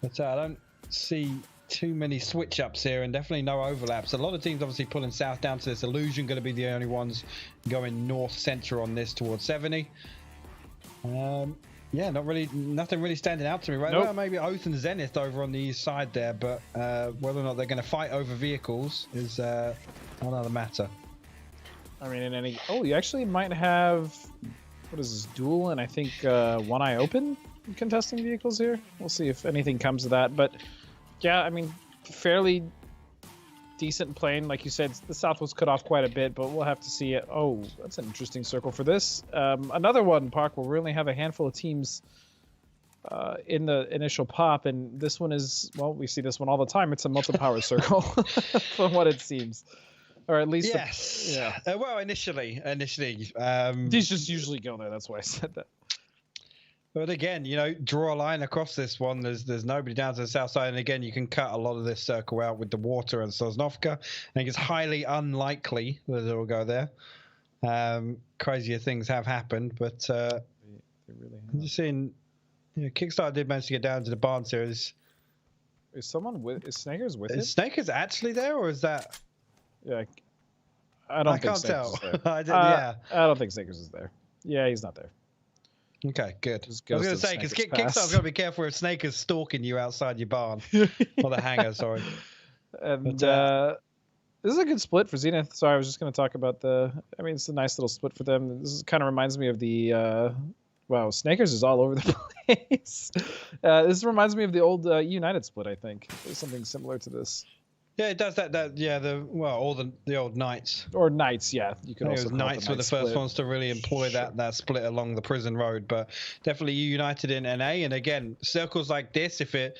But I don't see too many switch ups here, and definitely no overlaps. A lot of teams obviously pulling south down to this. Illusion going to be the only ones going north center on this towards 70. Yeah, nothing really standing out to me right now. Maybe Oath and Zenith over on the east side there, but whether or not they're going to fight over vehicles is another matter. I mean, you actually might have, what is this, Duel and I think One Eye Open contesting vehicles here. We'll see if anything comes of that. But yeah, I mean, fairly decent plane. Like you said, the south was cut off quite a bit, but we'll have to see it. Oh, that's an interesting circle for this. Another one, Park, where we only have a handful of teams in the initial pop, and this one is, well, we see this one all the time. It's a multi-power circle from what it seems. Or at least... Yes. Well, initially. These just usually go there. That's why I said that. But again, you know, draw a line across this one. There's nobody down to the south side. And again, you can cut a lot of this circle out with the water and Sosnovka. I think it's highly unlikely that it will go there. Crazier things have happened, but I'm just seeing, you know, Kickstarter did manage to get down to the barn series. Is Snakers with it? Is Snakers actually there, or is that? Yeah, I can't tell. I don't think Snakers is there. Yeah, he's not there. Okay, good. I was going to say, because Kickstarter's got to be careful if Snake is stalking you outside your barn. Or the hangar, sorry. And this is a good split for Zenith. Sorry, I was just going to talk about it's a nice little split for them. This kind of reminds me of the, Snakers is all over the place. This reminds me of the old United split, I think. There's something similar to this. Yeah, it does that. All the old Knights. Or Knights, yeah. You could also Knights were the first ones to really employ that split along the prison road, but definitely United in NA. And again, circles like this, if it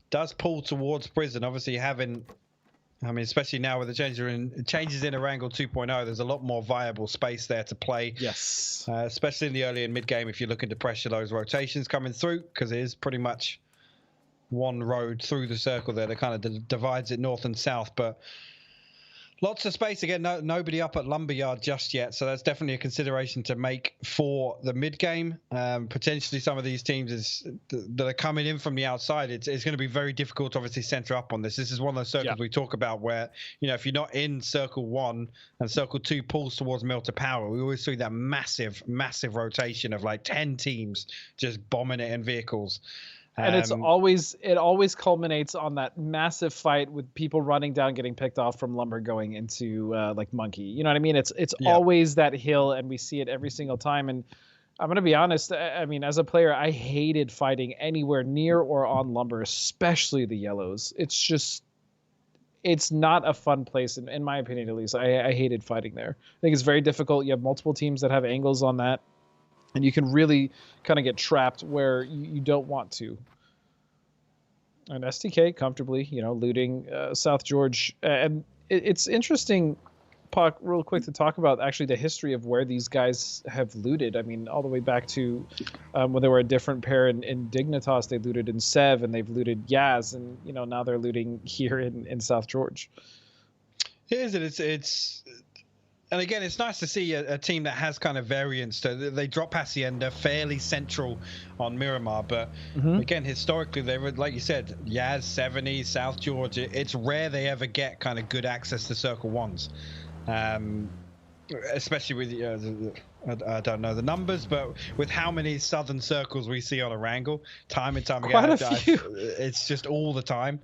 does pull towards prison, obviously especially now with the changes in Erangel 2.0, there's a lot more viable space there to play. Yes. Especially in the early and mid game, if you're looking to pressure those rotations coming through, because it is pretty much one road through the circle there that kind of divides it north and south, but lots of space. Again, nobody up at Lumberyard just yet, so that's definitely a consideration to make for the mid game. Potentially some of these teams that are coming in from the outside, it's going to be very difficult to obviously center up on this. This is one of those circles we talk about where, you know, if you're not in circle 1 and circle 2 pulls towards Melter Power, we always see that massive rotation of like 10 teams just bombing it in vehicles. And it always culminates on that massive fight with people running down, getting picked off from Lumber going into like Monkey. You know what I mean? It's always that hill, and we see it every single time. And I'm gonna be honest. I mean, as a player, I hated fighting anywhere near or on Lumber, especially the yellows. It's not a fun place, in my opinion, at least. I hated fighting there. I think it's very difficult. You have multiple teams that have angles on that, and you can really kind of get trapped where you don't want to. And STK comfortably, looting South George. And it's interesting, Puck, real quick, to talk about actually the history of where these guys have looted. I mean, all the way back to when they were a different pair in Dignitas, they looted in Sev, and they've looted Yaz, and now they're looting here in South George. It is. It's and again, it's nice to see a team that has kind of variance. They drop Hacienda fairly central on Miramar, but again, historically, they were, like you said, Yaz, 70, South George. It's rare they ever get kind of good access to Circle 1s. Especially with, I don't know the numbers, but with how many Southern Circles we see on Erangel, time and time again. Quite a few. It's just all the time.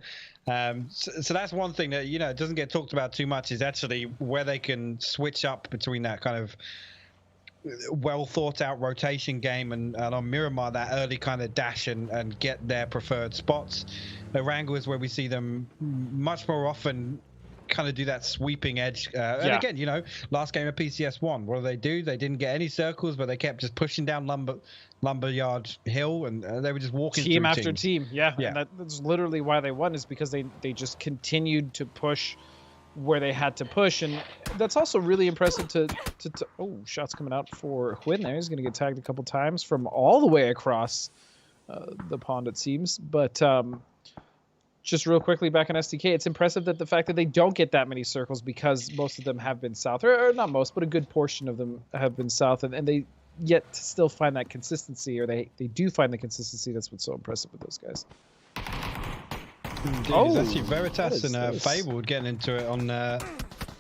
So that's one thing that doesn't get talked about too much, is actually where they can switch up between that kind of well thought out rotation game and on Miramar, that early kind of dash and get their preferred spots. Erangel is where we see them much more often kind of do that sweeping edge. And again, last game of PCS1, what do? They didn't get any circles, but they kept just pushing down Lumberyard Hill, and they were just walking team through after teams. team. Yeah. And that's literally why they won, is because they just continued to push where they had to push. And that's also really impressive to oh, shots coming out for Huyn there. He's going to get tagged a couple times from all the way across the pond, it seems. But just real quickly back on STK, it's impressive that the fact that they don't get that many circles, because most of them have been south, or not most, but a good portion of them have been south, and they yet to still find that consistency, or they do find the consistency. That's what's so impressive with those guys. It's actually Veritas and Fabled getting into it on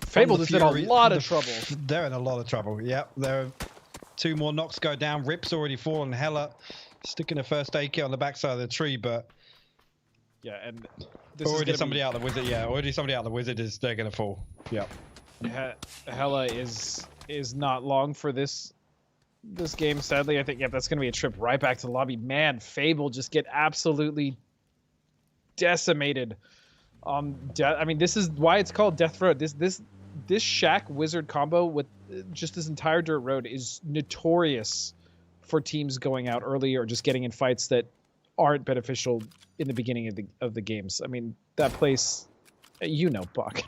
Fabled is in a lot of trouble. They're in a lot of trouble. Yep, there are 2 more knocks go down. Rip's already fallen. Hella sticking a first aid kit on the backside of the tree, but yeah, and this already is somebody out of the wizard. Yeah, already somebody out of the wizard they're gonna fall. Yep. Hella is not long for this game, sadly. I think that's gonna be a trip right back to the lobby. Man, Fable just get absolutely decimated. I mean, this is why it's called Death Road. This Shack Wizard combo with just this entire dirt road is notorious for teams going out early or just getting in fights that aren't beneficial in the beginning of the games. I mean, that place, Buck.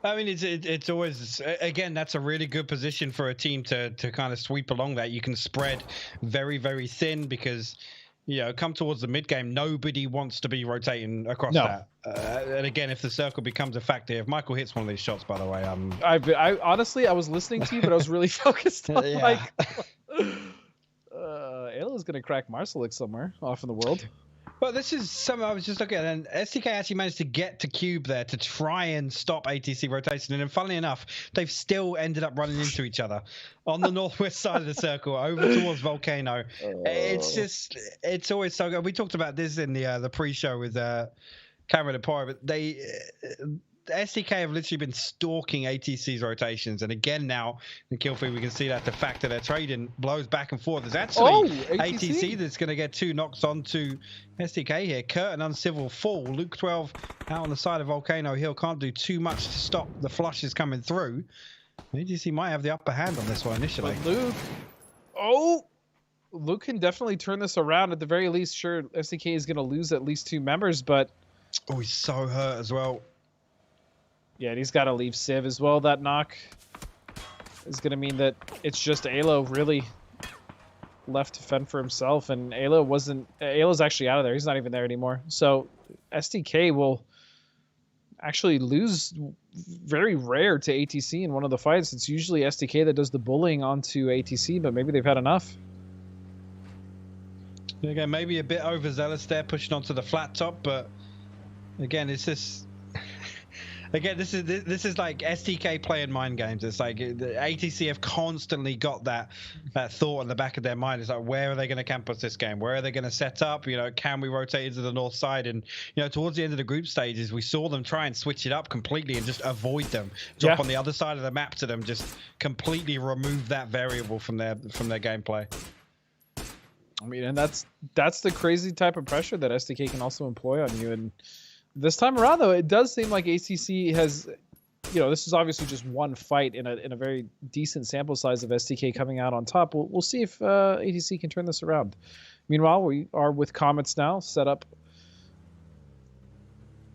I mean, it's always, again, that's a really good position for a team to kind of sweep along that. You can spread very, very thin, because come towards the mid game, nobody wants to be rotating across that. And again, if the circle becomes a factor, if Michael hits one of these shots, by the way, I honestly, I was listening to you, but I was really focused on Ayla's gonna crack Marcelik somewhere off in the world. Well, this is something I was just looking at, and STK actually managed to get to Cube there to try and stop ATC rotation, and then funnily enough, they've still ended up running into each other on the northwest side of the circle, over towards Volcano. It's always so good. We talked about this in the pre-show with Cameron and Poro, but STK have literally been stalking ATC's rotations, and again now in kill feed we can see that the fact that they're trading blows back and forth. There's actually ATC that's going to get 2 knocks onto STK here. Kurt and Uncivil fall. Luke 12 out on the side of Volcano Hill can't do too much to stop the flushes coming through. ATC might have the upper hand on this one initially. But Luke can definitely turn this around. At the very least, sure, STK is going to lose at least 2 members, but he's so hurt as well. Yeah, and he's got to leave Civ as well. That knock is going to mean that it's just Alo really left to fend for himself, and Alo's actually out of there. He's not even there anymore. So STK will actually lose very rare to ATC in one of the fights. It's usually STK that does the bullying onto ATC, but maybe they've had enough. Again, maybe a bit overzealous there, pushing onto the flat top, but again, it's just... Again, this is like STK playing mind games. It's like the ATC have constantly got that thought in the back of their mind. It's like, where are they going to camp us this game? Where are they going to set up? You know, can we rotate into the north side? And you know, towards the end of the group stages, we saw them try and switch it up completely and just avoid them. Drop on the other side of the map to them, just completely remove that variable from their gameplay. I mean, and that's the crazy type of pressure that STK can also employ on you. And this time around, though, it does seem like ACC has, you know, this is obviously just one fight in a very decent sample size of STK coming out on top. We'll see if ATC can turn this around. Meanwhile, we are with Comets now, set up,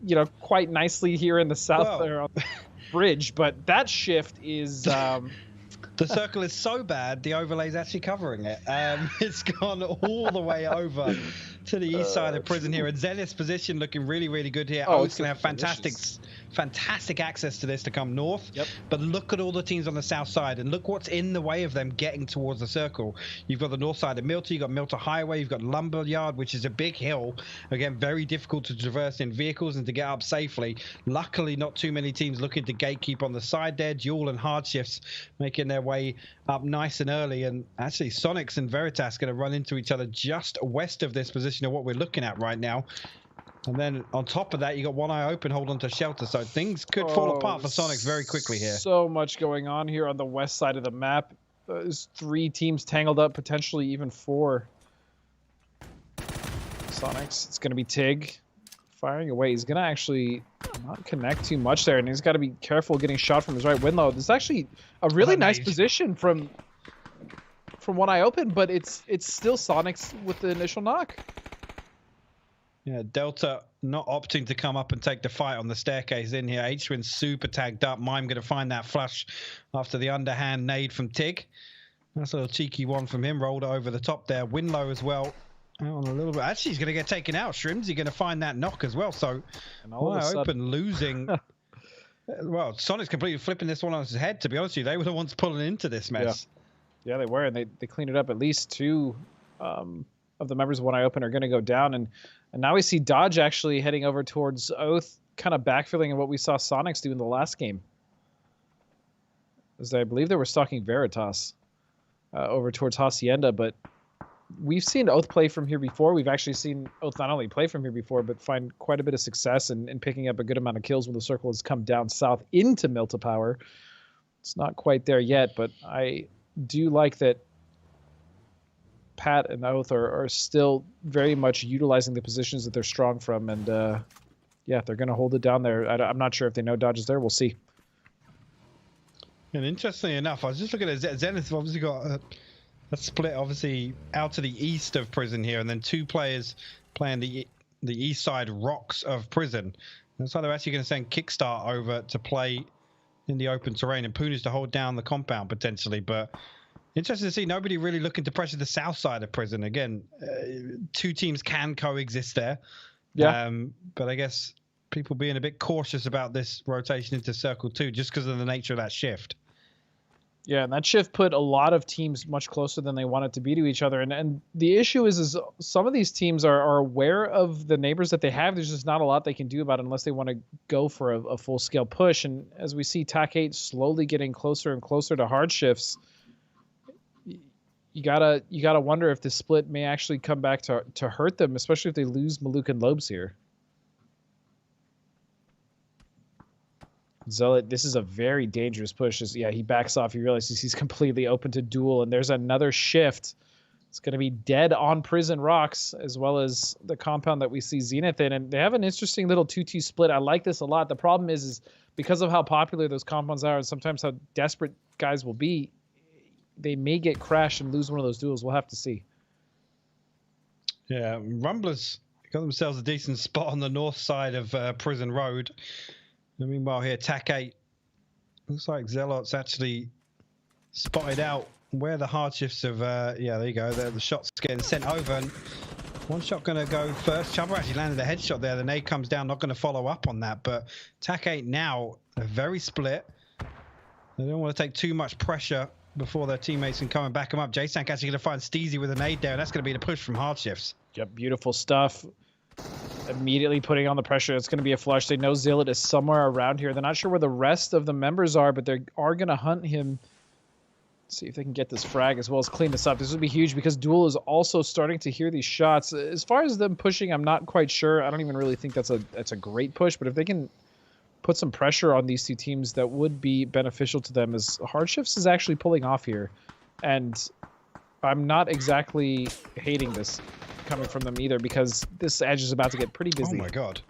you know, quite nicely here in the south there on the bridge. But that shift is... The circle is so bad, the overlay's actually covering it. It's gone all the way over to the east side of prison here. And Zenith's position looking really, really good here. Oh, it's going to have fantastic access to this to come north. Yep. But look at all the teams on the south side, and look what's in the way of them getting towards the circle. You've got the north side of Milta, you've got Milta Highway, you've got Lumberyard, which is a big hill. Again, very difficult to traverse in vehicles and to get up safely. Luckily, not too many teams looking to gatekeep on the side there. Duel and Hard Shifts making their way up nice and early. And actually, Sonics and Veritas going to run into each other just west of this position of what we're looking at right now. And then on top of that, you got One Eye Open, hold on to shelter. So things could fall apart for Sonics very quickly here. So much going on here on the west side of the map. There's 3 teams tangled up, potentially even 4. Sonics, it's going to be Tig firing away. He's going to actually not connect too much there, and he's got to be careful getting shot from his right window. This is actually a really nice position from One Eye Open, but it's still Sonics with the initial knock. Yeah, Delta not opting to come up and take the fight on the staircase in here. H-Twin super tagged up. Mime going to find that flush after the underhand nade from Tig. That's a little cheeky one from him. Rolled over the top there. Winlow as well. On a little bit. Actually, he's going to get taken out. Shrimsy going to find that knock as well. So, One Eye Open losing. Well, Sonic's completely flipping this one on his head, to be honest with you. They were the ones pulling into this mess. Yeah, they were, and they cleaned it up. At least 2 of the members of One Eye Open are going to go down, and now we see Dodge actually heading over towards Oath, kind of backfilling in what we saw Sonics do in the last game. As I believe they were stalking Veritas over towards Hacienda, but we've seen Oath play from here before. We've actually seen Oath not only play from here before, but find quite a bit of success in picking up a good amount of kills when the circle has come down south into Milta Power. It's not quite there yet, but I do like that Pat and Oath are still very much utilizing the positions that they're strong from, and yeah, they're going to hold it down there. I'm not sure if they know Dodge is there. We'll see. And interestingly enough, I was just looking at Zenith. Obviously got a split, obviously out to the east of prison here, and then 2 players playing the east side rocks of prison. And so they're actually going to send Kickstart over to play in the open terrain, and Puna's to hold down the compound potentially, but. Interesting to see nobody really looking to pressure the south side of prison. Again, 2 teams can coexist there. Yeah. But I guess people being a bit cautious about this rotation into Circle 2 just because of the nature of that shift. Yeah, and that shift put a lot of teams much closer than they wanted to be to each other. And the issue is some of these teams are aware of the neighbors that they have. There's just not a lot they can do about it unless they want to go for a full-scale push. And as we see TAC 8 slowly getting closer and closer to hard shifts, you gotta wonder if the split may actually come back to hurt them, especially if they lose Maluk and Lobes here. Zealot, this is a very dangerous push. Yeah, he backs off. He realizes he's completely open to duel, and there's another shift. It's going to be dead on Prison Rocks, as well as the compound that we see Zenith in, and they have an interesting little 2-2 split. I like this a lot. The problem is because of how popular those compounds are, and sometimes how desperate guys will be, they may get crashed and lose one of those duels. We'll have to see. Yeah, Rumblers got themselves a decent spot on the north side of Prison Road. And meanwhile here, TAC 8. Looks like Zealot's actually spotted out where the hard shifts have... yeah, there you go. The shot's getting sent over. And one shot going to go first. Chubba actually landed a headshot there. The nade comes down, not going to follow up on that. But TAC 8 now, they're very split. They don't want to take too much pressure before their teammates can come and back them up. J-Sank actually going to find Steezy with a nade there, and that's going to be the push from hard shifts. Yep, beautiful stuff. immediately putting on the pressure. It's going to be a flush. They know Zillet is somewhere around here. They're not sure where the rest of the members are, but they are going to hunt him. See if they can get this frag as well as clean this up. This would be huge because Duel is also starting to hear these shots. As far as them pushing, I'm not quite sure. I don't even really think that's a great push, but if they can put some pressure on these two teams, that would be beneficial to them, as Hardships is actually pulling off here. And I'm not exactly hating this coming from them either, because this edge is about to get pretty busy. Oh my god.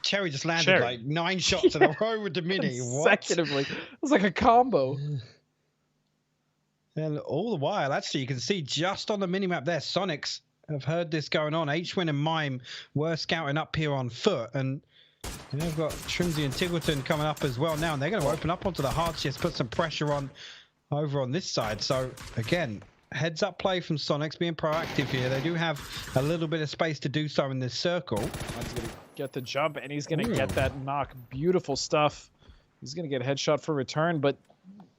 Cherry just landed like 9 shots in a row with the mini. Consecutively. It was like a combo. And all the while, actually, you can see just on the minimap there, Sonics have heard this going on. H-Win and Mime were scouting up here on foot. And they've got Trimsy and Tiggleton coming up as well now. And they're going to open up onto the Hardships, put some pressure on over on this side. So, again, heads up play from Sonics, being proactive here. They do have a little bit of space to do so in this circle. He's going to get the jump, and he's going to get that knock. Beautiful stuff. He's going to get a headshot for return, but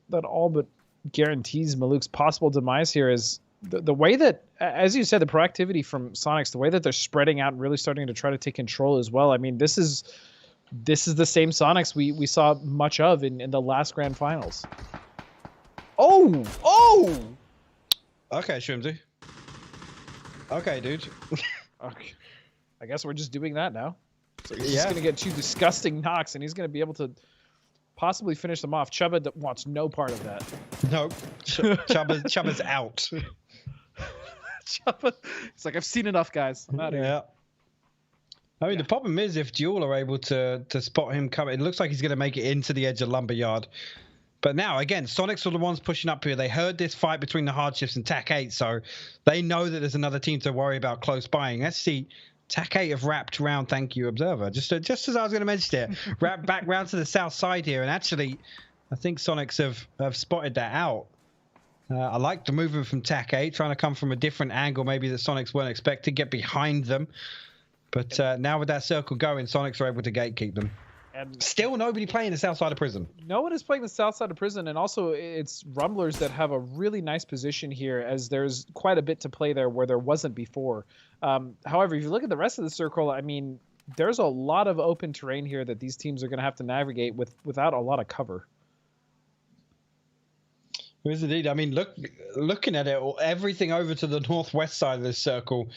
that all but guarantees Maluk's possible demise here is the way that, as you said, the proactivity from Sonics, the way that they're spreading out and really starting to try to take control as well. I mean, this is the same Sonics we saw much of in the last Grand Finals. Oh! Okay, Shrimsy. Okay, dude. Okay. I guess we're just doing that now. So he's just going to get 2 disgusting knocks, and he's going to be able to possibly finish them off. Chubba wants no part of that. No. Chubba's out. Chubba, it's like, I've seen enough, guys. I'm out of here. I mean, the problem is if Duel are able to spot him coming, it looks like he's going to make it into the edge of Lumberyard. But now, again, Sonics are the ones pushing up here. They heard this fight between the Hardships and TAC 8, so they know that there's another team to worry about close by. Let's see. TAC 8 have wrapped round, thank you, Observer. Just as I was going to mention it, wrapped back round to the south side here. And actually, I think Sonics have spotted that out. I like the movement from TAC 8, trying to come from a different angle, maybe that Sonics weren't expecting, get behind them. But now with that circle going, Sonics are able to gatekeep them. And still nobody playing the south side of prison. No one is playing the south side of prison, and also it's Rumblers that have a really nice position here, as there's quite a bit to play there where there wasn't before. However, if you look at the rest of the circle, I mean, there's a lot of open terrain here that these teams are going to have to navigate without a lot of cover. There is indeed. I mean, looking at it, everything over to the northwest side of this circle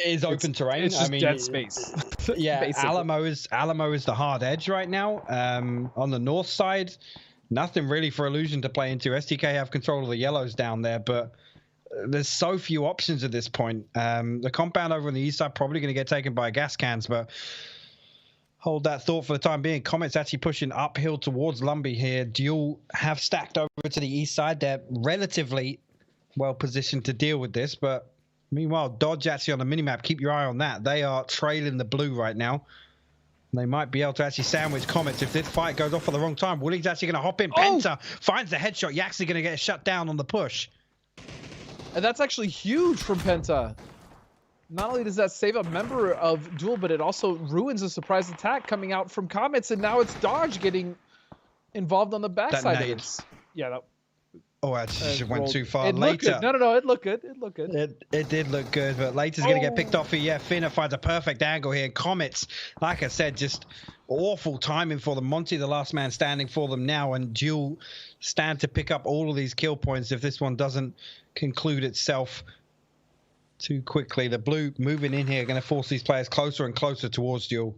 is open terrain. It's just I mean, dead space. Yeah, Alamo is the hard edge right now. On the north side, nothing really for Illusion to play into. STK have control of the yellows down there, but there's so few options at this point. The compound over on the east side probably going to get taken by gas cans, but hold that thought for the time being. Comet's actually pushing uphill towards Lumbee here. Duel have stacked over to the east side. They're relatively well positioned to deal with this, but meanwhile, Dodge actually on the minimap, keep your eye on that. They are trailing the blue right now. They might be able to actually sandwich Comets if this fight goes off at the wrong time. Wooling's actually going to hop in. Penta finds the headshot. You're actually going to get shut down on the push. And that's actually huge from Penta. Not only does that save a member of Duel, but it also ruins a surprise attack coming out from Comets, and now it's Dodge getting involved on the backside of it. Yeah, that... Oh, I just went too far. It looked good. No, it looked good. It looked good. It did look good, but Later's going to get picked off here. Yeah, Finna finds a perfect angle here. Comets, like I said, just awful timing for them. Monty, the last man standing for them now, and Duel stand to pick up all of these kill points if this one doesn't conclude itself too quickly. The blue moving in here going to force these players closer and closer towards Duel.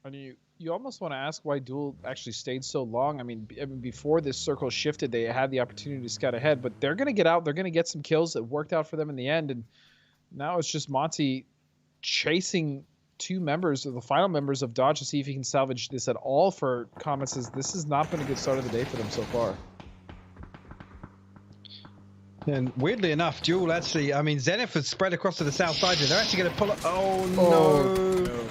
And you almost want to ask why Duel actually stayed so long. I mean, before this circle shifted, they had the opportunity to scout ahead, but they're going to get out. They're going to get some kills. It worked out for them in the end, and now it's just Monty chasing two members, of the final members of Dodge, to see if he can salvage this at all for Comets. This has not been a good start of the day for them so far. And weirdly enough, Duel actually, I mean, Zenith has spread across to the south side here. They're actually going to pull up. Oh, no.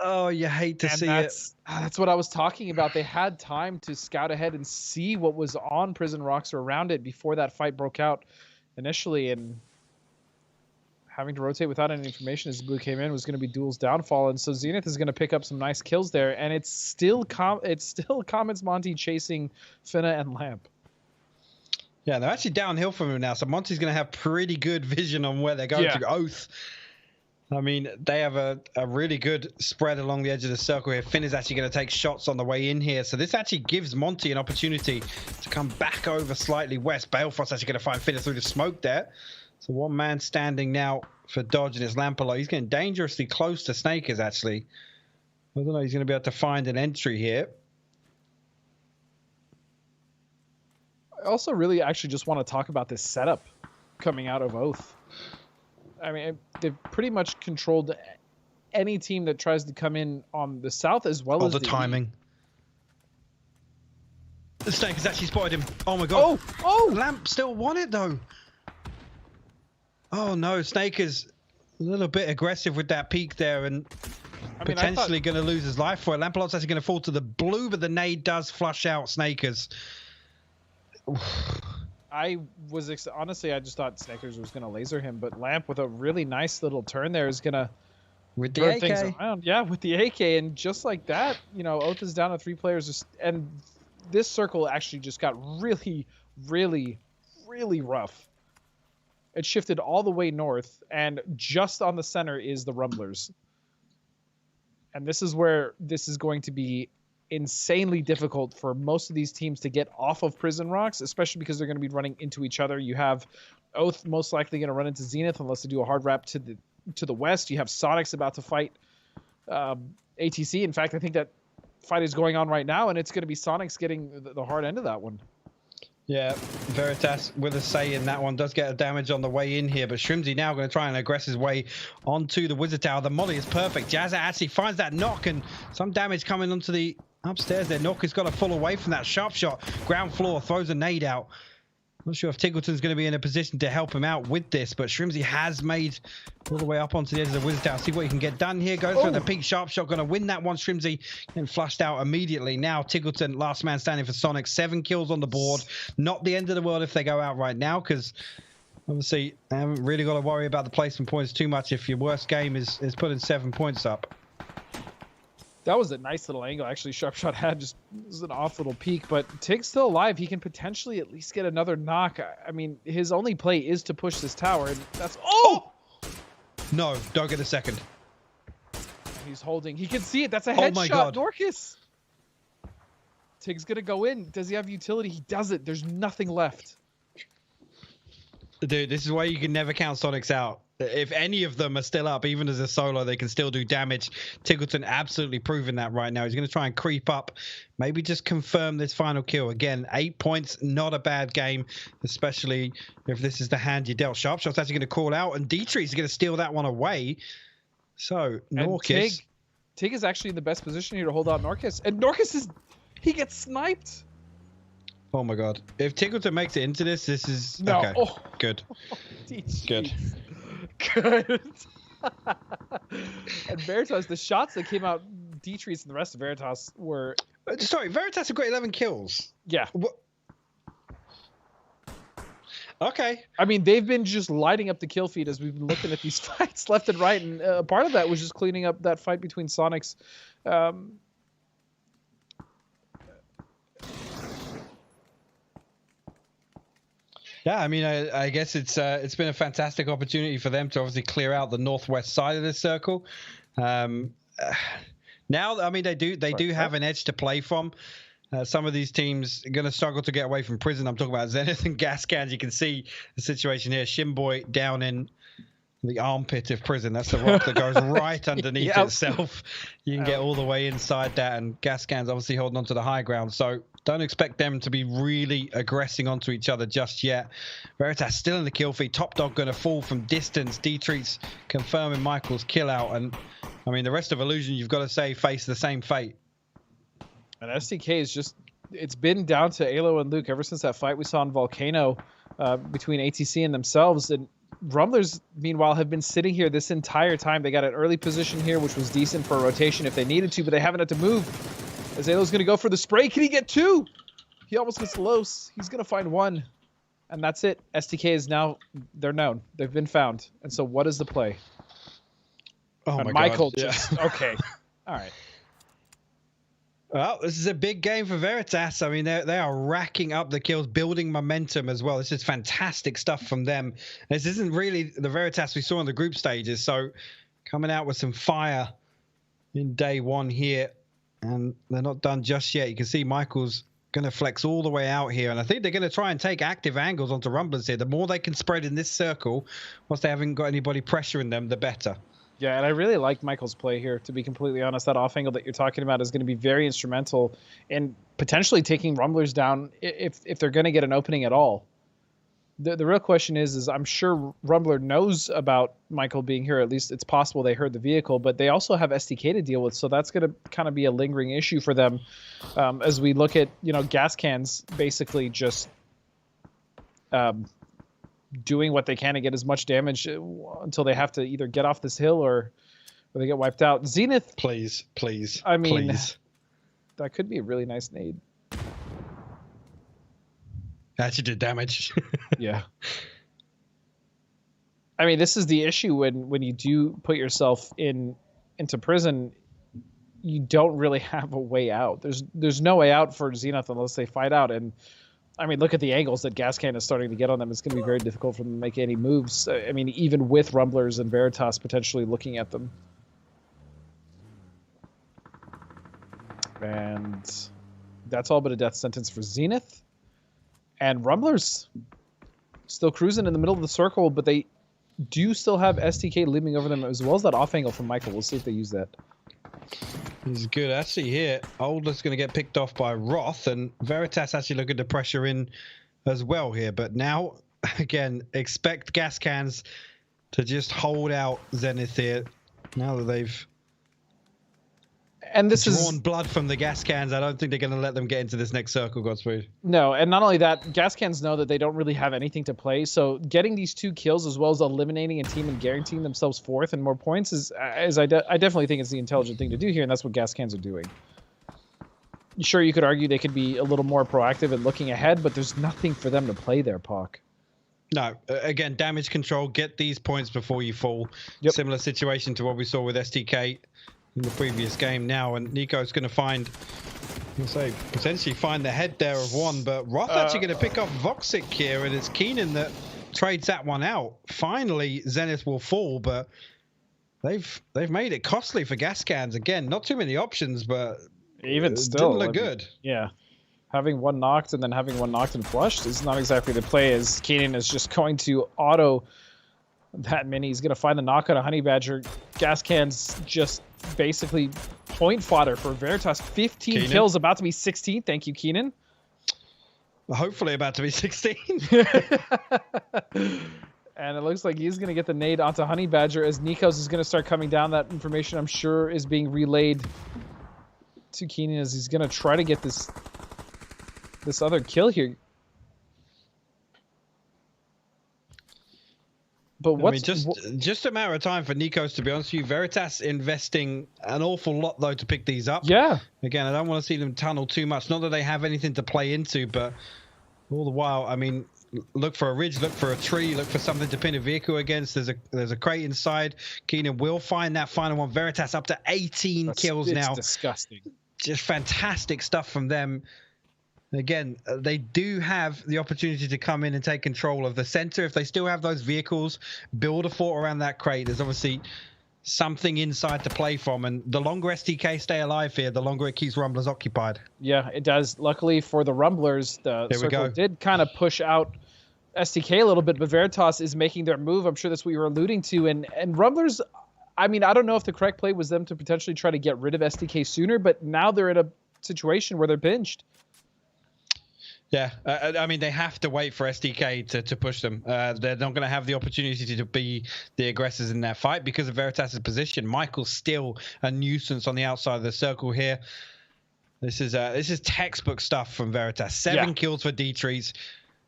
Oh, you hate to see it. That's what I was talking about. They had time to scout ahead and see what was on Prison Rocks or around it before that fight broke out initially, and having to rotate without any information as Blue came in was going to be Duel's downfall. And so Zenith is going to pick up some nice kills there, and it's still Comets Monty chasing Finna and Lamp. Yeah, they're actually downhill from him now, so Monty's going to have pretty good vision on where they're going to. Oath I mean, they have a really good spread along the edge of the circle here. Finn is actually going to take shots on the way in here. So this actually gives Monty an opportunity to come back over slightly west. Balefrost's actually going to find Finn through the smoke there. So one man standing now for Dodge, and it's Lampalot. He's getting dangerously close to Snakers, actually. I don't know, he's going to be able to find an entry here. I also really actually just want to talk about this setup coming out of Oath. I mean, they've pretty much controlled any team that tries to come in on the south as well as the timing. The Snake has actually spotted him. Oh my god. Oh! Lamp still won it though. Oh no, Snake is a little bit aggressive with that peak there and potentially going to lose his life for it. Lampalot's actually going to fall to the blue, but the nade does flush out Snakers. Honestly, I just thought Snakers was going to laser him, but Lamp with a really nice little turn there is going to with the throw AK. things around. Yeah, with the AK, and just like that, you know, Oath is down to 3 players, and this circle actually just got really, really, really rough. It shifted all the way north, and just on the center is the Rumblers. And this is where this is going to be insanely difficult for most of these teams to get off of Prison Rocks, especially because they're going to be running into each other. You have Oath most likely going to run into Zenith unless they do a hard wrap to the west. You have Sonics about to fight ATC. In fact, I think that fight is going on right now, and it's going to be Sonics getting the hard end of that one. Yeah, Veritas with a say in that one. Does get a damage on the way in here, but Shrimsy now going to try and aggress his way onto the Wizard Tower. The molly is perfect. Jazza actually finds that knock, and some damage coming onto the upstairs there. Knock has got to fall away from that sharp shot. Ground floor, throws a nade out. Not sure if Tiggleton's going to be in a position to help him out with this, but Shrimsy has made all the way up onto the edge of the Wizard Tower. See what he can get done here. Goes for the peak sharp shot. Going to win that one. Shrimsy and flushed out immediately. Now Tiggleton, last man standing for Sonic. 7 kills on the board. Not the end of the world if they go out right now, because obviously I haven't really got to worry about the placement points too much if your worst game is putting 7 points up. That was a nice little angle. Actually, Sharp Shot had just was an off little peek, but Tig's still alive. He can potentially at least get another knock. I mean, his only play is to push this tower, and that's No, don't get a second. He's holding. He can see it. That's a headshot. My God. Dorcas. Tig's gonna go in. Does he have utility? He doesn't. There's nothing left. Dude, this is why you can never count Sonics out. If any of them are still up, even as a solo, they can still do damage. Tiggleton absolutely proving that right now. He's going to try and creep up, maybe just confirm this final kill. Again, 8 points, not a bad game, especially if this is the hand you dealt. Sharpshot's actually going to call out, and Dietrich's going to steal that one away. So, Norcus. Tig is actually in the best position here to hold out Norcus. And Norcus he gets sniped. Oh my God. If Tiggleton makes it into this is... No. Okay, good. Good. Good. And Veritas, the shots that came out, Dietrich and the rest of Veritas were... Sorry, Veritas have got 11 kills. Yeah. What? Okay. I mean, they've been just lighting up the kill feed as we've been looking at these fights left and right, and part of that was just cleaning up that fight between Sonics. Yeah, I mean, I guess it's been a fantastic opportunity for them to obviously clear out the northwest side of this circle. Now, I mean, they do have an edge to play from. Some of these teams are going to struggle to get away from Prison. I'm talking about Zenith and Gascans. You can see the situation here. Shimboy down in the armpit of Prison. That's the rock that goes right underneath itself. You can get all the way inside that, and Gascans obviously holding on to the high ground. So don't expect them to be really aggressing onto each other just yet. Veritas still in the kill feed. Top Dog going to fall from distance. Dietrich's confirming Michael's kill out. And I mean, the rest of Illusion, you've got to say, face the same fate. And SDK is just, it's been down to Alo and Luke ever since that fight we saw in Volcano between ATC and themselves. And Rumblers, meanwhile, have been sitting here this entire time. They got an early position here, which was decent for a rotation if they needed to, but they haven't had to move. As Alo's going to go for the spray. Can he get 2? He almost gets Los. He's going to find 1. And that's it. SDK is now, they're known. They've been found. And so what is the play? Oh, my Michael God. just, okay. All right. Well, this is a big game for Veritas. I mean, they are racking up the kills, building momentum as well. This is fantastic stuff from them. This isn't really the Veritas we saw in the group stages, so coming out with some fire in day one here, and they're not done just yet. You can see Michael's going to flex all the way out here, and I think they're going to try and take active angles onto Rumblers here. The more they can spread in this circle, once they haven't got anybody pressuring them, the better. Yeah, and I really like Michael's play here, to be completely honest. That off angle that you're talking about is going to be very instrumental in potentially taking Rumblers down if they're going to get an opening at all. The real question is I'm sure Rumbler knows about Michael being here. At least it's possible they heard the vehicle, but they also have SDK to deal with, so that's going to kind of be a lingering issue for them as we look at, gas cans basically just doing what they can to get as much damage until they have to either get off this hill or they get wiped out. Zenith, please. I mean, please. That could be a really nice nade. Actually did damage. Yeah. I mean, this is the issue when you do put yourself into prison, you don't really have a way out. There's no way out for Zenith unless they fight out. And I mean, look at the angles that Gascan is starting to get on them. It's going to be very difficult for them to make any moves. I mean, even with Rumblers and Veritas potentially looking at them. And that's all but a death sentence for Zenith. And Rumblers still cruising in the middle of the circle, but they do still have STK looming over them, as well as that off angle from Michael. We'll see if they use that. He's good. Actually here, Oldler's going to get picked off by Roth, and Veritas actually looking to pressure in as well here. But now, again, expect gas cans to just hold out Zenith here. Now that they've drawn blood from the gas cans, I don't think they're going to let them get into this next circle, Godspeed. No, and not only that, gas cans know that they don't really have anything to play, so getting these 2 kills as well as eliminating a team and guaranteeing themselves 4th and more points is I definitely think it's the intelligent thing to do here, and that's what gas cans are doing. Sure, you could argue they could be a little more proactive and looking ahead, but there's nothing for them to play there, Pac. No, again, damage control, get these points before you fall. Yep. Similar situation to what we saw with STK in the previous game now, and Nico's going to find, potentially find the head there of one, but Roth actually going to pick off Voxic here, and it's Keenan that trades that one out. Finally, Zenith will fall, but they've made it costly for gas cans. Again, not too many options, but even still, didn't look good. Yeah. Having one knocked and then having one knocked and flushed is not exactly the play, as Keenan is just going to auto that mini. He's going to find the knock on a Honey Badger. Gas cans just basically point fodder for Veritas. 15 Keenan. Kills, about to be 16. Thank you, Keenan. Hopefully about to be 16. And it looks like he's going to get the nade onto Honey Badger as Nikos is going to start coming down. That information, I'm sure, is being relayed to Keenan as he's going to try to get this other kill here. But what's just a matter of time for Nikos, to be honest with you. Veritas investing an awful lot though to pick these up. Yeah. Again, I don't want to see them tunnel too much. Not that they have anything to play into, but all the while, I mean, look for a ridge, look for a tree, look for something to pin a vehicle against. There's a crate inside. Keenan will find that final one. Veritas up to 18 kills now. It's disgusting. Just fantastic stuff from them. Again, they do have the opportunity to come in and take control of the center. If they still have those vehicles, build a fort around that crate. There's obviously something inside to play from, and the longer STK stay alive here, the longer it keeps Rumblers occupied. Yeah, it does. Luckily for the Rumblers, the circle did kind of push out STK a little bit, but Veritas is making their move. I'm sure that's what you were alluding to. And Rumblers, I mean, I don't know if the correct play was them to potentially try to get rid of STK sooner, but now they're in a situation where they're pinched. Yeah, I mean, they have to wait for STK to push them. They're not going to have the opportunity to be the aggressors in that fight because of Veritas' position. Michael's still a nuisance on the outside of the circle here. This is textbook stuff from Veritas. 7 kills for Dietrich,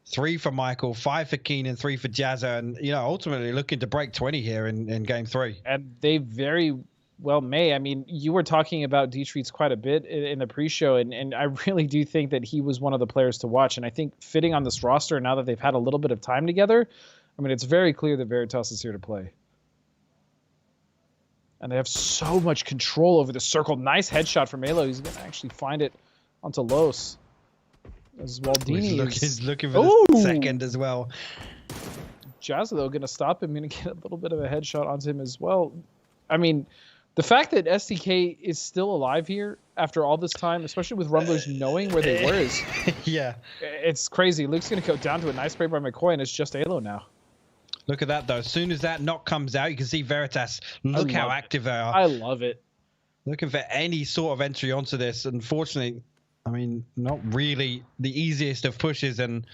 3 for Michael, 5 for Keenan, 3 for Jazza, and ultimately looking to break 20 here in game 3. And they very well may. I mean, you were talking about Dietrich quite a bit in the pre-show, and I really do think that he was one of the players to watch. And I think fitting on this roster, now that they've had a little bit of time together, I mean, it's very clear that Veritas is here to play. And they have so much control over the circle. Nice headshot from Alo. He's going to actually find it onto Los. As Waldini he's looking for the second as well. Jazza, though, going to stop him. Going to get a little bit of a headshot onto him as well. I mean, the fact that STK is still alive here after all this time, especially with Rumblers knowing where they were, is yeah, it's crazy. Luke's going to go down to a nice spray by McCoy, and it's just Alo now. Look at that, though. As soon as that knock comes out, you can see Veritas. Look how active they are. I love it. Looking for any sort of entry onto this. Unfortunately, I mean, not really the easiest of pushes, and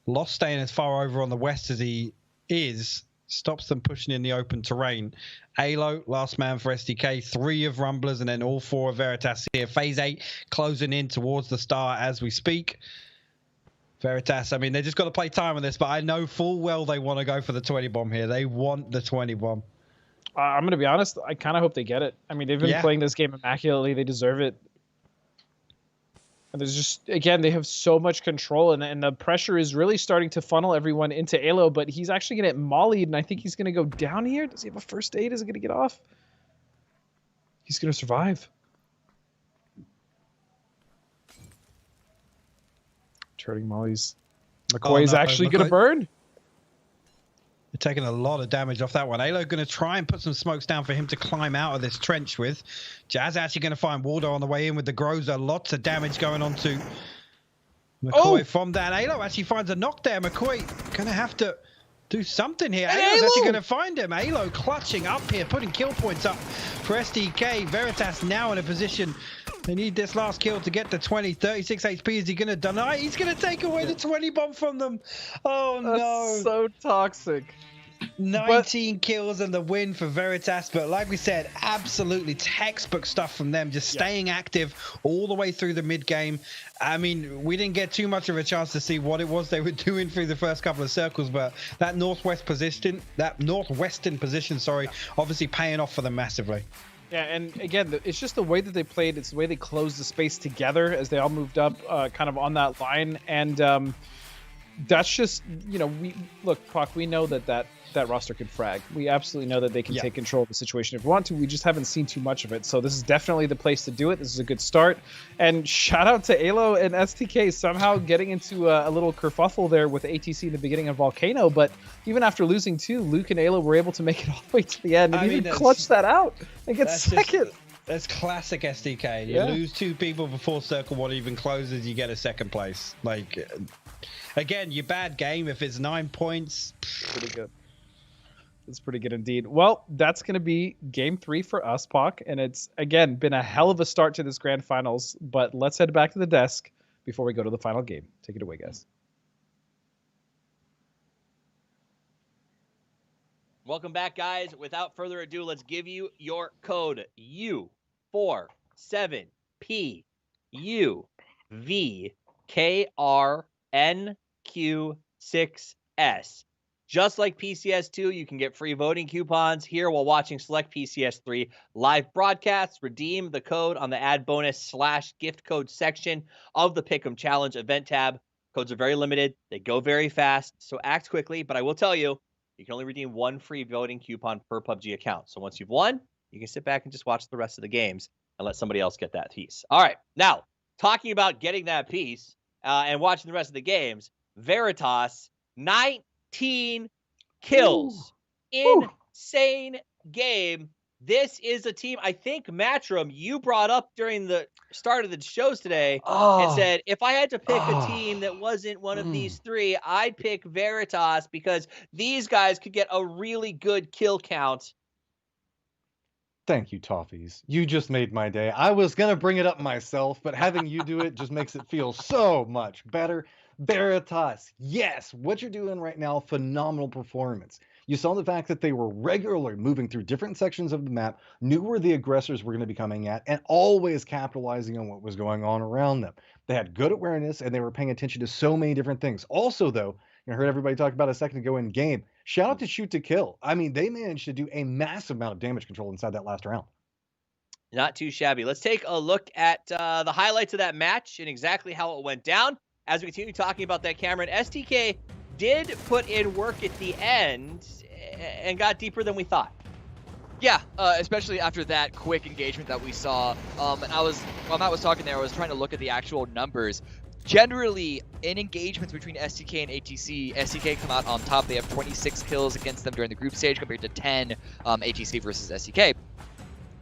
Lost staying as far over on the west as he is stops them pushing in the open terrain. Alo, last man for SDK, 3 of Rumblers, and then all 4 of Veritas here. Phase 8 closing in towards the start as we speak. Veritas, I mean, they just got to play time on this, but I know full well they want to go for the 20 bomb here. They want the 20 bomb. I'm going to be honest, I kind of hope they get it. I mean, they've been playing this game immaculately. They deserve it. And there's just, again, they have so much control, and the pressure is really starting to funnel everyone into Alo, but he's actually going to get mollied, and I think he's going to go down here. Does he have a first aid? Is it going to get off? He's going to survive. Turning mollies. McCoy's actually going to burn. They're taking a lot of damage off that one. Alo going to try and put some smokes down for him to climb out of this trench with. Jazz actually going to find Waldo on the way in with the Groza. Lots of damage going on to McCoy from that. Alo actually finds a knock there. McCoy going to have to do something here. Alo's actually going to find him. Alo clutching up here, putting kill points up for SDK. Veritas now in a position. They need this last kill to get to 20. 36 HP. Is he going to deny? He's going to take away the 20 bomb from them. Oh, no. So toxic. 19 kills and the win for Veritas. But like we said, absolutely textbook stuff from them. Just staying active all the way through the mid game. I mean, we didn't get too much of a chance to see what it was they were doing through the first couple of circles. But that northwestern position, obviously paying off for them massively. Yeah, and again, it's just the way that they played. It's the way they closed the space together as they all moved up kind of on that line. And that's just, you know, Puck, we know that roster can frag. We absolutely know that they can take control of the situation if we want to. We just haven't seen too much of it. So this is definitely the place to do it. This is a good start. And shout out to Alo and STK somehow getting into a little kerfuffle there with ATC in the beginning of Volcano. But even after losing 2, Luke and Alo were able to make it all the way to the end and even clutch that out and get second. That's classic SDK. You lose 2 people before Circle 1 even closes, you get a second place. Like, again, your bad game, if it's 9 points. Pretty good. It's pretty good indeed. Well, that's going to be game 3 for us, Pac. And it's, again, been a hell of a start to this grand finals. But let's head back to the desk before we go to the final game. Take it away, guys. Welcome back, guys. Without further ado, let's give you your code U47PUVKRNQ6S. Just like PCS2, you can get free voting coupons here while watching select PCS3 live broadcasts. Redeem the code on the add bonus / gift code section of the Pick'em Challenge event tab. Codes are very limited. They go very fast, so act quickly. But I will tell you, you can only redeem 1 free voting coupon per PUBG account. So once you've won, you can sit back and just watch the rest of the games and let somebody else get that piece. All right, now, talking about getting that piece and watching the rest of the games, Veritas, 19 kills. Insane game. This is a team, I think, Matrim, you brought up during the start of the shows today and said, if I had to pick a team that wasn't one of these 3, I'd pick Veritas because these guys could get a really good kill count. Thank you, Toffees. You just made my day. I was going to bring it up myself, but having you do it just makes it feel so much better. Veritas, yes, what you're doing right now, phenomenal performance. You saw the fact that they were regularly moving through different sections of the map, knew where the aggressors were going to be coming at, and always capitalizing on what was going on around them. They had good awareness, and they were paying attention to so many different things. Also, though, I heard everybody talk about a second ago in game. Shout out to Shoot to Kill. I mean, they managed to do a massive amount of damage control inside that last round. Not too shabby. Let's take a look at the highlights of that match and exactly how it went down. As we continue talking about that, Cameron, STK did put in work at the end and got deeper than we thought. Yeah, especially after that quick engagement that we saw. And while Matt was talking there, I was trying to look at the actual numbers. Generally, in engagements between STK and ATC, STK come out on top. They have 26 kills against them during the group stage compared to 10 ATC versus STK.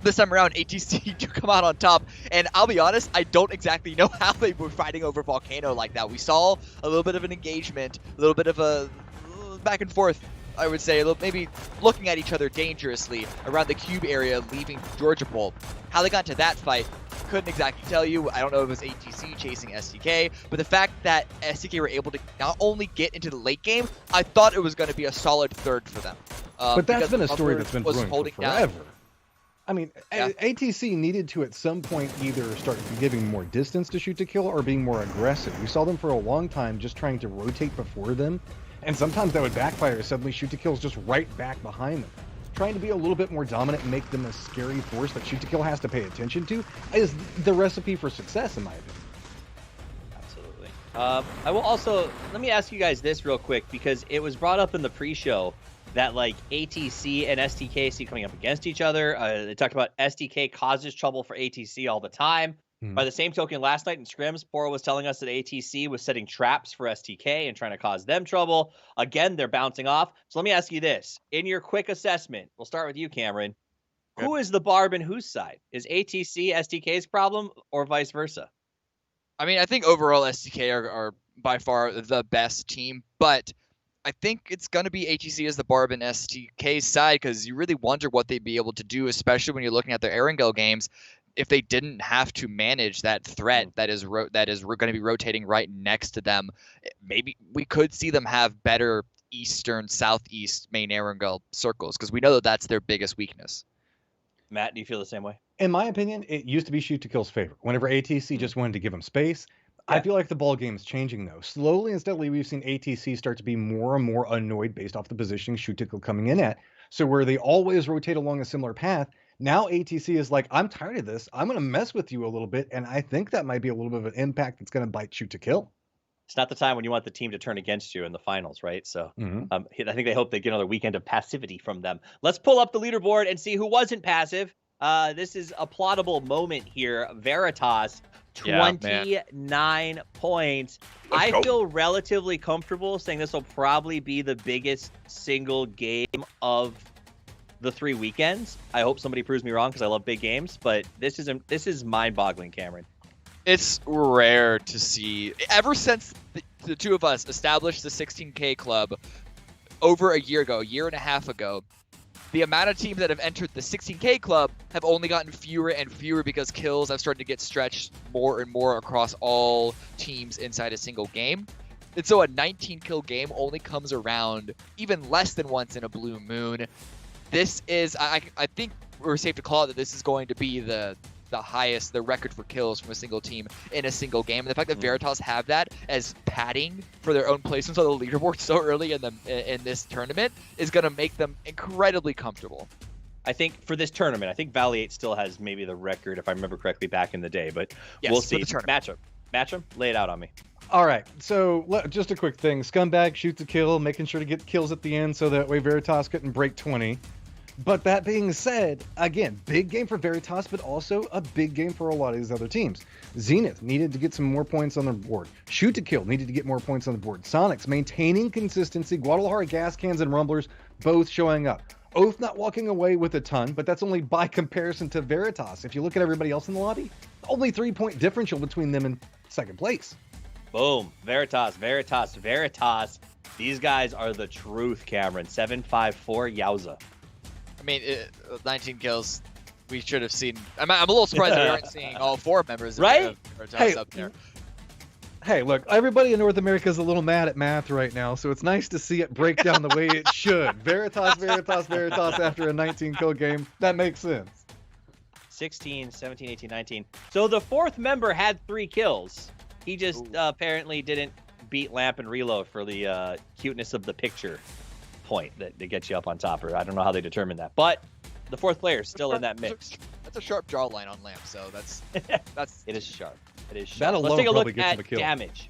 this time around, ATC do come out on top. And I'll be honest, I don't exactly know how they were fighting over Volcano like that. We saw a little bit of an engagement, a little bit of a back and forth, I would say, maybe looking at each other dangerously around the cube area, leaving Georgia Bowl. How they got to that fight, couldn't exactly tell you. I don't know if it was ATC chasing STK, but the fact that STK were able to not only get into the late game, I thought it was going to be a solid third for them. But that's been a story that's been brewing for forever. Down. I mean, ATC needed to at some point either start giving more distance to shoot to kill or being more aggressive. We saw them for a long time just trying to rotate before them, and sometimes that would backfire. Suddenly shoot to kills just right back behind them. Trying to be a little bit more dominant and make them a scary force that shoot to kill has to pay attention to is the recipe for success, in my opinion. Absolutely. I will also, let me ask you guys this real quick, because it was brought up in the pre-show that like ATC and STK see coming up against each other. They talked about STK causes trouble for ATC all the time. By the same token, last night in scrims, Poro was telling us that ATC was setting traps for STK and trying to cause them trouble. Again, they're bouncing off. So let me ask you this. In your quick assessment, we'll start with you, Cameron. Who is the barb and whose side? Is ATC STK's problem or vice versa? I mean, I think overall STK are by far the best team, but I think it's going to be ATC as the barb and STK's side, because you really wonder what they'd be able to do, especially when you're looking at their Erangel games, if they didn't have to manage that threat that is going to be rotating right next to them. Maybe we could see them have better eastern, southeast main Erangel circles, because we know that that's their biggest weakness. Matt, do you feel the same way? In my opinion, it used to be shoot to kill's favorite. Whenever ATC just wanted to give them space, I feel like the ball game is changing, though. Slowly and steadily, we've seen ATC start to be more and more annoyed based off the positioning shoot to kill coming in at. So where they always rotate along a similar path, now ATC is like, I'm tired of this. I'm going to mess with you a little bit, and I think that might be a little bit of an impact that's going to bite shoot to kill. It's not the time when you want the team to turn against you in the finals, right? So I think they hope they get another weekend of passivity from them. Let's pull up the leaderboard and see who wasn't passive. This is a plottable moment here. Veritas, 29 points. I feel relatively comfortable saying this will probably be the biggest single game of the 3 weekends. I hope somebody proves me wrong, because I love big games, but this is mind-boggling, Cameron. It's rare to see. Ever since the two of us established the 16K club over a year and a half ago, the amount of teams that have entered the 16K club have only gotten fewer and fewer, because kills have started to get stretched more and more across all teams inside a single game. And so a 19 kill game only comes around even less than once in a blue moon. This is, I think we're safe to call it that this is going to be the highest, the record for kills from a single team in a single game. And the fact that Veritas have that as padding for their own placements on the leaderboard so early in this tournament is going to make them incredibly comfortable. I think for this tournament, I think Valley 8 still has maybe the record, if I remember correctly, back in the day, but yes, we'll see. Matchup, lay it out on me. All right, so just a quick thing. Scumbag shoots a kill, making sure to get kills at the end so that way Veritas couldn't break 20. But that being said, again, big game for Veritas, but also a big game for a lot of these other teams. Zenith needed to get some more points on the board. Shoot to Kill needed to get more points on the board. Sonics maintaining consistency. Guadalajara Gas Cans and Rumblers both showing up. Oath not walking away with a ton, but that's only by comparison to Veritas. If you look at everybody else in the lobby, only 3-point differential between them and second place. Boom. Veritas. These guys are the truth, Cameron. 7-5-4, yowza. I mean, 19 kills. We should have seen. I'm a little surprised that we aren't seeing all 4 members of Veritas up there. Hey, look, everybody in North America is a little mad at math right now, so it's nice to see it break down the way it should. Veritas after a 19-kill game. That makes sense. 16, 17, 18, 19. So the 4th member had 3 kills. He just apparently didn't beat Lamp and Reload for the cuteness of the picture point that gets you up on top. Or I don't know how they determine that. But the 4th player is still in that mix. That's a sharp jawline on Lamp, so that's it is sharp. It is sharp. That alone Let's take a look probably gets him a at kill. damage.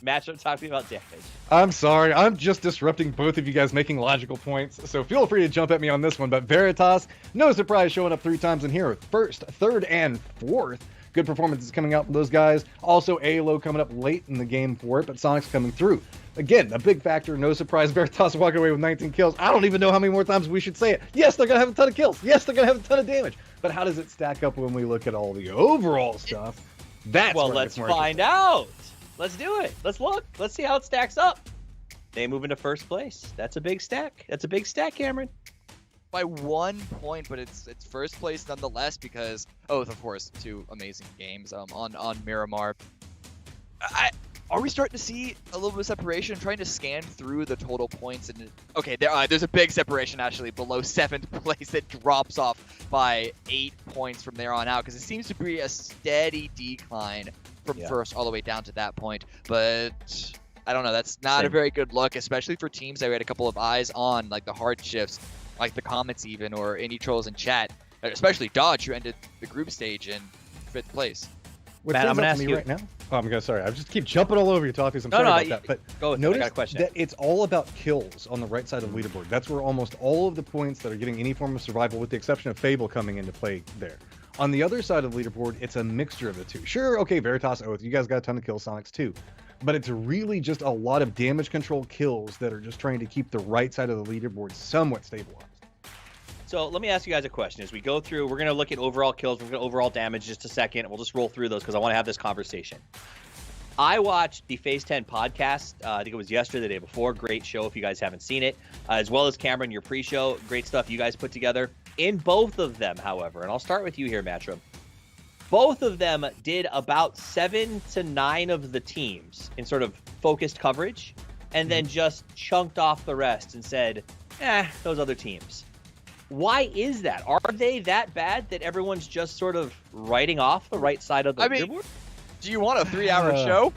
Matchup, talk to me about damage. I'm sorry, I'm just disrupting both of you guys making logical points, so feel free to jump at me on this one. But Veritas, no surprise, showing up 3 times in here. 1st, 3rd, and 4th. Good performances coming out from those guys. Also, ALO coming up late in the game for it, but Sonic's coming through. Again, a big factor. No surprise, Veritas walking away with 19 kills. I don't even know how many more times we should say it. Yes, they're going to have a ton of kills. Yes, they're going to have a ton of damage. But how does it stack up when we look at all the overall stuff? That's well, let's find out. Let's do it. Let's look. Let's see how it stacks up. They move into first place. That's a big stack. That's a big stack, Cameron. By 1 point, but it's first place nonetheless because of course 2 amazing games on Miramar. Are we starting to see a little bit of separation? I'm trying to scan through the total points, and okay, there's a big separation actually below 7th place that drops off by 8 points from there on out because it seems to be a steady decline from first all the way down to that point. But I don't know, that's not a very good look, especially for teams that we had a couple of eyes on, like the hard shifts, like the Comets even, or any trolls in chat, especially Dodge, who ended the group stage in 5th place. Matt, I'm going to ask you right now. Oh, I'm going to, sorry. I just keep jumping all over you, Topies. I'm sorry about that. But go with notice I got a question. That it's all about kills on the right side of the leaderboard. That's where almost all of the points that are getting any form of survival, with the exception of Fable coming into play there. On the other side of the leaderboard, it's a mixture of the two. Sure, okay, Veritas, Oath, you guys got a ton of kills, Sonics too. But it's really just a lot of damage control kills that are just trying to keep the right side of the leaderboard somewhat stabilized. So let me ask you guys a question. As we go through, we're going to look at overall kills. We're going to overall damage just a second. And we'll just roll through those because I want to have this conversation. I watched the Phase 10 podcast. I think it was yesterday, the day before. Great show if you guys haven't seen it. As well as Cameron, your pre-show. Great stuff you guys put together. In both of them, however, and I'll start with you here, Matchroom. Both of them did about 7 to 9 of the teams in sort of focused coverage and then just chunked off the rest and said, those other teams. Why is that? Are they that bad that everyone's just sort of writing off the right side of the leaderboard? Do you want a 3-hour show?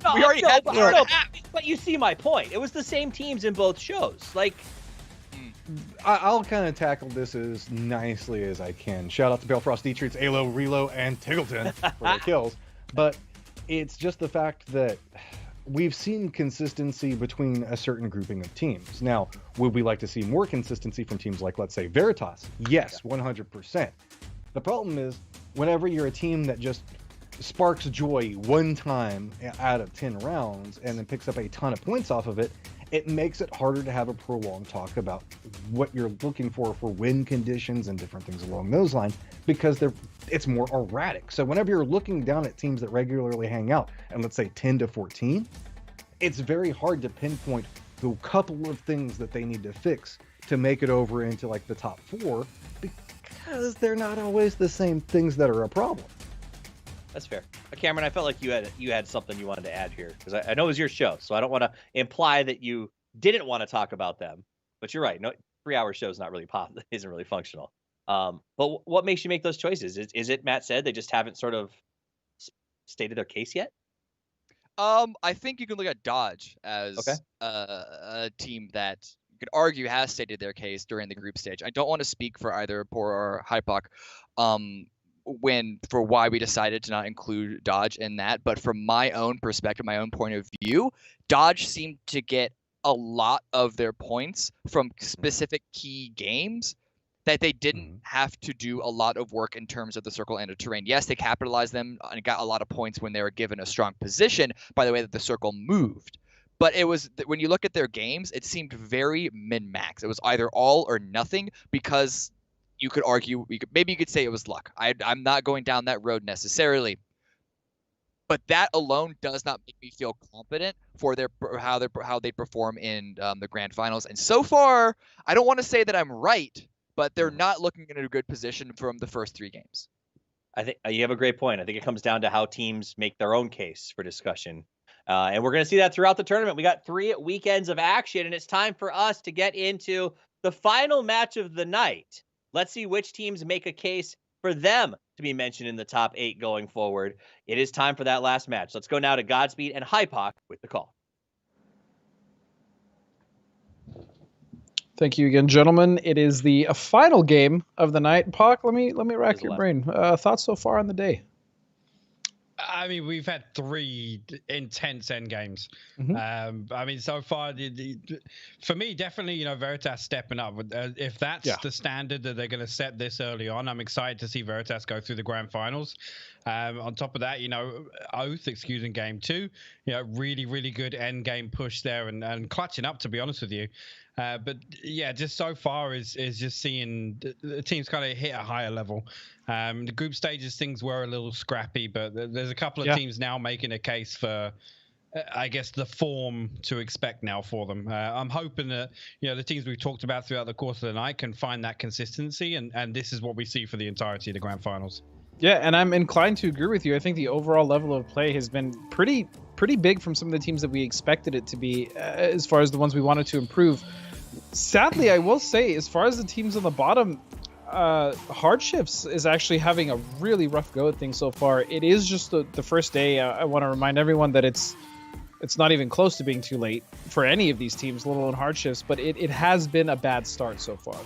No, we already had but you see my point. It was the same teams in both shows. Like, I'll kind of tackle this as nicely as I can. Shout out to Balefrost, Dietrichs, Alo, Relo, and Tiggleton for their kills. But it's just the fact that we've seen consistency between a certain grouping of teams. Now, would we like to see more consistency from teams like, let's say, Veritas? Yes, 100%. The problem is, whenever you're a team that just sparks joy one time out of 10 rounds and then picks up a ton of points off of it, it makes it harder to have a prolonged talk about what you're looking for win conditions and different things along those lines, because it's more erratic. So whenever you're looking down at teams that regularly hang out, and let's say 10 to 14, it's very hard to pinpoint the couple of things that they need to fix to make it over into like the top 4, because they're not always the same things that are a problem. That's fair. Cameron, I felt like you had something you wanted to add here, because I know it was your show, so I don't want to imply that you didn't want to talk about them. But you're right. No, 3-hour show is not really isn't really functional. But what makes you make those choices? Is it Matt said they just haven't sort of stated their case yet? I think you can look at Dodge as a team that you could argue has stated their case during the group stage. I don't want to speak for either Poor or Hypoc, for why we decided to not include Dodge in that, but from my own perspective, my own point of view, Dodge seemed to get a lot of their points from specific key games that they didn't have to do a lot of work in terms of the circle and the terrain. Yes, they capitalized them and got a lot of points when they were given a strong position by the way that the circle moved. But it was, when you look at their games, it seemed very min-max. It was either all or nothing, because you could argue, maybe you could say it was luck. I'm not going down that road necessarily, but that alone does not make me feel confident for how they perform in the grand finals. And so far, I don't want to say that I'm right, but they're not looking in a good position from the first 3 games. I think you have a great point. I think it comes down to how teams make their own case for discussion. And we're going to see that throughout the tournament. We got 3 weekends of action, and it's time for us to get into the final match of the night. Let's see which teams make a case for them to be mentioned in the top 8 going forward. It is time for that last match. Let's go now to Godspeed and Hypoc with the call. Thank you again, gentlemen. It is the final game of the night. Poc, let me rack your brain. Thoughts so far on the day? I mean, we've had 3 intense end games. I mean, so far, for me, definitely, you know, Veritas stepping up. If that's the standard that they're going to set this early on, I'm excited to see Veritas go through the grand finals. On top of that, you know, Oath, excusing game 2, you know, really, really good end game push there and clutching up, to be honest with you. But yeah, just so far is just seeing the teams kind of hit a higher level. The group stages, things were a little scrappy, but there's a couple of teams now making a case for, I guess, the form to expect now for them. I'm hoping that, you know, the teams we've talked about throughout the course of the night can find that consistency, and this is what we see for the entirety of the grand finals. Yeah, and I'm inclined to agree with you. I think the overall level of play has been pretty big from some of the teams that we expected it to be, as far as the ones we wanted to improve. Sadly, I will say, as far as the teams on the bottom, Hardships is actually having a really rough go at things so far. It is just the first day. I want to remind everyone that it's not even close to being too late for any of these teams, let alone Hardships, but it has been a bad start so far.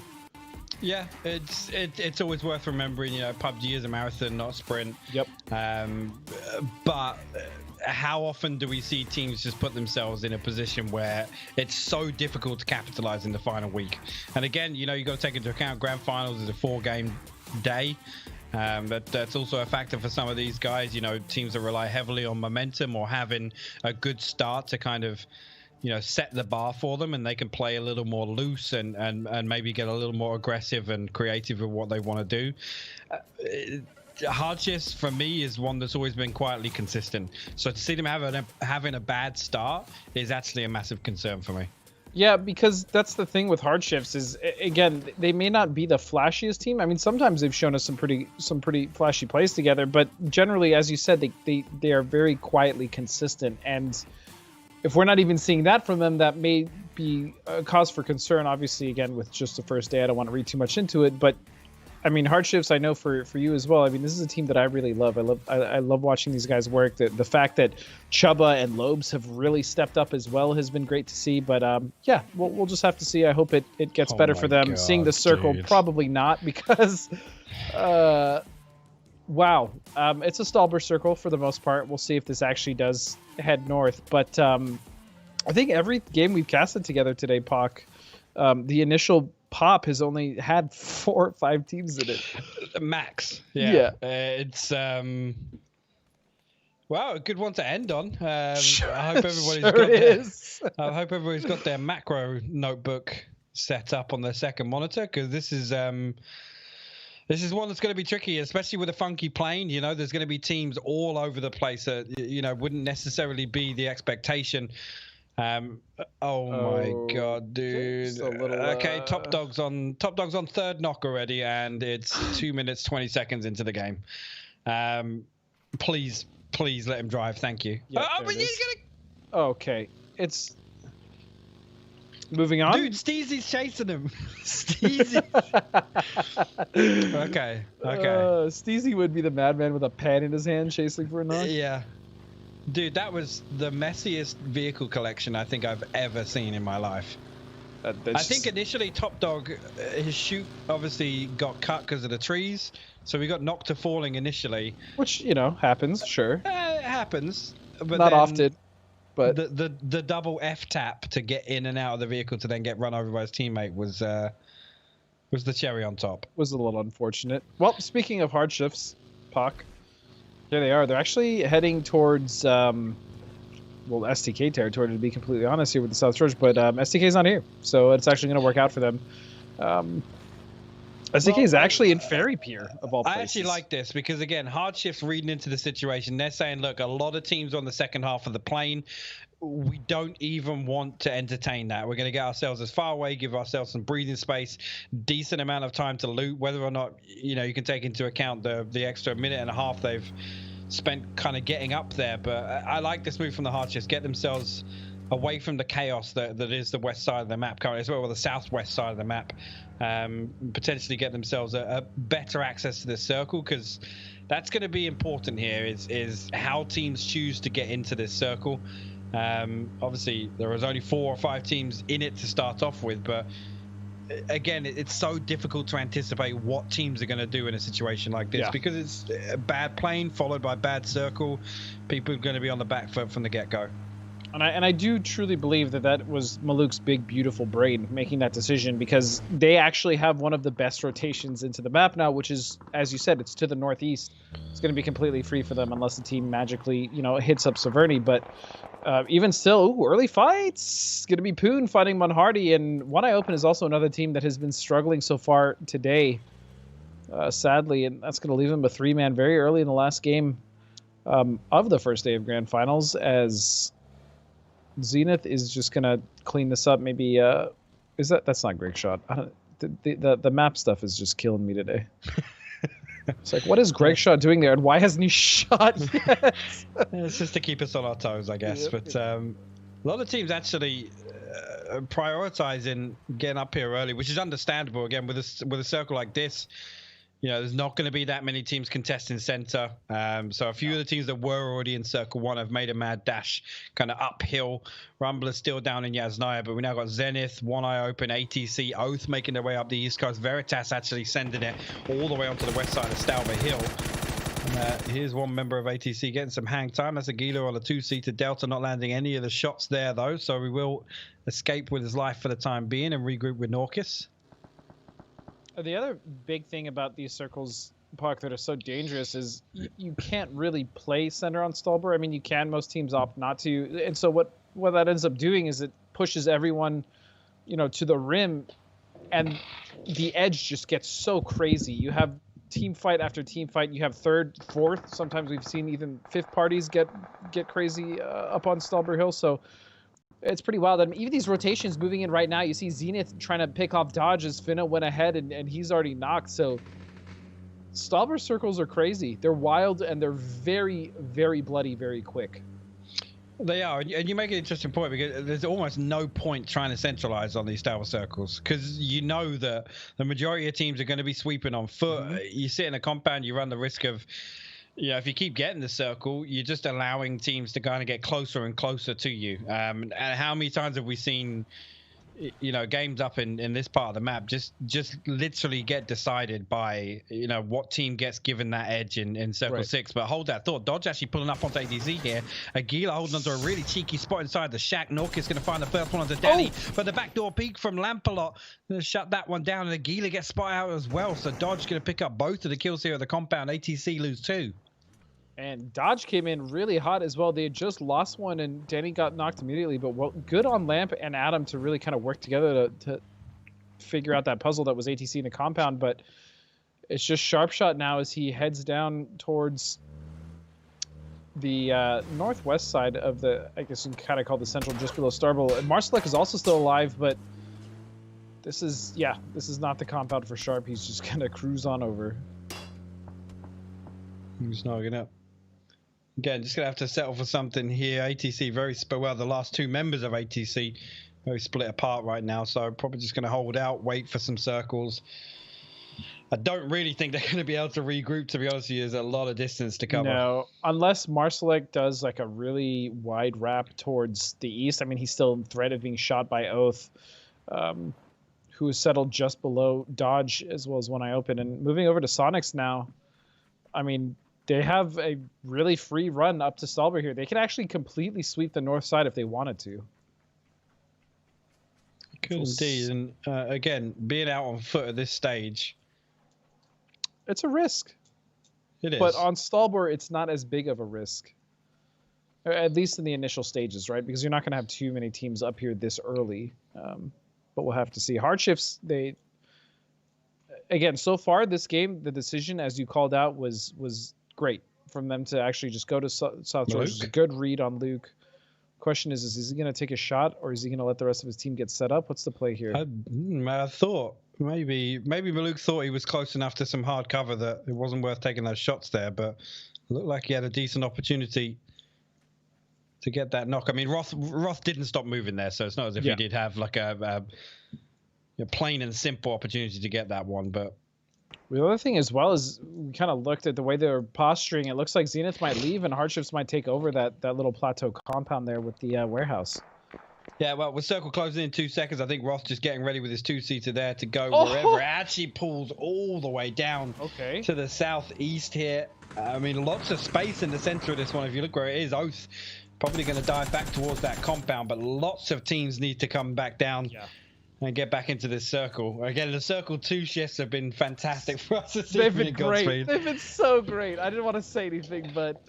Yeah, it's always worth remembering, you know, PUBG is a marathon, not a sprint. Yep. But how often do we see teams just put themselves in a position where it's so difficult to capitalize in the final week? And again, you know, you got to take into account grand finals is a 4-game day. But that's also a factor for some of these guys, you know, teams that rely heavily on momentum or having a good start to kind of, you know, set the bar for them, and they can play a little more loose and maybe get a little more aggressive and creative with what they want to do. Hardships for me is one that's always been quietly consistent. So to see them having a bad start is actually a massive concern for me. Yeah, because that's the thing with Hardships is, again, they may not be the flashiest team. I mean, sometimes they've shown us some pretty flashy plays together, but generally, as you said, they are very quietly consistent. And if we're not even seeing that from them, that may be a cause for concern. Obviously, again, with just the first day, I don't want to read too much into it, but I mean, Hardships, I know for you as well. I mean, this is a team that I really love. I love watching these guys work. The fact that Chuba and Lobes have really stepped up as well has been great to see. But yeah, we'll just have to see. I hope it gets better for them. Seeing the circle, probably not, because wow, it's a Stalber circle for the most part. We'll see if this actually does head north. But I think every game we've casted together today, Pac, the initial pop has only had 4 or 5 teams in it max. Yeah. It's well, a good one to end on. I hope everybody's got their macro notebook set up on their second monitor, because this is one that's going to be tricky, especially with a funky plane. You know, there's going to be teams all over the place that, you know, wouldn't necessarily be the expectation. Oh my god, dude. Okay, Top Dog's on third knock already, and it's 2 minutes 20 seconds into the game. Please let him drive, thank you. Yeah, but he's gonna. Okay, it's moving on. Dude, Steezy's chasing him. Steezy. Okay. Steezy would be the madman with a pan in his hand chasing for a knock. Yeah. Dude, that was the messiest vehicle collection I think I've ever seen in my life. I think initially Top Dog, his chute obviously got cut because of the trees, so we got knocked to falling initially. Which, you know, happens, sure. It happens. But not often. But the double F tap to get in and out of the vehicle to then get run over by his teammate was the cherry on top. Was a little unfortunate. Well, speaking of Hardships, Pac, there they are. They're actually heading towards, STK territory, to be completely honest, here with the South Shores, but STK's not here, so it's actually going to work out for them. STK is actually in Fairy Pier, of all places. I actually like this because, again, Hardships reading into the situation. They're saying, look, a lot of teams on the second half of the plane, we don't even want to entertain that. We're going to get ourselves as far away, give ourselves some breathing space, decent amount of time to loot, whether or not, you know, you can take into account the extra minute and a half they've spent kind of getting up there. But I like this move from the Hardships, get themselves away from the chaos that is the west side of the map currently, as well, or the southwest side of the map. Potentially get themselves a better access to the circle, because that's going to be important here, is how teams choose to get into this circle. Obviously, there was only 4 or 5 teams in it to start off with, but again, it's so difficult to anticipate what teams are going to do in a situation like this because it's a bad plane followed by bad circle. People are going to be on the back foot from the get-go. And I do truly believe that was Maluk's big, beautiful brain making that decision, because they actually have one of the best rotations into the map now, which is, as you said, it's to the northeast. It's going to be completely free for them unless the team magically, hits up Severny. But even still, early fights. It's going to be Poon fighting Monhardy, and One Eye Open is also another team that has been struggling so far today, sadly, and that's going to leave them a 3-man very early in the last game of the first day of Grand Finals, as Zenith is just gonna clean this up. Maybe that's not Greg Shot. The map stuff is just killing me today. It's like, what is Greg Shot doing there, and why hasn't he shot yet? It's just to keep us on our toes, I guess. But a lot of teams actually prioritizing getting up here early, which is understandable. Again, with a circle like this, there's not going to be that many teams contesting center. So a few of the teams that were already in Circle 1 have made a mad dash kind of uphill. Rumble is still down in Yasnaya, but we now got Zenith, One Eye Open, ATC, Oath making their way up the East Coast. Veritas actually sending it all the way onto the west side of Stalver Hill. And, here's one member of ATC getting some hang time. That's Aguila on a 2-seater. Delta not landing any of the shots there, though. So we will escape with his life for the time being and regroup with Norcus. The other big thing about these circles, Puck, that are so dangerous is you can't really play center on Stolber. I mean, you can. Most teams opt not to. And so what that ends up doing is it pushes everyone, to the rim, and the edge just gets so crazy. You have team fight after team fight. You have third, fourth. Sometimes we've seen even fifth parties get crazy up on Stolber Hill. So it's pretty wild. I mean, even these rotations moving in right now, you see Zenith trying to pick off Dodge as Finna went ahead and he's already knocked. So Stolber circles are crazy. They're wild and they're very, very bloody, very quick. They are, and you make an interesting point, because there's almost no point trying to centralize on these Stalber circles, because that the majority of teams are going to be sweeping on foot. You sit in a compound, you run the risk of, if you keep getting the circle, you're just allowing teams to kind of get closer and closer to you. And how many times have we seen, games up in this part of the map just literally get decided by, what team gets given that edge in Circle 6. But hold that thought. Dodge actually pulling up onto ADZ here. Aguila holding onto a really cheeky spot inside the shack. Norcus going to find the first one onto Danny. But the backdoor peek from Lampalot going to shut that one down. And Aguila gets spot out as well. So Dodge going to pick up both of the kills here at the compound. ATC lose 2. And Dodge came in really hot as well. They had just lost one, and Danny got knocked immediately. But good on Lamp and Adam to really kind of work together to figure out that puzzle that was ATC in the compound. But it's just Sharpshot now as he heads down towards the northwest side of I guess you can kind of call the central, just below Starbull. And Marsalek is also still alive, but this is not the compound for Sharp. He's just going to cruise on over. He's snogging up. Again, just going to have to settle for something here. ATC the last two members of ATC very split apart right now, so probably just going to hold out, wait for some circles. I don't really think they're going to be able to regroup, to be honest with you. There's a lot of distance to cover. No, unless Marsalek does like a really wide wrap towards the east. I mean, he's still in threat of being shot by Oath, who is settled just below Dodge as well as One Eye Open. And moving over to Sonics now, I mean, they have a really free run up to Stolber here. They could actually completely sweep the north side if they wanted to. Could indeed. And again, being out on foot at this stage, it's a risk. It is. But on Stolber, it's not as big of a risk. At least in the initial stages, right? Because you're not going to have too many teams up here this early. But we'll have to see. Hardships, again, so far this game, the decision, as you called out, was great from them to actually just go to South Georgia. It's a good read on Luke. Question is he going to take a shot, or is he going to let the rest of his team get set up? What's the play here? I thought maybe Maluk thought he was close enough to some hard cover that it wasn't worth taking those shots there, but it looked like he had a decent opportunity to get that knock. I mean, Roth didn't stop moving there, so it's not as if he did have like a plain and simple opportunity to get that one. But the other thing as well is we kind of looked at the way they were posturing. It looks like Zenith might leave and Hardships might take over that little plateau compound there with the warehouse. Yeah, well, with Circle closing in 2 seconds, I think Ross just getting ready with his 2-seater there to go Oh! wherever. It actually pulls all the way down Okay. to the southeast here. I mean, lots of space in the center of this one. If you look where it is, Oath probably going to dive back towards that compound, but lots of teams need to come back down and get back into this circle. Again, the Circle 2 shifts have been fantastic for us. They've been great. They've been so great. I didn't want to say anything, but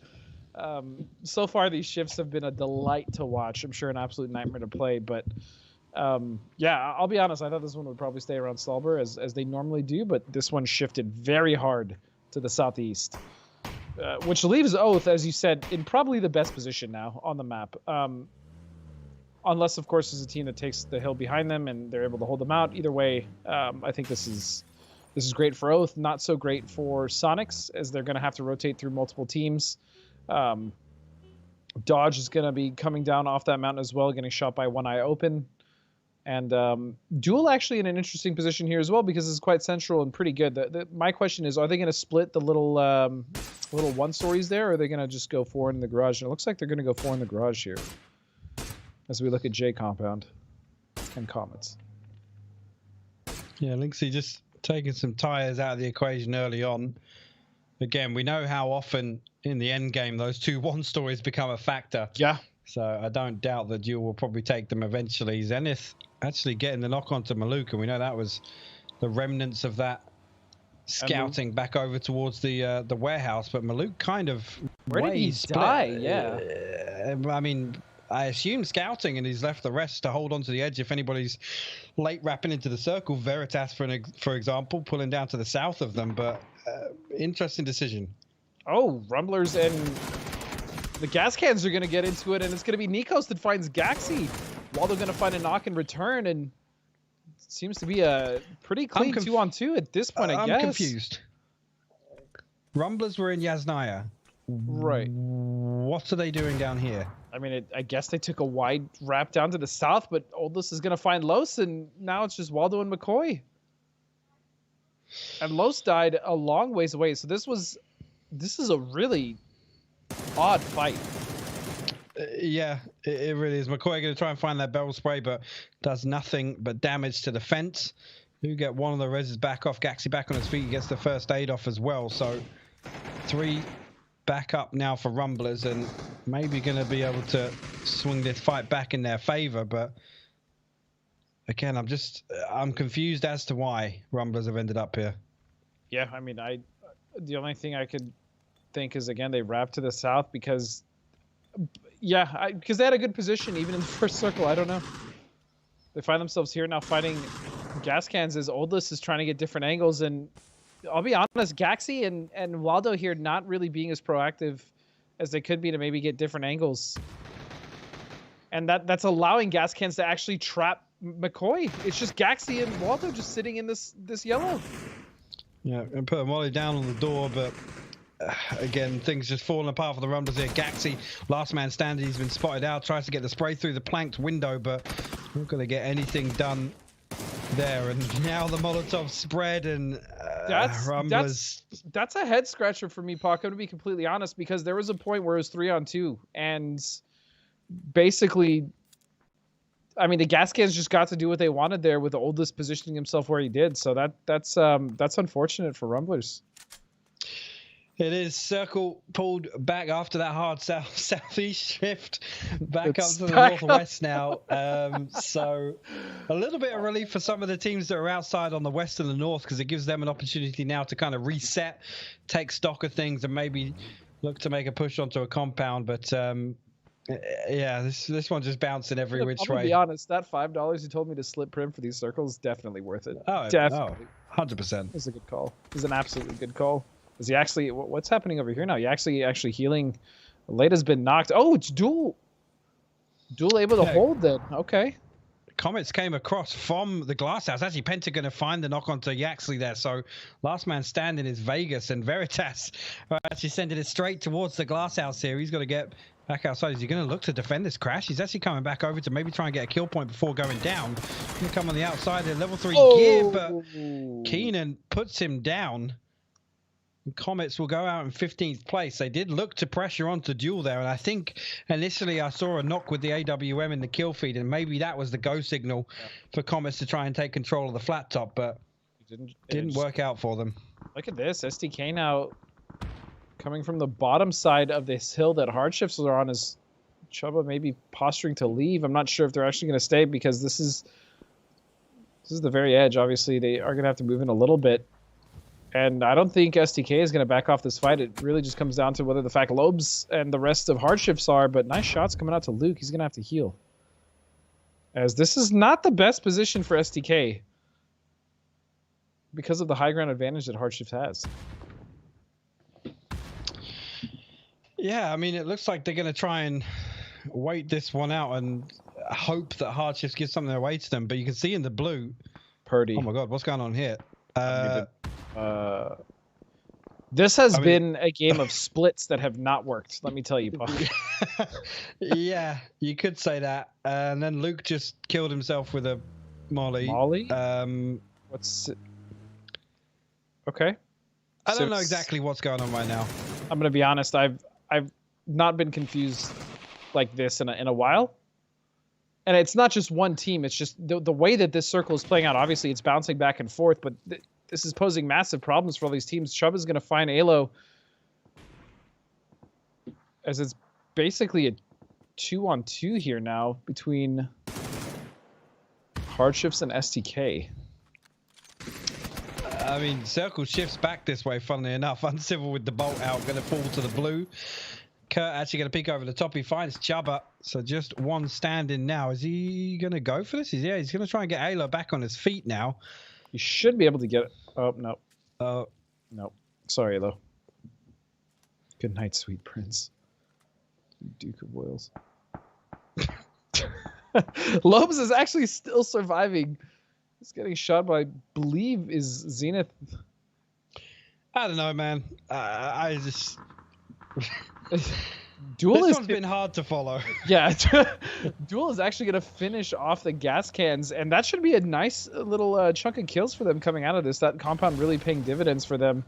so far these shifts have been a delight to watch. I'm sure an absolute nightmare to play, but yeah, I'll be honest. I thought this one would probably stay around Stalber as they normally do, but this one shifted very hard to the southeast, which leaves Oath, as you said, in probably the best position now on the map. Unless, of course, there's a team that takes the hill behind them and they're able to hold them out. Either way, I think this is great for Oath. Not so great for Sonics, as they're going to have to rotate through multiple teams. Dodge is going to be coming down off that mountain as well, getting shot by One Eye Open. And Duel actually in an interesting position here as well, because it's quite central and pretty good. My question is, are they going to split the little one stories there, or are they going to just go 4 in the garage? And it looks like they're going to go 4 in the garage here, as we look at J Compound and Comets. Yeah, Lynxie just taking some tires out of the equation early on. Again, we know how often in the end game those 2 one stories become a factor. Yeah. So I don't doubt that Duel will probably take them eventually. Zenith actually getting the knock onto Maluk, and we know that was the remnants of that scouting back over towards the warehouse. But Maluk kind of where did he die? Yeah. I mean, I assume scouting, and he's left the rest to hold on to the edge if anybody's late wrapping into the circle. Veritas, for example, pulling down to the south of them. But interesting decision. Oh, Rumblers and the gas cans are going to get into it, and it's going to be Nikos that finds Gaxi. Waldo going to find a knock in return, and it seems to be a pretty clean 2-on-2 at this point, I guess. I'm confused. Rumblers were in Yasnaya. Right. What are they doing down here? I mean, I guess they took a wide wrap down to the south, but Oldless is going to find Los, and now it's just Waldo and McCoy. And Los died a long ways away, so this is a really odd fight. Yeah, it really is. McCoy going to try and find that barrel spray, but does nothing but damage to the fence. You get one of the reses back off. Gaxi back on his feet. He gets the first aid off as well. So 3 back up now for Rumblers, and maybe going to be able to swing this fight back in their favor. But again, I'm confused as to why Rumblers have ended up here. Yeah, I mean, the only thing I could think is, again, they wrapped to the south because they had a good position even in the first circle. I don't know. They find themselves here now fighting gas cans as Oldless is trying to get different angles, and I'll be honest, Gaxi and Waldo here not really being as proactive as they could be to maybe get different angles, and that's allowing gas cans to actually trap McCoy. It's just Gaxi and Waldo just sitting in this yellow. Yeah, and put a molly down on the door, but again, things just falling apart for the Rumblers here. Gaxi, last man standing, he's been spotted out, tries to get the spray through the planked window, but not going to get anything done there. And now the Molotov spread, and Rumblers. That's a head scratcher for me, Paco, to be completely honest, because there was a point where it was 3-on-2, and basically, I mean, the gas cans just got to do what they wanted there with the Oldest positioning himself where he did. So that's unfortunate for Rumblers. It is. Circle pulled back after that hard southeast shift back up to the northwest now. So a little bit of relief for some of the teams that are outside on the west and the north, because it gives them an opportunity now to kind of reset, take stock of things, and maybe look to make a push onto a compound. But yeah, this one just bouncing every which way. I'll be honest, that $5 you told me to slip prim for these circles is definitely worth it. Oh, definitely. 100%. It's a good call. It's an absolutely good call. Is he actually? What's happening over here now? You actually healing. Leta's been knocked. Oh, it's Duel. Duel able to hold then. Okay. Comets came across from the glass house. Actually, Pentagon to find the knock onto Yaxley there. So last man standing is Vegas, and Veritas are actually sending it straight towards the glass house here. He's got to get back outside. Is he going to look to defend this crash? He's actually coming back over to maybe try and get a kill point before going down. He's going to come on the outside there. Level 3 gear, but Keenan puts him down. Comets will go out in 15th place. They did look to pressure onto Duel there, and I think initially I saw a knock with the AWM in the kill feed, and maybe that was the go signal for Comets to try and take control of the flat top, but didn't work out for them. Look at this. SDK now coming from the bottom side of this hill that Hardships are on is Chuba maybe posturing to leave. I'm not sure if they're actually going to stay because this is the very edge. Obviously, they are going to have to move in a little bit. And I don't think SDK is going to back off this fight. It really just comes down to whether the fact Lobes and the rest of Hardships are, but nice shots coming out to Luke. He's going to have to heal. As this is not the best position for SDK because of the high ground advantage that Hardships has. Yeah, I mean, it looks like they're going to try and wait this one out and hope that Hardships gives something away to them. But you can see in the blue, Purdy. Oh my God, what's going on here? This has been a game of splits that have not worked. Let me tell you, Puck. Yeah, you could say that. And then Luke just killed himself with a molly. Molly? What's it? Okay. I don't know exactly what's going on right now. I'm gonna be honest. I've not been confused like this in a while. And it's not just one team. It's just the way that this circle is playing out. Obviously, it's bouncing back and forth, but this is posing massive problems for all these teams. Chubb is going to find Alo as it's basically a 2-on-2 here now between Hardships and STK. I mean, Circle shifts back this way, funnily enough. Uncivil with the bolt out, going to fall to the blue. Kurt actually going to peek over the top. He finds Chubba. So just one standing now. Is he going to go for this? Yeah, he's going to try and get Alo back on his feet now. You should be able to get it. Oh, no. No. Sorry, Alo. Good night, sweet prince. Duke of Wales. Lobes is actually still surviving. He's getting shot by, I believe, is Zenith. I don't know, man. I just... Duel this one's been hard to follow. Yeah, Duel is actually going to finish off the gas cans, and that should be a nice little chunk of kills for them coming out of this. That compound really paying dividends for them.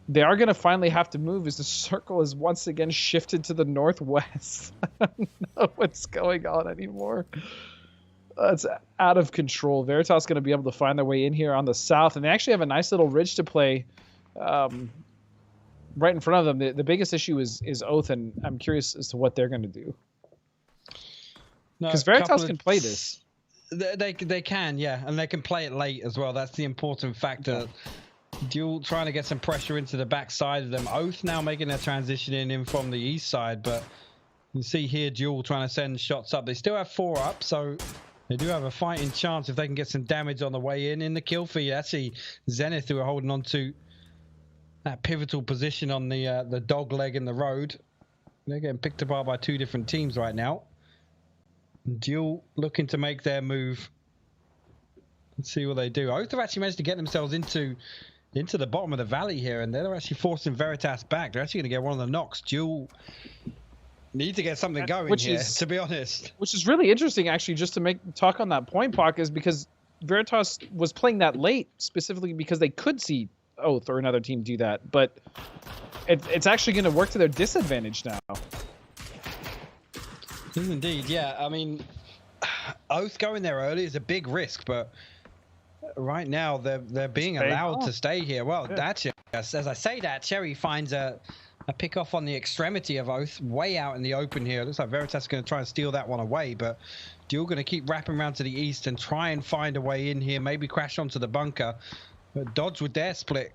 They are going to finally have to move as the circle is once again shifted to the northwest. I don't know what's going on anymore. It's out of control. Veritas going to be able to find their way in here on the south, and they actually have a nice little ridge to play right in front of them. The biggest issue is Oath, and I'm curious as to what they're going to do. Because Veritas can play this. They can, yeah, and they can play it late as well. That's the important factor. Duel trying to get some pressure into the backside of them. Oath now making their transition in from the east side, but you see here Duel trying to send shots up. They still have 4 up, so they do have a fighting chance if they can get some damage on the way in the kill feed. Actually, Zenith who are holding on to that pivotal position on the dog leg in the road. They're getting picked apart by 2 different teams right now. Duel looking to make their move. Let's see what they do. Oath have actually managed to get themselves into the bottom of the valley here, and they're actually forcing Veritas back. They're actually going to get one of the knocks. Duel need to get something going here, to be honest. Which is really interesting, actually, just to talk on that point, Pac, is because Veritas was playing that late specifically because they could see Oath or another team do that, but it's actually going to work to their disadvantage now. Indeed, yeah. I mean, Oath going there early is a big risk, but right now they're being allowed to stay here. Well, that's it. As I say that, Cherry finds a pick off on the extremity of Oath way out in the open here. It looks like Veritas is going to try and steal that one away, but Duel going to keep wrapping around to the east and try and find a way in here, maybe crash onto the bunker. But Dodge with their split,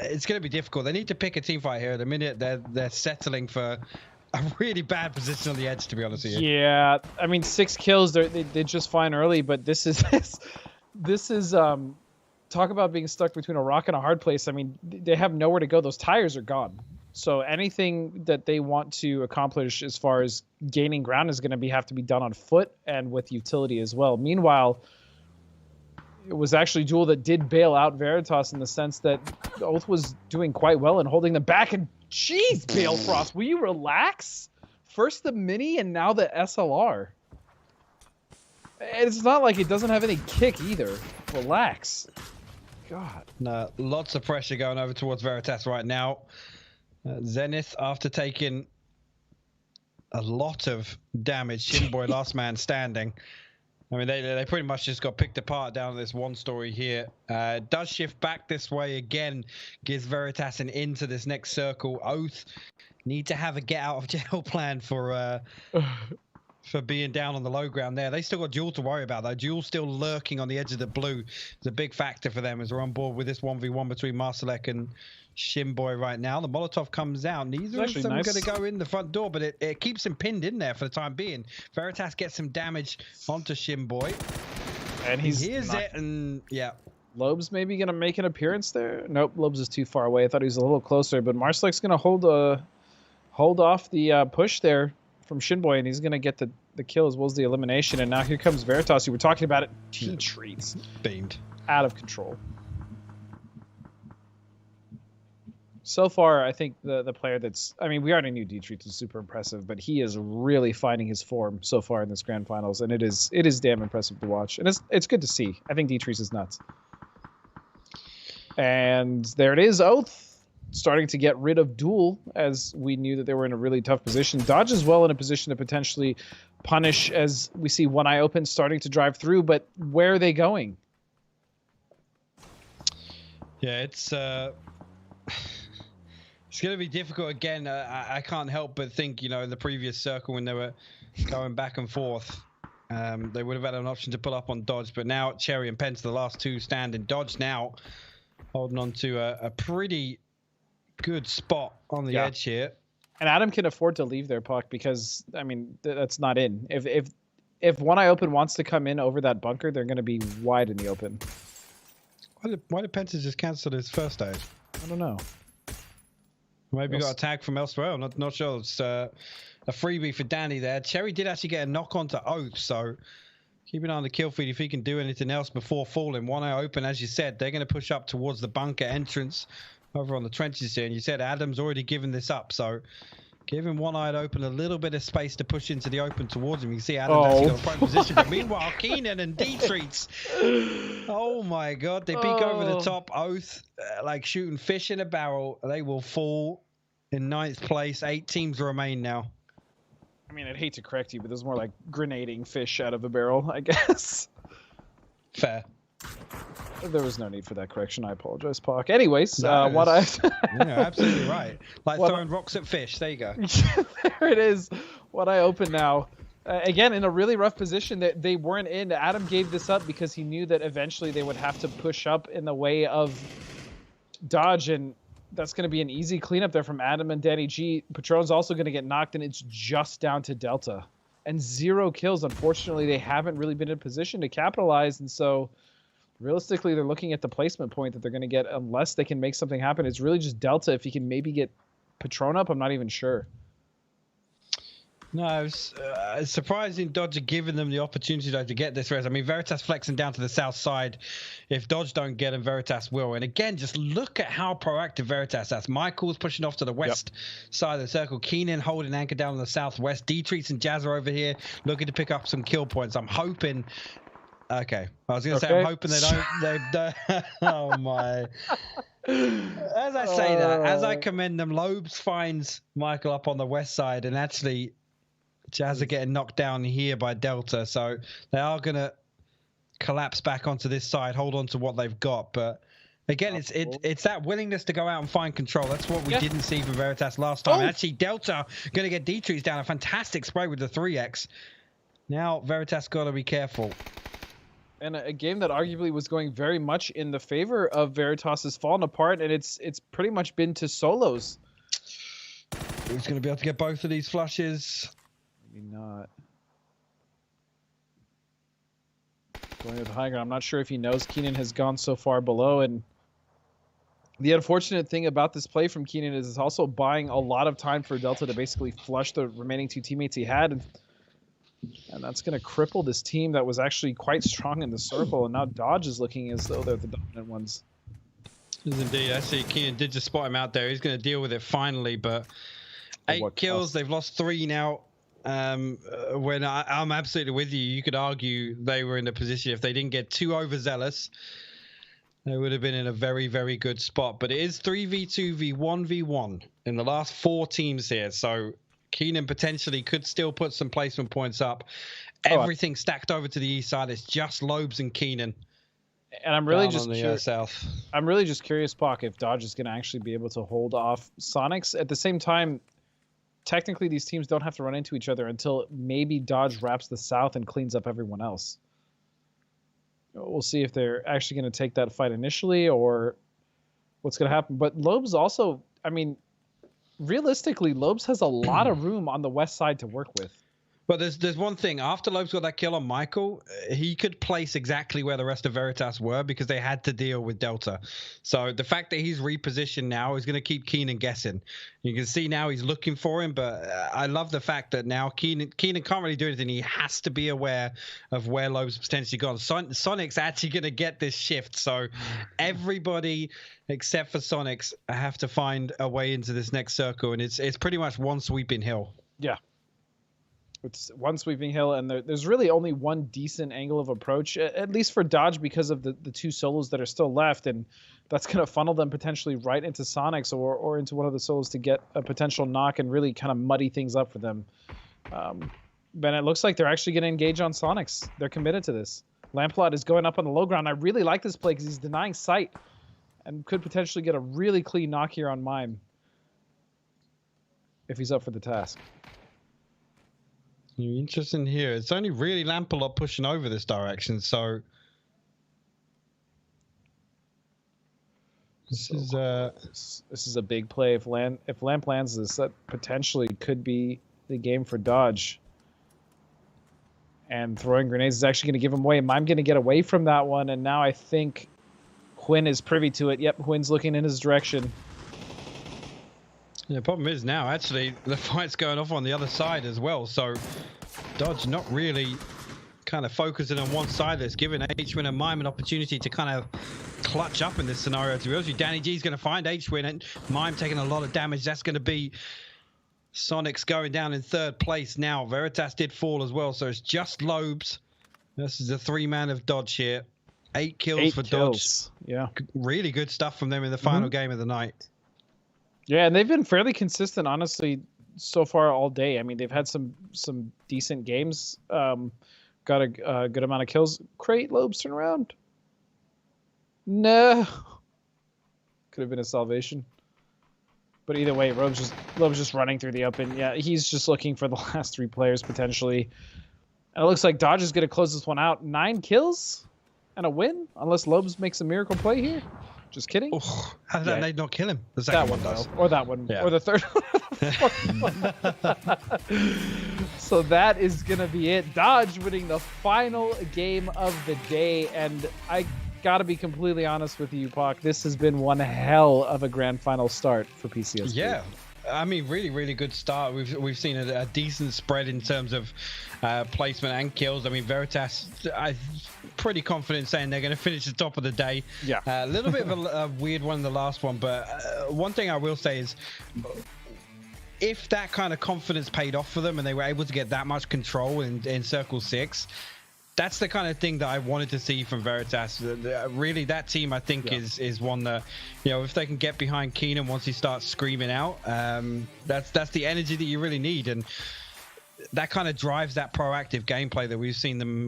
it's going to be difficult. They need to pick a team fight here. At the minute, they're settling for a really bad position on the edge, to be honest with you. Yeah, I mean, 6 kills, they just fine early, but this is talk about being stuck between a rock and a hard place. I mean, they have nowhere to go. Those tires are gone. So anything that they want to accomplish as far as gaining ground is going to have to be done on foot and with utility as well. Meanwhile, it was actually Duel that did bail out Veritas in the sense that Oath was doing quite well and holding them back. And jeez, Balefrost, will you relax? First the Mini and now the SLR. It's not like it doesn't have any kick either. Relax. God. No, lots of pressure going over towards Veritas right now. Zenith, after taking a lot of damage, Shinboy last man standing. I mean, they pretty much just got picked apart down this one story here. Does shift back this way again, gives Veritas an into this next circle. Oath need to have a get out of jail plan for being down on the low ground there. They still got Duel to worry about though. Duel still lurking on the edge of the blue. It's a big factor for them as we're on board with this 1v1 between Marsalek and Shinboy right now. The Molotov comes out. Neither of them are going to go in the front door, but it keeps him pinned in there for the time being. Veritas gets some damage onto Shinboy. And he hears it, and yeah. Lobes maybe going to make an appearance there? Nope, Lobes is too far away. I thought he was a little closer, but Marsalek's going to hold off the push there from Shinboy, and he's going to get the kill as well as the elimination. And now here comes Veritas. You were talking about it. T-treats. Beamed. Out of control. So far, I think the player that's... I mean, we already knew D-treats was super impressive, but he is really finding his form so far in this Grand Finals, and it is damn impressive to watch. And it's good to see. I think D-treats is nuts. And there it is, Oath, starting to get rid of Duel, as we knew that they were in a really tough position. Dodge as well in a position to potentially punish, as we see One Eye Open starting to drive through, but where are they going? Yeah, it's going to be difficult again. I can't help but think, you know, in the previous circle when they were going back and forth, they would have had an option to pull up on Dodge, but now Cherry and Pence, the last two standing. Dodge now holding on to a pretty good spot on the edge here. And Adam can afford to leave their puck because, I mean, that's not in. If One Eye Open wants to come in over that bunker, they're going to be wide in the open. Why did Pence just cancel his first stage? I don't know. Maybe got a tag from elsewhere. I'm not sure. It's a freebie for Danny there. Cherry did actually get a knock onto Oath, so keep an eye on the kill feed if he can do anything else before falling. One Eye Open, as you said, they're going to push up towards the bunker entrance over on the trenches here. And you said Adam's already given this up, so giving One Eye Open a little bit of space to push into the open towards him. You can see Adam's actually got a prime position, but meanwhile, Keenan and D-treats. Oh my God, they peek over the top. Oath, like shooting fish in a barrel. They will fall in 9th place. 8 teams remain now. I mean, I'd hate to correct you, but this is more like grenading fish out of a barrel, I guess. Fair. There was no need for that correction. I apologize, Park. Anyways, What I... Yeah, absolutely right. Like throwing rocks at fish. There you go. There it is. One Eye Open now. Again, in a really rough position that they weren't in. Adam gave this up because he knew that eventually they would have to push up in the way of Dodge, and that's going to be an easy cleanup there from Adam and Danny G. Patron's also going to get knocked, and it's just down to Delta. And 0 kills. Unfortunately, they haven't really been in a position to capitalize, and so realistically, they're looking at the placement point that they're going to get unless they can make something happen. It's really just Delta. If he can maybe get Patron up, I'm not even sure. No, it's surprising Dodge are giving them the opportunity to get this res. I mean, Veritas flexing down to the south side. If Dodge don't get him, Veritas will. And again, just look at how proactive Veritas is. Michael's pushing off to the west side of the circle. Keenan holding anchor down in the southwest. D-treats and Jazz are over here looking to pick up some kill points. I'm hoping... Okay, I was going to say, I'm hoping they don't... Oh, my... As I say that, as I commend them, Lobes finds Michael up on the west side, and actually... Jazz are getting knocked down here by Delta, so they are going to collapse back onto this side, hold on to what they've got. But again, it's that willingness to go out and find control. That's what we didn't see from Veritas last time. Actually, Delta going to get D-trees down. A fantastic spray with the 3x. Now, Veritas got to be careful. And a game that arguably was going very much in the favor of Veritas has fallen apart, and it's pretty much been to solos. Who's going to be able to get both of these flushes? Maybe not. Going with high ground. I'm not sure if he knows Keenan has gone so far below, and the unfortunate thing about this play from Keenan is it's also buying a lot of time for Delta to basically flush the remaining 2 teammates he had, and that's going to cripple this team that was actually quite strong in the circle, and now Dodge is looking as though they're the dominant ones. Yes, indeed. I see Keenan did just spot him out there. He's going to deal with it finally, but 8 kills. They've lost 3 now. When I'm absolutely with you, you could argue they were in a position if they didn't get too overzealous They would have been in a very, very good spot. But it is 3v2v 1v1 in the last 4 teams here. So Keenan potentially could still put some placement points up. Everything stacked over to the east side. It's just Lobes and Keenan. And I'm really just south. I'm really just curious, Pock, if Dodge is going to actually be able to hold off Sonics. At the same time, technically these teams don't have to run into each other until maybe Dodge wraps the south and cleans up everyone else. We'll see if they're actually going to take that fight initially or what's going to happen. But Lobes also, I mean, realistically, Lobes has a lot of room on the west side to work with. But there's one thing. After Lobes got that kill on Michael, he could place exactly where the rest of Veritas were because they had to deal with Delta. So the fact that he's repositioned now is going to keep Keenan guessing. You can see now he's looking for him, but I love the fact that now Keenan can't really do anything. He has to be aware of where Lobes potentially gone. Sonic's actually going to get this shift. So everybody except for Sonics have to find a way into this next circle, and it's pretty much one sweeping hill. Yeah. It's one sweeping hill, and there's really only one decent angle of approach, at least for Dodge, because of the 2 solos that are still left, and that's going to funnel them potentially right into Sonics or into one of the solos to get a potential knock and really kind of muddy things up for them. Ben, it looks like they're actually going to engage on Sonics. They're committed to this. Lamplot is going up on the low ground. I really like this play because he's denying sight and could potentially get a really clean knock here on Mime if he's up for the task. Interesting here. It's only really Lampalot pushing over this direction, so this is a big play. If Lamp lands this, that potentially could be the game for Dodge. And throwing grenades is actually going to give him away. I'm going to get away from that one, and now I think Quinn is privy to it. Yep, Quinn's looking in his direction. Yeah, the problem is now, actually, the fight's going off on the other side as well, so Dodge not really kind of focusing on one side of this, giving H-Win and Mime an opportunity to kind of clutch up in this scenario. To be honest with you, Danny G's going to find H-Win, and Mime taking a lot of damage. That's going to be Sonics going down in 3rd place now. Veritas did fall as well, so it's just Lobes. This is a 3-man of Dodge here. 8 kills for Dodge. Yeah. Really good stuff from them in the final game of the night. Yeah, and they've been fairly consistent, honestly, so far all day. I mean, they've had some decent games. Got a good amount of kills. Crate, Lobes, turn around. No. Could have been a salvation. But either way, Lobes just running through the open. Yeah, he's just looking for the last 3 players, potentially. And it looks like Dodge is going to close this one out. 9 kills and a win, unless Lobes makes a miracle play here. Just kidding. Oh, how did that not kill him? The that one does. Or that one. Yeah. Or the 3rd one. So that is going to be it. Dodge winning the final game of the day. And I got to be completely honest with you, Pac. This has been one hell of a grand final start for PCS3. Yeah. I mean, really, really good start. We've seen a decent spread in terms of placement and kills. I mean, Veritas, I'm pretty confident saying they're going to finish the top of the day. Yeah. A little bit of a weird one in the last one, but one thing I will say is if that kind of confidence paid off for them and they were able to get that much control in Circle 6, that's the kind of thing that I wanted to see from Veritas. Really, that team, I think, is one that, you know, if they can get behind Keenan once he starts screaming out, that's the energy that you really need. And that kind of drives that proactive gameplay that we've seen them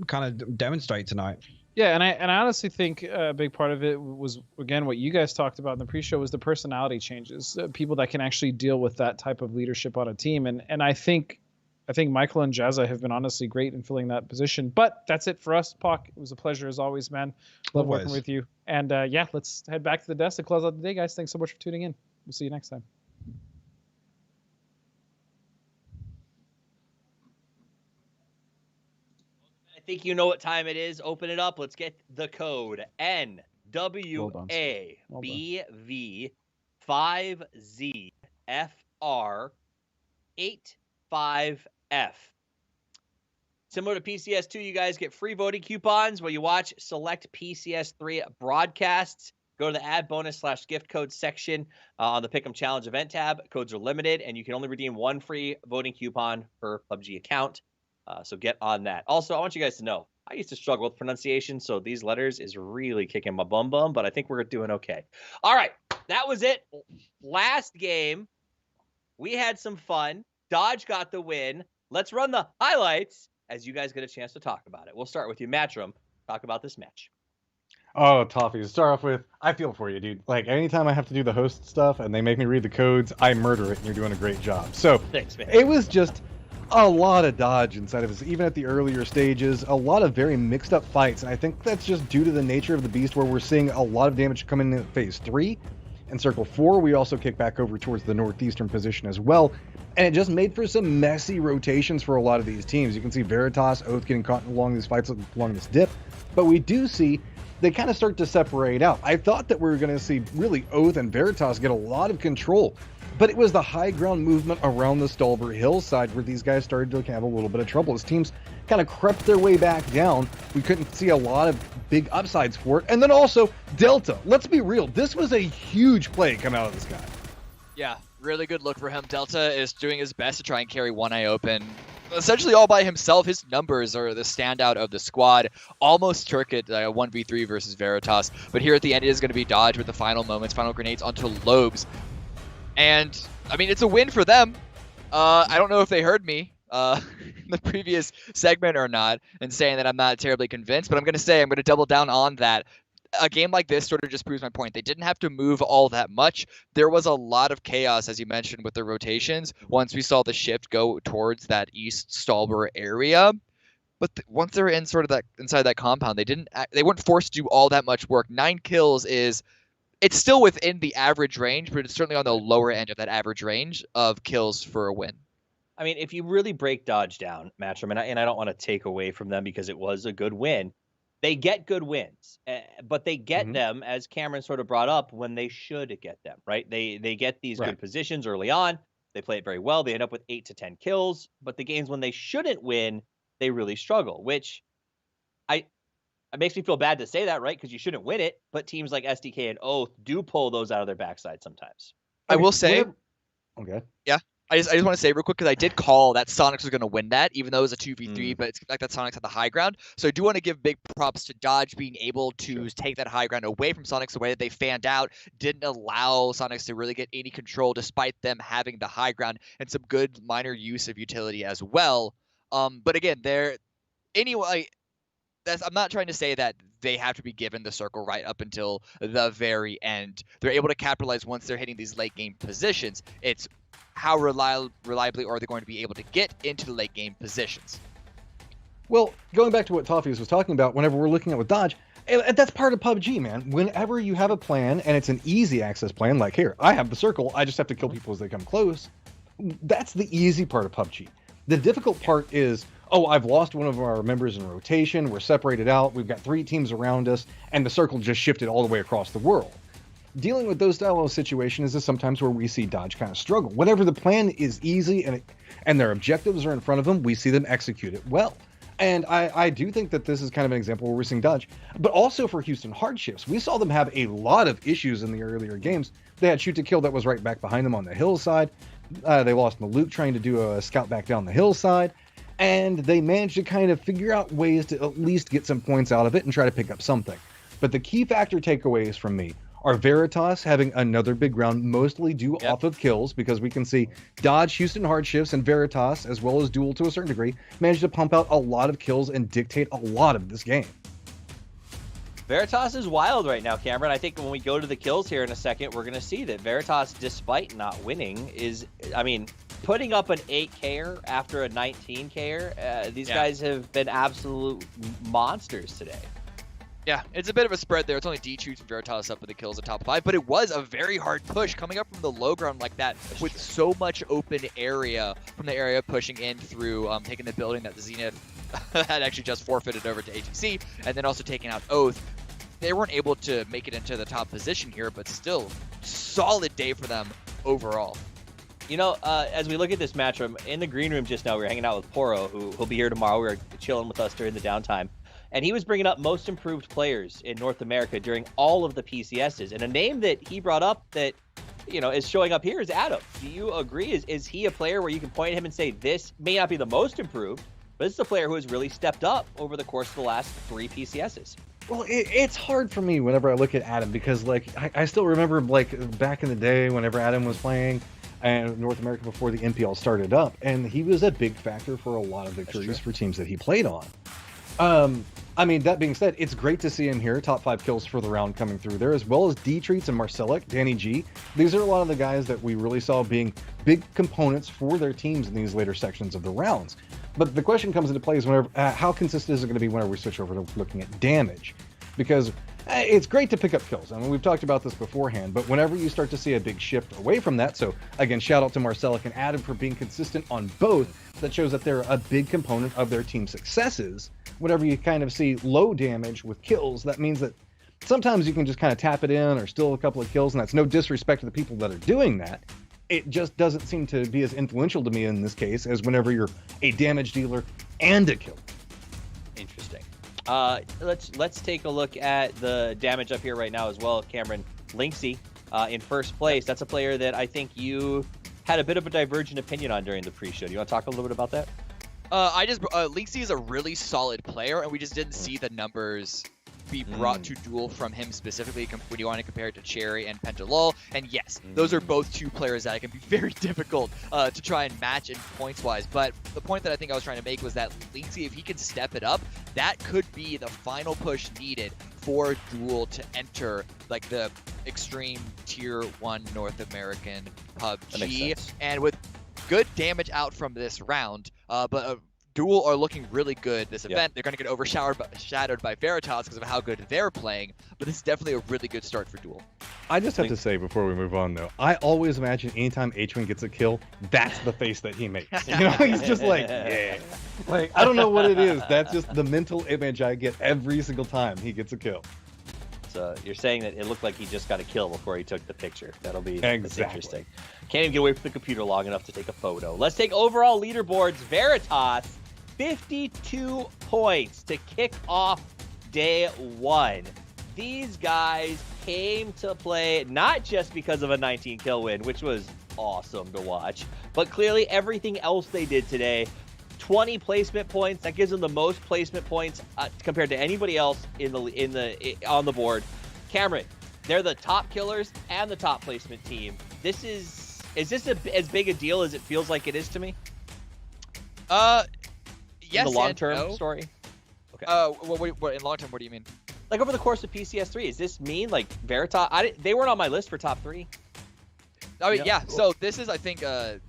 kind of demonstrate tonight. Yeah, and I honestly think a big part of it was, again, what you guys talked about in the pre-show was the personality changes. People that can actually deal with that type of leadership on a team. And I think Michael and Jazza have been honestly great in filling that position. But that's it for us, Pac. It was a pleasure as always, man. Love working with you. And yeah, let's head back to the desk to close out the day, guys. Thanks so much for tuning in. We'll see you next time. I think you know what time it is. Open it up. Let's get the code NWABV5ZFR85F. Similar to PCS2, you guys get free voting coupons while you watch select PCS3 broadcasts. Go to the ad bonus / gift code section on the Pick'em Challenge event tab. Codes are limited, and you can only redeem 1 free voting coupon per PUBG account. So get on that. Also, I want you guys to know, I used to struggle with pronunciation, so these letters is really kicking my bum, but I think we're doing okay. All right, that was it. Last game, we had some fun. Dodge got the win. Let's run the highlights as you guys get a chance to talk about it. We'll start with you, Matchroom. Talk about this match. Oh, Toffee, to start off with, I feel for you, dude. Like, anytime I have to do the host stuff and they make me read the codes, I murder it, and you're doing a great job. So, thanks, man. It was just a lot of dodge inside of this, even at the earlier stages, a lot of very mixed up fights, and I think that's just due to the nature of the beast, where we're seeing a lot of damage coming in phase 3. In Circle 4, we also kick back over towards the northeastern position as well, and it just made for some messy rotations for a lot of these teams. You can see Veritas, Oath getting caught along these fights along this dip, but we do see they kind of start to separate out. I thought that we were going to see really Oath and Veritas get a lot of control, but it was the high ground movement around the Stalber hillside where these guys started to have a little bit of trouble. As teams kind of crept their way back down, we couldn't see a lot of big upsides for it. And then also Delta. Let's be real, this was a huge play coming out of this guy. Yeah, really good look for him. Delta is doing his best to try and carry One Eye open. Essentially all by himself. His numbers are the standout of the squad. Almost took it 1v3 versus Veritas. But here at the end, it is going to be Dodge with the final moments, final grenades onto Lobes. And, I mean, it's a win for them. I don't know if they heard me in the previous segment or not, and saying that I'm not terribly convinced, but I'm going to double down on that. A game like this sort of just proves my point. They didn't have to move all that much. There was a lot of chaos, as you mentioned, with the rotations once we saw the shift go towards that East Stalber area. But once they're in sort of that inside that compound, they weren't forced to do all that much work. 9 kills it's still within the average range, but it's certainly on the lower end of that average range of kills for a win. I mean, if you really break Dodge down, Matchroom, and I don't want to take away from them because it was a good win, they get good wins, but they get them, as Cameron sort of brought up, when they should get them, right? They get these good positions early on. They play it very well. They end up with 8 to 10 kills, but the games when they shouldn't win, they really struggle, which it makes me feel bad to say that, right? Because you shouldn't win it, but teams like SDK and Oath do pull those out of their backside sometimes. I will say... Okay. Yeah. I just want to say real quick, because I did call that Sonics was going to win that, even though it was a 2v3, but it's like that Sonics had the high ground. So I do want to give big props to Dodge being able to take that high ground away from Sonics, the way that they fanned out, didn't allow Sonics to really get any control despite them having the high ground, and some good minor use of utility as well. But again, I'm not trying to say that they have to be given the circle right up until the very end. They're able to capitalize once they're hitting these late game positions. It's how reliably are they going to be able to get into the late game positions? Well, going back to what Toffee was talking about, whenever we're looking at with Dodge, that's part of PUBG, man. Whenever you have a plan and it's an easy access plan, like here, I have the circle, I just have to kill people as they come close. That's the easy part of PUBG. The difficult part is, I've lost one of our members in rotation, we're separated out, we've got 3 teams around us, and the circle just shifted all the way across the world. Dealing with those style of situations is sometimes where we see Dodge kind of struggle. Whenever the plan is easy and their objectives are in front of them, we see them execute it well. And I do think that this is kind of an example where we're seeing Dodge. But also for Houston Hardships, we saw them have a lot of issues in the earlier games. They had shoot to kill that was right back behind them on the hillside. They lost Maluk trying to do a scout back down the hillside. And they managed to kind of figure out ways to at least get some points out of it and try to pick up something. But the key factor takeaways from me are Veritas having another big round, mostly due off of kills, because we can see Dodge, Houston Hardships, and Veritas, as well as Duel to a certain degree, managed to pump out a lot of kills and dictate a lot of this game. Veritas is wild right now, Cameron. I think when we go to the kills here in a second, we're going to see that Veritas, despite not winning, putting up an 8K after a 19K. These guys have been absolute monsters today. Yeah, it's a bit of a spread there. It's only D-Choots and Veritas up with the kills at top 5, but it was a very hard push coming up from the low ground like that with so much open area from the area pushing in through taking the building that the Zenith had actually just forfeited over to ATC, and then also taking out Oath. They weren't able to make it into the top position here, but still, solid day for them overall. You know, as we look at this matchup, in the green room just now, we were hanging out with Poro, who'll be here tomorrow. We were chilling with us during the downtime. And he was bringing up most improved players in North America during all of the PCSs. And a name that he brought up that, is showing up here is Adam. Do you agree? Is he a player where you can point at him and say, this may not be the most improved, but this is a player who has really stepped up over the course of the last 3 PCSs. Well, it's hard for me whenever I look at Adam because, like, I still remember, like, back in the day whenever Adam was playing in North America before the NPL started up, and he was a big factor for a lot of victories for teams that he played on. I mean, that being said, it's great to see him here, top 5 kills for the round coming through there, as well as D-Treats and Marcelic, Danny G. These are a lot of the guys that we really saw being big components for their teams in these later sections of the rounds. But the question comes into play is whenever, how consistent is it going to be whenever we switch over to looking at damage? Because it's great to pick up kills. I mean, we've talked about this beforehand, but whenever you start to see a big shift away from that, so again, shout out to Marcelic and Adam for being consistent on both, that shows that they're a big component of their team successes. Whenever you kind of see low damage with kills, that means that sometimes you can just kind of tap it in or steal a couple of kills, and that's no disrespect to the people that are doing that. It just doesn't seem to be as influential to me in this case as whenever you're a damage dealer and a killer. Interesting. Let's take a look at the damage up here right now as well. Cameron, Lynxy in first place. That's a player that I think you had a bit of a divergent opinion on during the pre-show. Do you want to talk a little bit about that? Lynxy is a really solid player, and we just didn't see the numbers be brought to Duel from him specifically when you want to compare it to Cherry and Pentalol. And yes, those are both 2 players that can be very difficult to try and match in points-wise. But the point that I think I was trying to make was that Lynxy, if he can step it up, that could be the final push needed for Duel to enter like the extreme tier 1 North American PUBG. And with good damage out from this round, but Duel are looking really good this event. They're going to get overshadowed by Veritas because of how good they're playing, but this is definitely a really good start for Duel. I just have to say before we move on, though, I always imagine anytime H-Wing gets a kill, that's the face that he makes. You know, he's just like, yeah. Like, I don't know what it is. That's just the mental image I get every single time he gets a kill. So you're saying that it looked like he just got a kill before he took the picture. That'll be Exactly. interesting. Can't even get away from the computer long enough to take a photo. Let's take overall leaderboards. Veritas, 52 points to kick off day 1. These guys came to play not just because of a 19 kill win, which was awesome to watch, but clearly everything else they did today. 20 placement points, that gives them the most placement points compared to anybody else on the board. Cameron, they're the top killers and the top placement team. Is this as big a deal as it feels like it is to me? Yes, in the long-term story. Okay. What in long term? What do you mean? Like over the course of PCS3, does this mean like Veritas? They weren't on my list for top 3. I mean, yeah. So this is, I think, a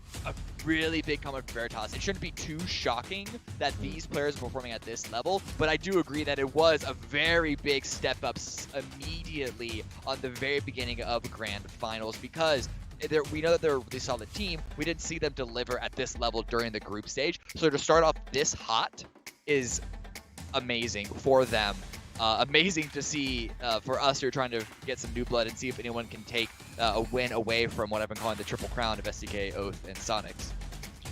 really big comment for Veritas. It shouldn't be too shocking that these players are performing at this level, but I do agree that it was a very big step up immediately on the very beginning of Grand Finals because we know that they're a really solid team. We didn't see them deliver at this level during the group stage. So to start off this hot is amazing for them. Amazing to see for us who are trying to get some new blood and see if anyone can take a win away from what I've been calling the triple crown of SDK, Oath, and Sonics.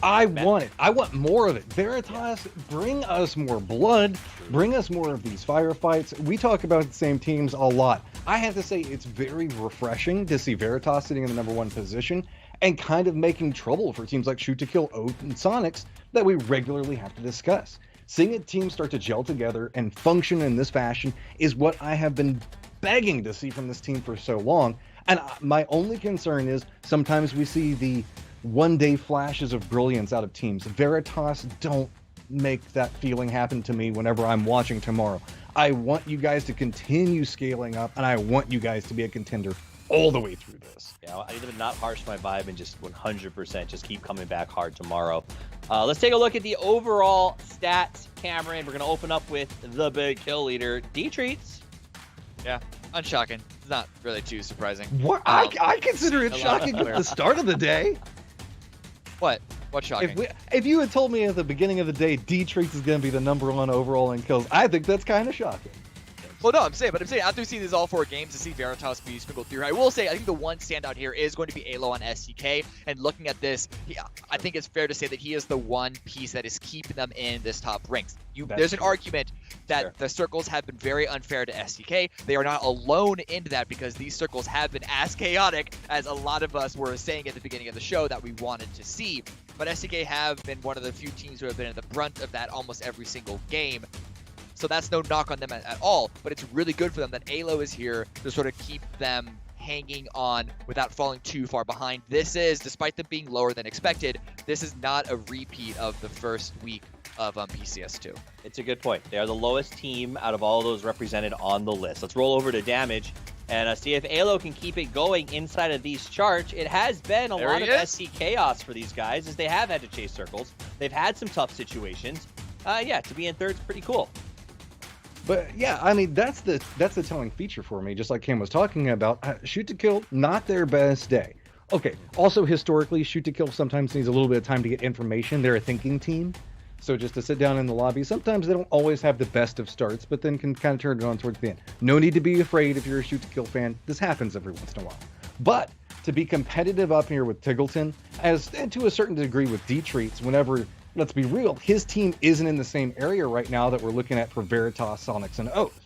I want it. I want more of it. Veritas, bring us more blood. Bring us more of these firefights. We talk about the same teams a lot. I have to say it's very refreshing to see Veritas sitting in the #1 position and kind of making trouble for teams like Shoot to Kill, Oath, and Sonics that we regularly have to discuss. Seeing a team start to gel together and function in this fashion is what I have been begging to see from this team for so long. And my only concern is sometimes we see the one-day flashes of brilliance out of teams. Veritas don't make that feeling happen to me whenever I'm watching tomorrow. I want you guys to continue scaling up, and I want you guys to be a contender all the way through this. Yeah, I need to not harsh my vibe and just 100% just keep coming back hard tomorrow. Let's take a look at the overall stats, Cameron. We're going to open up with the big kill leader, D-Treats. Yeah, unshocking. It's not really too surprising. What? I consider it shocking at the start of the day. What? What's shocking? If you had told me at the beginning of the day D-Treats is going to be the #1 overall in kills, I think that's kind of shocking. Well, no, I'm saying after seeing these all 4 games to see Veritas be sprinkled through, I will say I think the one standout here is going to be Alo on STK. And looking at this, I think it's fair to say that he is the one piece that is keeping them in this top ranks. There's an argument that the circles have been very unfair to SDK. They are not alone in that because these circles have been as chaotic as a lot of us were saying at the beginning of the show that we wanted to see. But SDK have been one of the few teams who have been at the brunt of that almost every single game. So that's no knock on them at all, but it's really good for them that Alo is here to sort of keep them hanging on without falling too far behind. This is, despite them being lower than expected, this is not a repeat of the first week of PCS2. It's a good point. They are the lowest team out of all those represented on the list. Let's roll over to damage and see if Alo can keep it going inside of these charts. It has been a lot of SC chaos for these guys as they have had to chase circles. They've had some tough situations. Yeah, to be in third is pretty cool. But yeah, I mean, that's the telling feature for me, just like Cam was talking about. Shoot to kill, not their best day. Okay, also historically, shoot to kill sometimes needs a little bit of time to get information. They're a thinking team. So just to sit down in the lobby, sometimes they don't always have the best of starts, but then can kind of turn it on towards the end. No need to be afraid if you're a shoot to kill fan. This happens every once in a while. But to be competitive up here with Tiggleton, and to a certain degree with D-Treats, whenever, let's be real, his team isn't in the same area right now that we're looking at for Veritas, Sonics, and Oath.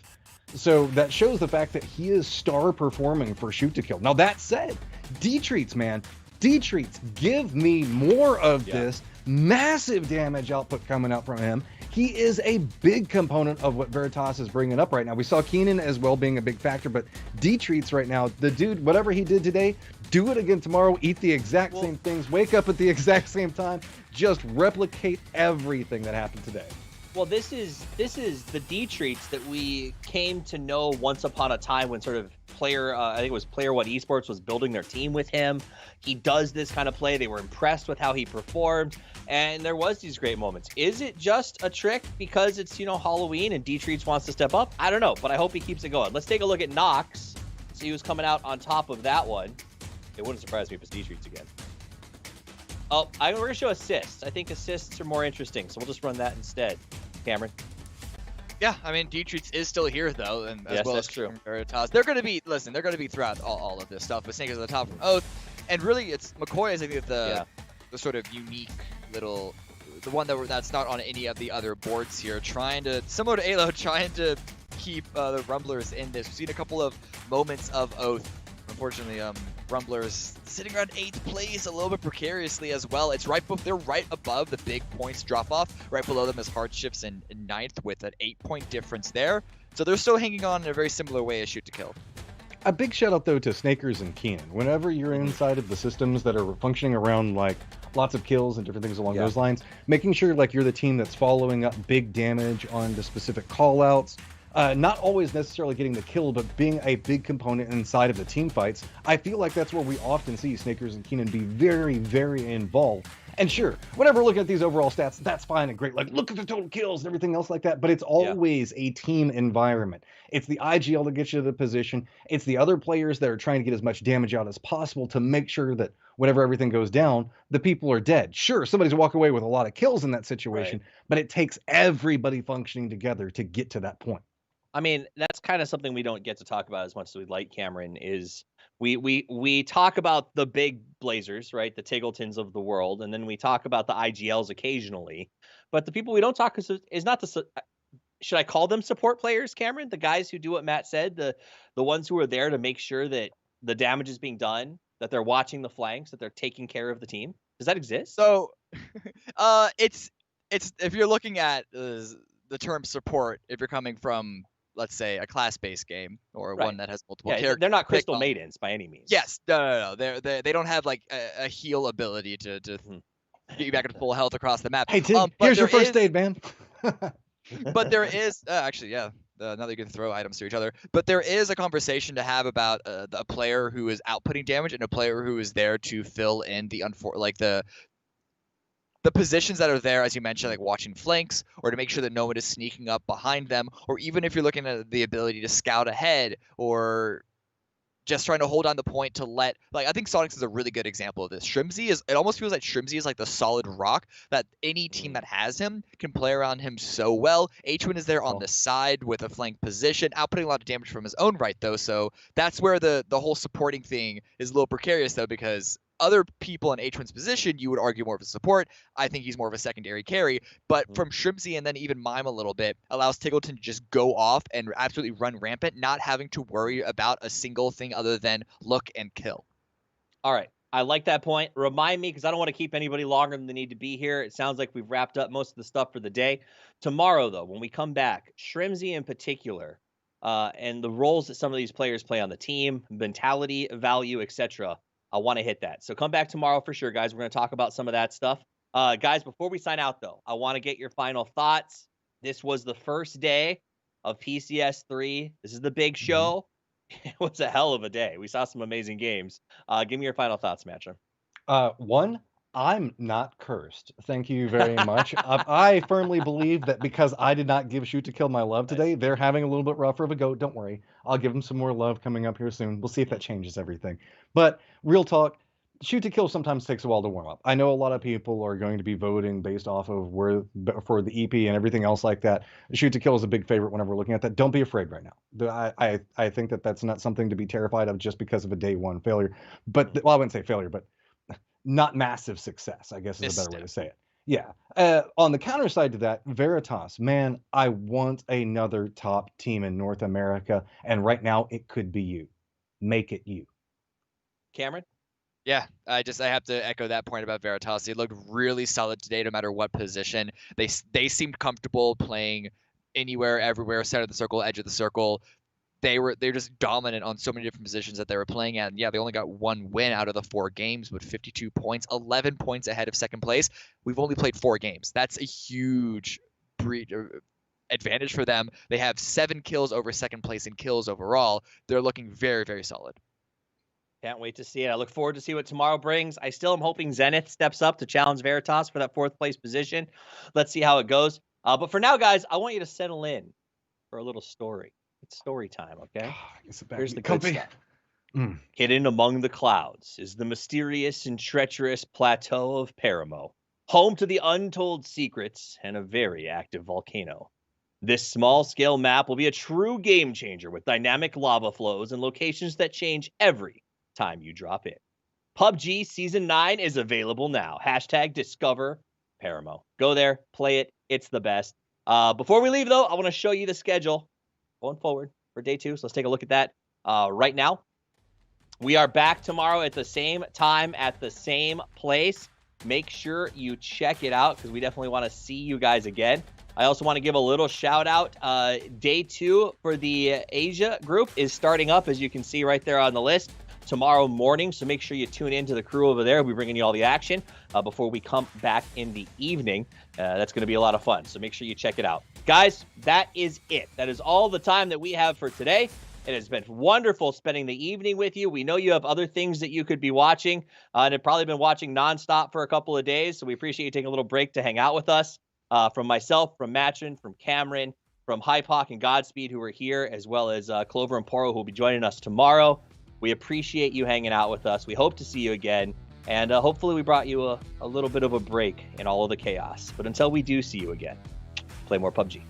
So that shows the fact that he is star performing for shoot to kill. Now that said, D-Treats, man, D-Treats, give me more of this massive damage output coming out from him. He is a big component of what Veritas is bringing up right now. We saw Keenan as well being a big factor, but D-Treats right now, the dude, whatever he did today, do it again tomorrow, eat the exact same things, wake up at the exact same time, just replicate everything that happened today. Well, this is the D-Treats that we came to know once upon a time when sort of I think it was Player One Esports was building their team with him. He does this kind of play. They were impressed with how he performed, and there was these great moments. Is it just a trick because it's, Halloween and D-Treats wants to step up? I don't know, but I hope he keeps it going. Let's take a look at Nox. See who's coming out on top of that one. It wouldn't surprise me if it's D-Treats again. Oh, we're going to show assists. I think assists are more interesting, so we'll just run that instead. Cameron? Yeah, I mean, D-Treats is still here, though, and as well as true. Veritas. They're going to be, they're going to be throughout all of this stuff, but Snake is at the top from Oath. And really, it's McCoy is, I think, the sort of unique little, the one that's not on any of the other boards here, trying to, similar to Alo, trying to keep the Rumblers in this. We've seen a couple of moments of Oath. Unfortunately, Rumblers sitting around 8th place, a little bit precariously as well. It's they're right above the big points drop off. Right below them is Hardships in 9th with an 8-point difference there. So they're still hanging on in a very similar way as shoot to kill. A big shout out though to Snakers and Keenan. Whenever you're inside of the systems that are functioning around like lots of kills and different things along those lines, making sure like you're the team that's following up big damage on the specific callouts. Not always necessarily getting the kill, but being a big component inside of the team fights. I feel like that's where we often see Snakers and Keenan be very, very involved. And sure, whenever we're looking at these overall stats, that's fine and great. Like, look at the total kills and everything else like that. But it's always a team environment. It's the IGL that gets you to the position. It's the other players that are trying to get as much damage out as possible to make sure that whenever everything goes down, the people are dead. Sure, somebody's walk away with a lot of kills in that situation, but it takes everybody functioning together to get to that point. I mean, that's kind of something we don't get to talk about as much as we'd like, Cameron, is we talk about the big Blazers, right? The Tiggletons of the world, and then we talk about the IGLs occasionally. But the people we don't talk is not the, should I call them support players, Cameron? The guys who do what Matt said, the ones who are there to make sure that the damage is being done, that they're watching the flanks, that they're taking care of the team. Does that exist? So, it's if you're looking at the term support, if you're coming from, let's say, a class-based game or one that has multiple characters. They're not Crystal Maidens by any means. Yes, no. They don't have like a heal ability to get you back into full health across the map. Hey, Tim, here's your first aid, man. But there is actually, now that you can throw items to each other, but there is a conversation to have about a player who is outputting damage and a player who is there to fill in the positions that are there, as you mentioned, like watching flanks, or to make sure that no one is sneaking up behind them, or even if you're looking at the ability to scout ahead, or just trying to hold on the point to let, like, I think Sonics is a really good example of this. It almost feels like Shrimzy is like the solid rock that any team that has him can play around him so well. H1 is there on the side with a flank position, outputting a lot of damage from his own right, though, so that's where the whole supporting thing is a little precarious, though, because other people in H1's position, you would argue more of a support. I think he's more of a secondary carry. But from Shrimzy and then even Mime a little bit allows Tiggleton to just go off and absolutely run rampant, not having to worry about a single thing other than look and kill. All right. I like that point. Remind me, because I don't want to keep anybody longer than they need to be here. It sounds like we've wrapped up most of the stuff for the day. Tomorrow, though, when we come back, Shrimzy in particular, and the roles that some of these players play on the team, mentality, value, etc. I want to hit that. So come back tomorrow for sure, guys. We're going to talk about some of that stuff. Guys, before we sign out, though, I want to get your final thoughts. This was the first day of PCS3. This is the big show. It was a hell of a day. We saw some amazing games. Give me your final thoughts, Matcher. One, I'm not cursed. Thank you very much. I firmly believe that because I did not give Shoot to Kill my love today, they're having a little bit rougher of a go. Don't worry. I'll give them some more love coming up here soon. We'll see if that changes everything. But real talk, Shoot to Kill sometimes takes a while to warm up. I know a lot of people are going to be voting based off of where for the EP and everything else like that. Shoot to Kill is a big favorite whenever we're looking at that. Don't be afraid right now. I think that that's not something to be terrified of just because of a day one failure. But, well, I wouldn't say failure, but not massive success, I guess is a better way to say it. Yeah. On the counter side to that, Veritas, man, I want another top team in North America. And right now it could be you. Make it you. Cameron? Yeah, I have to echo that point about Veritas. They looked really solid today, no matter what position. They seemed comfortable playing anywhere, everywhere, center of the circle, edge of the circle. They're just dominant on so many different positions that they were playing at. And yeah, they only got one win out of the 4 games with 52 points, 11 points ahead of second place. We've only played 4 games. That's a huge advantage for them. They have 7 kills over second place in kills overall. They're looking very, very solid. Can't wait to see it. I look forward to see what tomorrow brings. I still am hoping Zenith steps up to challenge Veritas for that 4th place position. Let's see how it goes. But for now, guys, I want you to settle in for a little story. It's story time, okay? Here's the good stuff. Hidden among the clouds is the mysterious and treacherous plateau of Paramo, home to the untold secrets and a very active volcano. This small-scale map will be a true game changer with dynamic lava flows and locations that change every time you drop in. PUBG Season 9 is available now. #Discover Paramo. Go there, play it. It's the best. Before we leave, though, I want to show you the schedule going forward for day 2. So let's take a look at that right now. We are back tomorrow at the same time at the same place. Make sure you check it out because we definitely want to see you guys again. I also want to give a little shout out. Day 2 for the Asia group is starting up, as you can see right there on the list, tomorrow morning. So make sure you tune in to the crew over there. We'll be bringing you all the action before we come back in the evening. That's going to be a lot of fun. So make sure you check it out. Guys, that is it. That is all the time that we have for today. It has been wonderful spending the evening with you. We know you have other things that you could be watching and have probably been watching nonstop for a couple of days. So we appreciate you taking a little break to hang out with us. From myself, from Matchin, from Cameron, from Hypoc and Godspeed, who are here, as well as Clover and Poro, who will be joining us tomorrow. We appreciate you hanging out with us. We hope to see you again. And hopefully we brought you a little bit of a break in all of the chaos. But until we do see you again, play more PUBG.